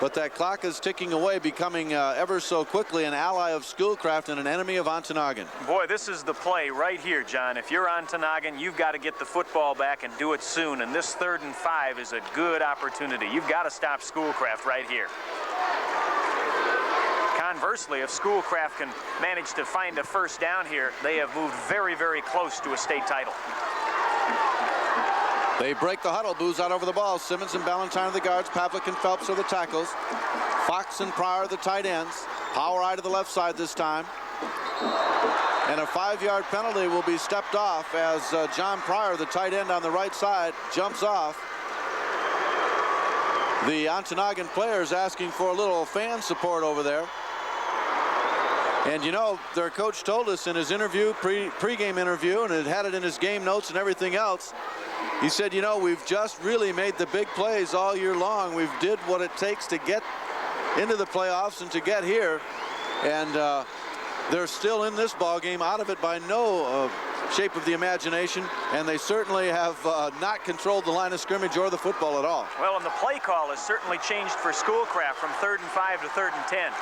But that clock is ticking away, becoming ever so quickly an ally of Schoolcraft and an enemy of Ontonagon. Boy, this is the play right here, John. If you're Ontonagon, you've got to get the football back and do it soon. And this 3rd and 5 is a good opportunity. You've got to stop Schoolcraft right here. Conversely, if Schoolcraft can manage to find a first down here, they have moved very, very close to a state title. They break the huddle. Booze out over the ball. Simmons and Ballantyne are the guards. Pavlik and Phelps are the tackles. Fox and Pryor are the tight ends. Power eye to the left side this time. And a 5-yard penalty will be stepped off as John Pryor, the tight end on the right side, jumps off. The Ontonagon players asking for a little fan support over there. And you know, their coach told us in his interview, pre-game interview, and it had it in his game notes and everything else. He said, you know, we've just really made the big plays all year long. We've did what it takes to get into the playoffs and to get here. And they're still in this ball game, out of it by no shape of the imagination. And they certainly have not controlled the line of scrimmage or the football at all. Well, and the play call has certainly changed for Schoolcraft from 3rd and 5 to 3rd and 10.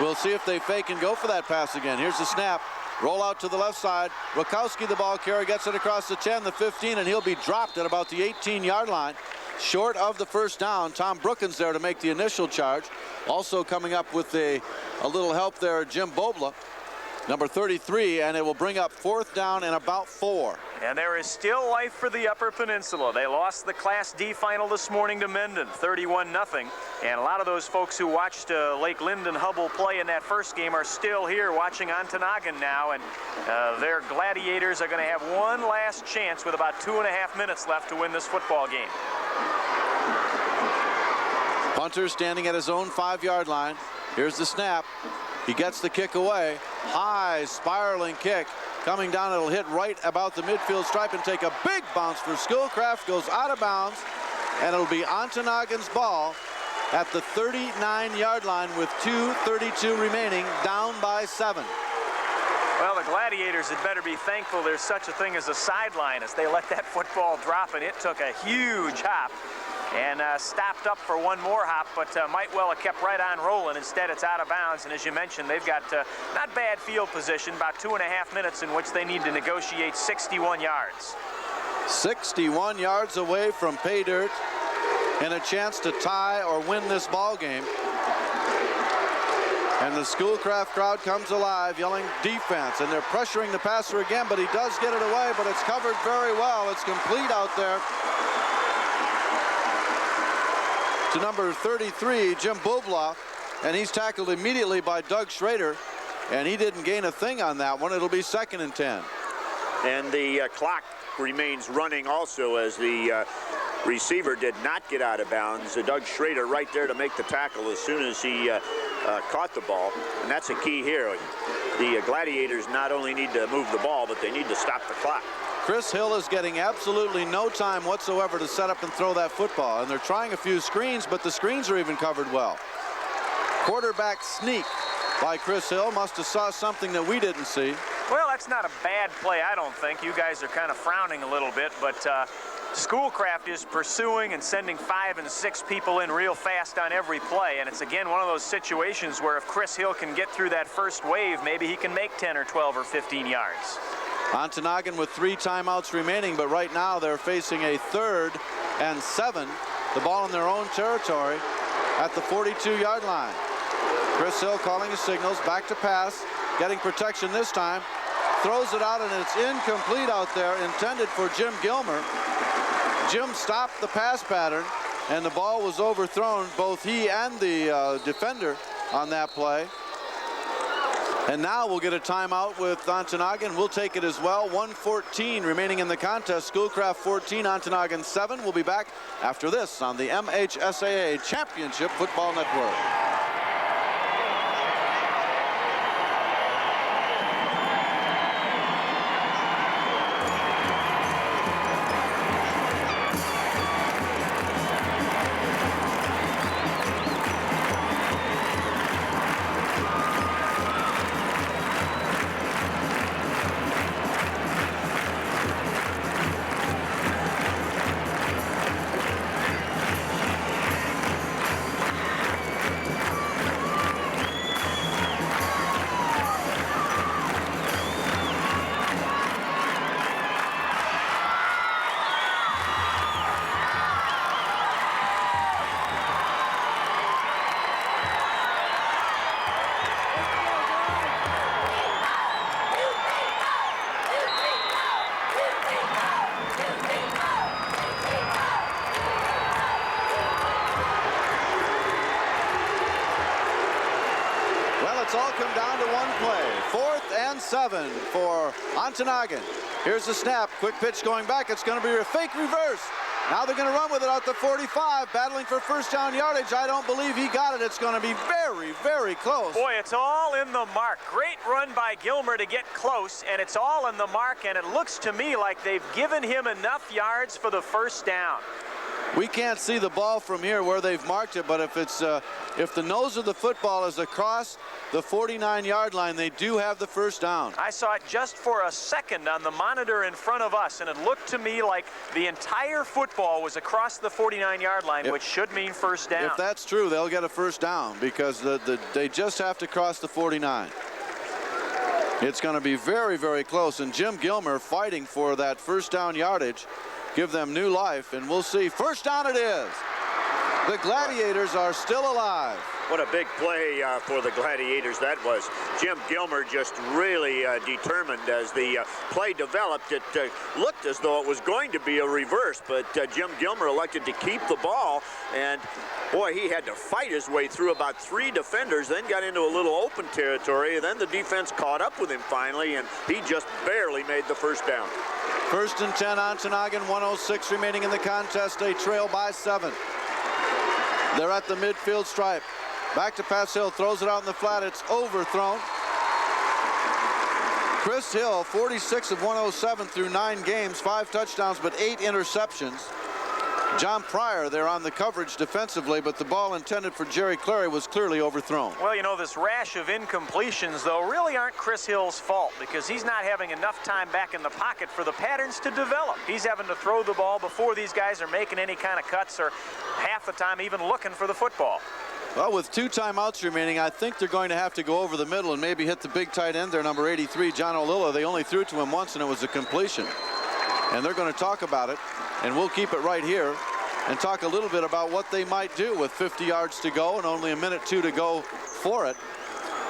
We'll see if they fake and go for that pass again. Here's the snap. Roll out to the left side. Rakowski, the ball carrier, gets it across the 10, the 15, and he'll be dropped at about the 18-yard line. Short of the first down. Tom Brookins there to make the initial charge. Also coming up with a little help there, Jim Bobla, number 33, and it will bring up 4th down and about 4. And there is still life for the Upper Peninsula. They lost the Class D final this morning to Minden, 31-0. And a lot of those folks who watched Lake Linden-Hubble play in that first game are still here watching Ontonagon now. And their Gladiators are going to have one last chance with about 2.5 minutes left to win this football game. Punter standing at his own 5-yard line. Here's the snap. He gets the kick away. High spiraling kick coming down. It'll hit right about the midfield stripe and take a big bounce for Schoolcraft. Goes out of bounds, and it'll be Ontonagon's ball at the 39-yard line with 2:32 remaining, down by 7. Well, the Gladiators had better be thankful there's such a thing as a sideline as they let that football drop, and it took a huge hop and stopped up for one more hop, but might well have kept right on rolling. Instead, it's out of bounds, and as you mentioned, they've got not bad field position, about 2.5 minutes in which they need to negotiate 61 yards. 61 yards away from pay dirt and a chance to tie or win this ball game. And the Schoolcraft crowd comes alive, yelling defense, and they're pressuring the passer again, but he does get it away, but it's covered very well. It's complete out there to number 33, Jim Bobla, and he's tackled immediately by Doug Schrader, and he didn't gain a thing on that one. It'll be 2nd and 10. And the clock remains running also, as the receiver did not get out of bounds. Doug Schrader right there to make the tackle as soon as he caught the ball, and that's a key here. the Gladiators not only need to move the ball, but they need to stop the clock. Chris Hill is getting absolutely no time whatsoever to set up and throw that football. And they're trying a few screens, but the screens are even covered well. Quarterback sneak by Chris Hill. Must have saw something that we didn't see. Well, that's not a bad play, I don't think. You guys are kind of frowning a little bit, but Schoolcraft is pursuing and sending 5 and 6 people in real fast on every play. And it's, again, one of those situations where if Chris Hill can get through that first wave, maybe he can make 10 or 12 or 15 yards. Ontonagon with 3 timeouts remaining, but right now they're facing a 3rd and 7. The ball in their own territory at the 42-yard line. Chris Hill calling his signals, back to pass, getting protection this time, throws it out, and it's incomplete out there, intended for Jim Gilmer. Jim stopped the pass pattern, and the ball was overthrown, both he and the defender on that play. And now we'll get a timeout with Ontonagon. We'll take it as well. 1:14 remaining in the contest. Schoolcraft 14, Ontonagon 7. We'll be back after this on the MHSAA Championship Football Network. It's all come down to one play. 4th and 7 for Ontonagon. Here's the snap. Quick pitch going back. It's going to be a fake reverse. Now they're going to run with it out the 45, battling for first down yardage. I don't believe he got it. It's going to be very, very close. Boy, it's all in the mark. Great run by Gilmer to get close, and it's all in the mark, and it looks to me like they've given him enough yards for the first down. We can't see the ball from here where they've marked it, but if it's if the nose of the football is across the 49-yard line, they do have the first down. I saw it just for a second on the monitor in front of us, and it looked to me like the entire football was across the 49-yard line, which should mean first down. If that's true, they'll get a first down because they just have to cross the 49. It's going to be very, very close, and Jim Gilmer fighting for that first down yardage. Give them new life, and we'll see. First down it is. The Gladiators are still alive. What a big play for the Gladiators that was. Jim Gilmer just really determined as the play developed. It looked as though it was going to be a reverse, but Jim Gilmer elected to keep the ball, and boy, he had to fight his way through about 3 defenders, then got into a little open territory, and then the defense caught up with him finally, and he just barely made the first down. 1st and 10, Ontonagon, 1:06 remaining in the contest. They trail by 7. They're at the midfield stripe. Back to pass. Hill throws it out in the flat. It's overthrown. Chris Hill, 46 of 107 through 9 games, 5 touchdowns, but 8 interceptions. John Pryor there on the coverage defensively, but the ball intended for Jerry Clary was clearly overthrown. Well, you know, this rash of incompletions, though, really aren't Chris Hill's fault because he's not having enough time back in the pocket for the patterns to develop. He's having to throw the ball before these guys are making any kind of cuts or half the time even looking for the football. Well, with 2 timeouts remaining, I think they're going to have to go over the middle and maybe hit the big tight end there, number 83, John O'Lilla. They only threw to him once, and it was a completion. And they're going to talk about it, and we'll keep it right here and talk a little bit about what they might do with 50 yards to go and only a minute 2 to go for it.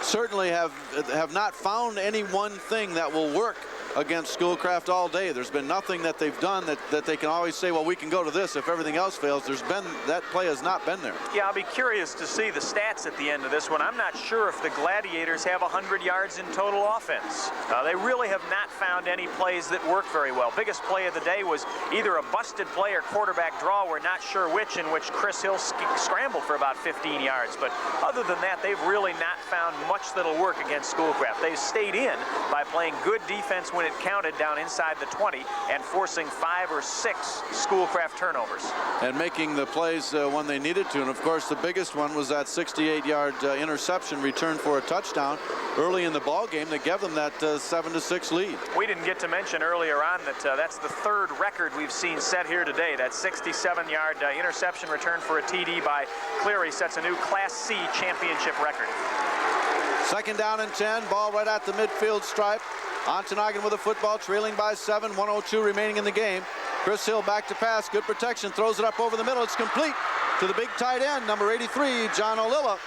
Certainly have not found any one thing that will work against Schoolcraft all day. There's been nothing that they've done that they can always say, well, we can go to this if everything else fails. That play has not been there. Yeah, I'll be curious to see the stats at the end of this one. I'm not sure if the Gladiators have 100 yards in total offense. They really have not found any plays that work very well. Biggest play of the day was either a busted play or quarterback draw. We're not sure which, in which Chris Hill scrambled for about 15 yards. But other than that, they've really not found much that'll work against Schoolcraft. They've stayed in by playing good defense when it counted down inside the 20 and forcing 5 or 6 Schoolcraft turnovers. And making the plays when they needed to. And of course, the biggest one was that 68-yard interception return for a touchdown early in the ball game that gave them that 7-6 lead. We didn't get to mention earlier on that that's the third record we've seen set here today. That 67-yard interception return for a TD by Cleary sets a new Class C championship record. Second down and 10, ball right at the midfield stripe. Ontonagon with a football, trailing by 7, 1:02 remaining in the game. Chris Hill back to pass, good protection, throws it up over the middle. It's complete to the big tight end, number 83, John O'Lilla.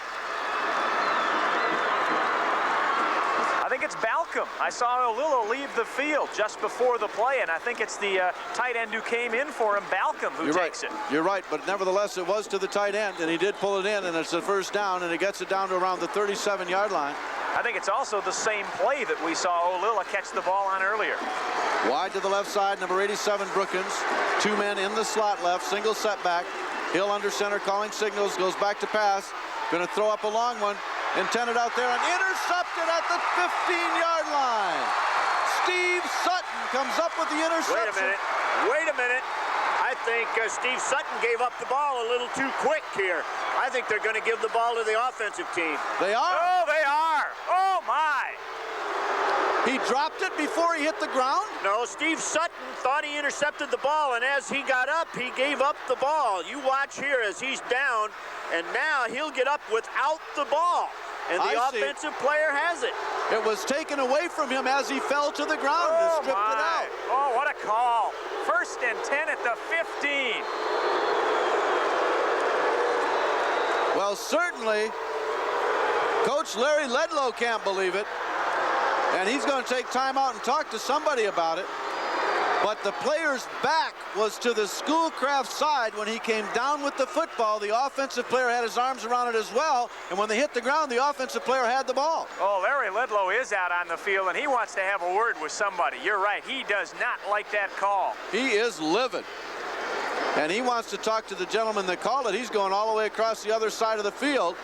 I think it's Balcom. I saw O'Lilla leave the field just before the play, and I think it's the tight end who came in for him, Balcom, who takes it. You're right, but nevertheless, it was to the tight end, and he did pull it in, and it's a first down, and it gets it down to around the 37-yard line. I think it's also the same play that we saw O'Lilla catch the ball on earlier. Wide to the left side, number 87, Brookins. 2 men in the slot left, single setback. Hill under center, calling signals, goes back to pass. Going to throw up a long one. Intended out there and intercepted at the 15-yard line. Steve Sutton comes up with the interception. Wait a minute. I think Steve Sutton gave up the ball a little too quick here. I think they're going to give the ball to the offensive team. They are? Oh, they are. Oh, my. He dropped it before he hit the ground? No, Steve Sutton thought he intercepted the ball, and as he got up, he gave up the ball. You watch here as he's down, and now he'll get up without the ball. And the offensive player has it. It was taken away from him as he fell to the ground and stripped it out. Oh, what a call. 1st and 10 at the 15. Well, certainly, Coach Larry Ledlow can't believe it. And he's going to take time out and talk to somebody about it. But the player's back was to the Schoolcraft side when he came down with the football. The offensive player had his arms around it as well. And when they hit the ground, the offensive player had the ball. Oh, Larry Ledlow is out on the field, and he wants to have a word with somebody. You're right. He does not like that call. He is livid. And he wants to talk to the gentleman that called it. He's going all the way across the other side of the field.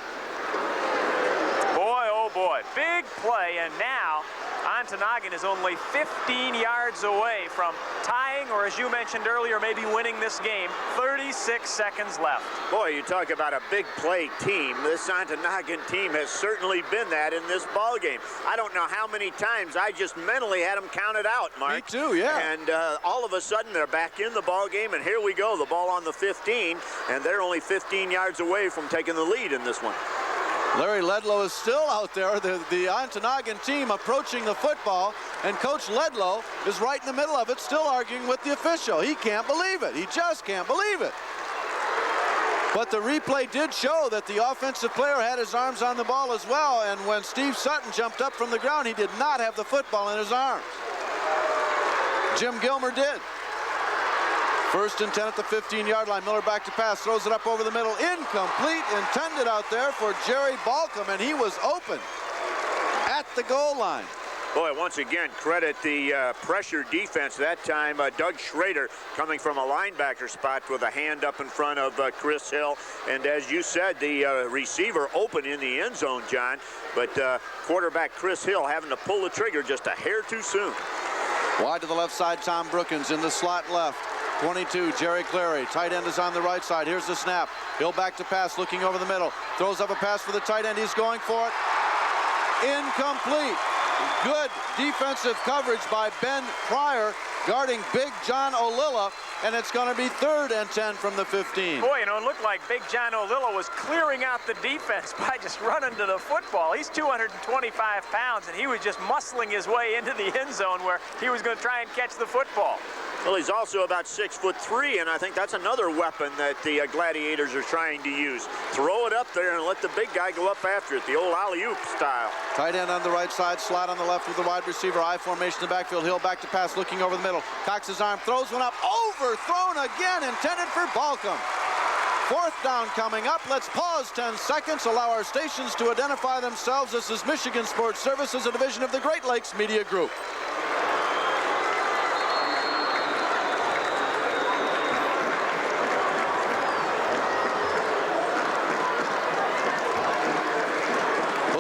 Boy, oh boy, big play, and now Ontonagon is only 15 yards away from tying, or as you mentioned earlier, maybe winning this game. 36 seconds left. Boy, you talk about a big play team. This Ontonagon team has certainly been that in this ball game. I don't know how many times I just mentally had them counted out, Mark. Me too, yeah. And all of a sudden they're back in the ball game, and here we go, the ball on the 15, and they're only 15 yards away from taking the lead in this one. Larry Ledlow is still out there, the Ontonagon team approaching the football, and Coach Ledlow is right in the middle of it, still arguing with the official. He can't believe it. He just can't believe it. But the replay did show that the offensive player had his arms on the ball as well, and when Steve Sutton jumped up from the ground, he did not have the football in his arms. Jim Gilmer did. 1st and 10 at the 15-yard line. Miller back to pass, throws it up over the middle. Incomplete, intended out there for Jerry Balcom, and he was open at the goal line. Boy, once again, credit the pressure defense. That time, Doug Schrader coming from a linebacker spot with a hand up in front of Chris Hill. And as you said, the receiver open in the end zone, John. But quarterback Chris Hill having to pull the trigger just a hair too soon. Wide to the left side, Tom Brookins in the slot left. 22, Jerry Clary. Tight end is on the right side. Here's the snap. Hill back to pass, looking over the middle. Throws up a pass for the tight end. He's going for it. Incomplete. Good defensive coverage by Ben Pryor, guarding Big John O'Lilla, and it's going to be 3rd and 10 from the 15. Boy, you know, it looked like Big John O'Lilla was clearing out the defense by just running to the football. He's 225 pounds, and he was just muscling his way into the end zone where he was going to try and catch the football. Well, he's also about 6'3", and I think that's another weapon that the Gladiators are trying to use. Throw it up there and let the big guy go up after it, the old alley-oop style. Tight end on the right side, slot on the left with the wide receiver. I formation in the backfield. Hill back to pass, looking over the middle. Cocks his arm, throws one up, overthrown again, intended for Balcom. Fourth down coming up. Let's pause 10 seconds, allow our stations to identify themselves. This is Michigan Sports Services, a division of the Great Lakes Media Group.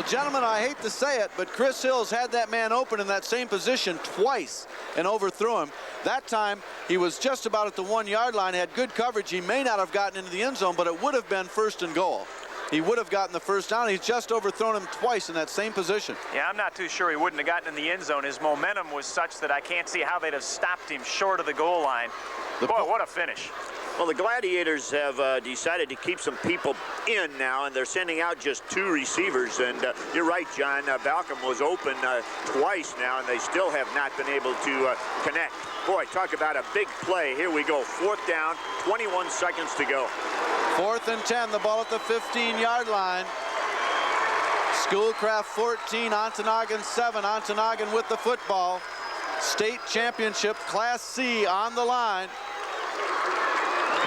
Gentlemen, I hate to say it, but Chris Hills had that man open in that same position twice and overthrew him. That time, he was just about at the 1-yard line, had good coverage. He may not have gotten into the end zone, but it would have been 1st and goal. He would have gotten the first down. He's just overthrown him twice in that same position. Yeah, I'm not too sure he wouldn't have gotten in the end zone. His momentum was such that I can't see how they'd have stopped him short of the goal line. Boy, what a finish. Well, the Gladiators have decided to keep some people in now, and they're sending out just 2 receivers. And you're right, John. Balcom was open twice now, and they still have not been able to connect. Boy, talk about a big play. Here we go. 4th down, 21 seconds to go. 4th and 10, the ball at the 15-yard line. Schoolcraft 14, Ontonagon 7. Ontonagon with the football. State championship, Class C on the line.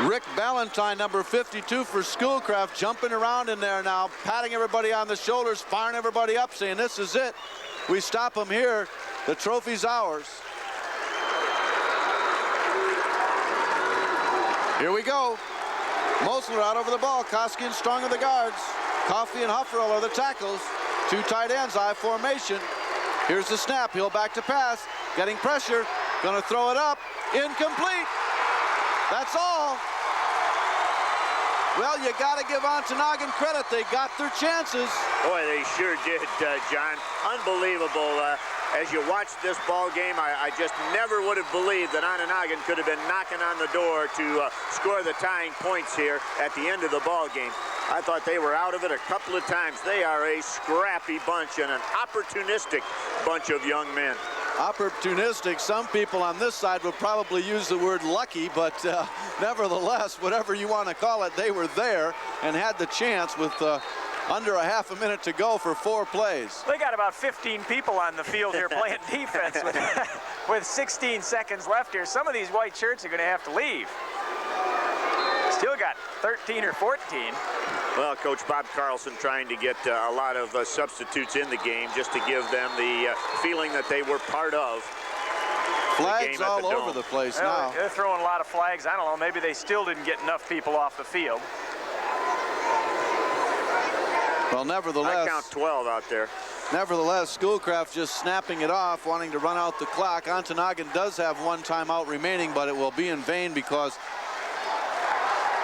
Rick Ballantyne, number 52 for Schoolcraft, jumping around in there now, patting everybody on the shoulders, firing everybody up, saying, this is it. We stop them here. The trophy's ours. Here we go. Mosler out over the ball. Koski and Strong are the guards. Coffey and Hufferl are the tackles. 2 tight ends, I formation. Here's the snap. Hill back to pass. Getting pressure. Gonna throw it up. Incomplete. That's all. Well, you got to give Ontonagon credit. They got their chances. Boy, they sure did, John. Unbelievable. As you watch this ball game, I just never would have believed that Ontonagon could have been knocking on the door to score the tying points here at the end of the ball game. I thought they were out of it a couple of times. They are a scrappy bunch and an opportunistic bunch of young men. Opportunistic. Some people on this side would probably use the word lucky, but nevertheless, whatever you want to call it, they were there and had the chance with under a half a minute to go for 4 plays. They got about 15 people on the field here playing defense with 16 seconds left here. Some of these white shirts are going to have to leave. Still got 13 or 14. Well, Coach Bob Carlson trying to get a lot of substitutes in the game just to give them the feeling that they were part of. Flags all over the place now. They're throwing a lot of flags. I don't know, maybe they still didn't get enough people off the field. Well, nevertheless, I count 12 out there. Nevertheless, Schoolcraft just snapping it off, wanting to run out the clock. Ontonagon does have 1 timeout remaining, but it will be in vain because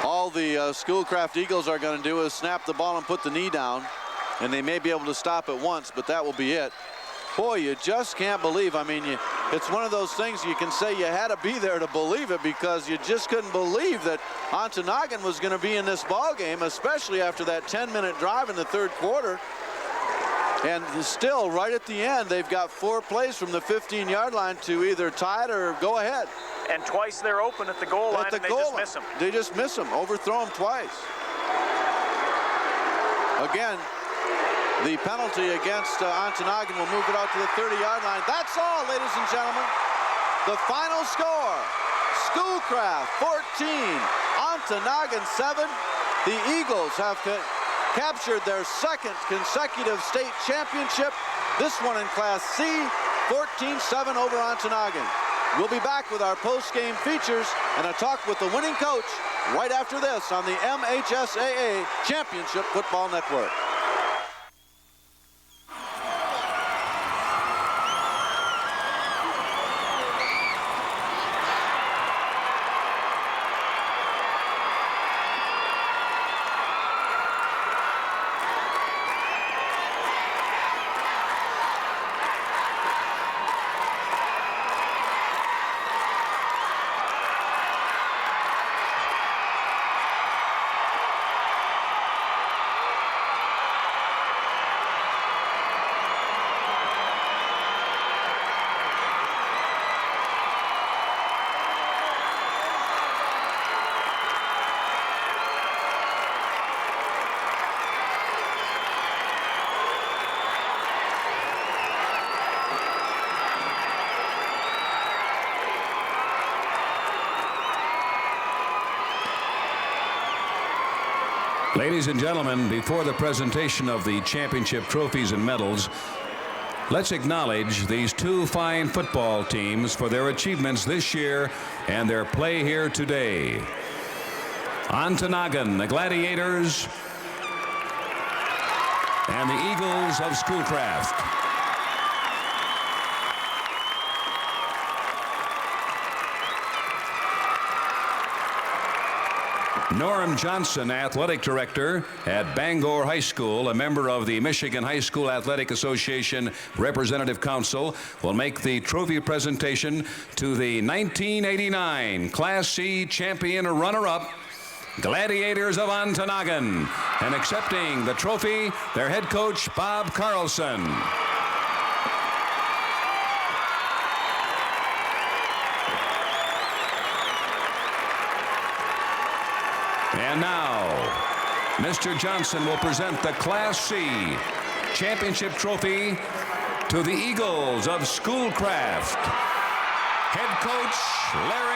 all the Schoolcraft Eagles are going to do is snap the ball and put the knee down, and they may be able to stop it once, but that will be it. Boy, you just can't believe. I mean, it's one of those things you can say you had to be there to believe it, because you just couldn't believe that Ontonagon was going to be in this ball game, especially after that 10-minute drive in the 3rd quarter. And still, right at the end, they've got 4 plays from the 15-yard line to either tie it or go ahead. And twice they're open at the goal line, and they just miss them. They just miss them, overthrow them twice. Again, the penalty against Ontonagon will move it out to the 30-yard line. That's all, ladies and gentlemen. The final score, Schoolcraft 14, Ontonagon 7. The Eagles have captured their 2nd consecutive state championship. This one in Class C, 14-7 over Ontonagon. We'll be back with our post-game features and a talk with the winning coach right after this on the MHSAA Championship Football Network. Ladies and gentlemen, before the presentation of the championship trophies and medals, let's acknowledge these two fine football teams for their achievements this year and their play here today. Ontonagon, the Gladiators, and the Eagles of Schoolcraft. Norm Johnson, athletic director at Bangor High School, a member of the Michigan High School Athletic Association Representative Council, will make the trophy presentation to the 1989 Class C champion runner-up Gladiators of Ontonagon, and accepting the trophy, their head coach, Bob Carlson. And now, Mr. Johnson will present the Class C championship trophy to the Eagles of Schoolcraft. Head coach, Larry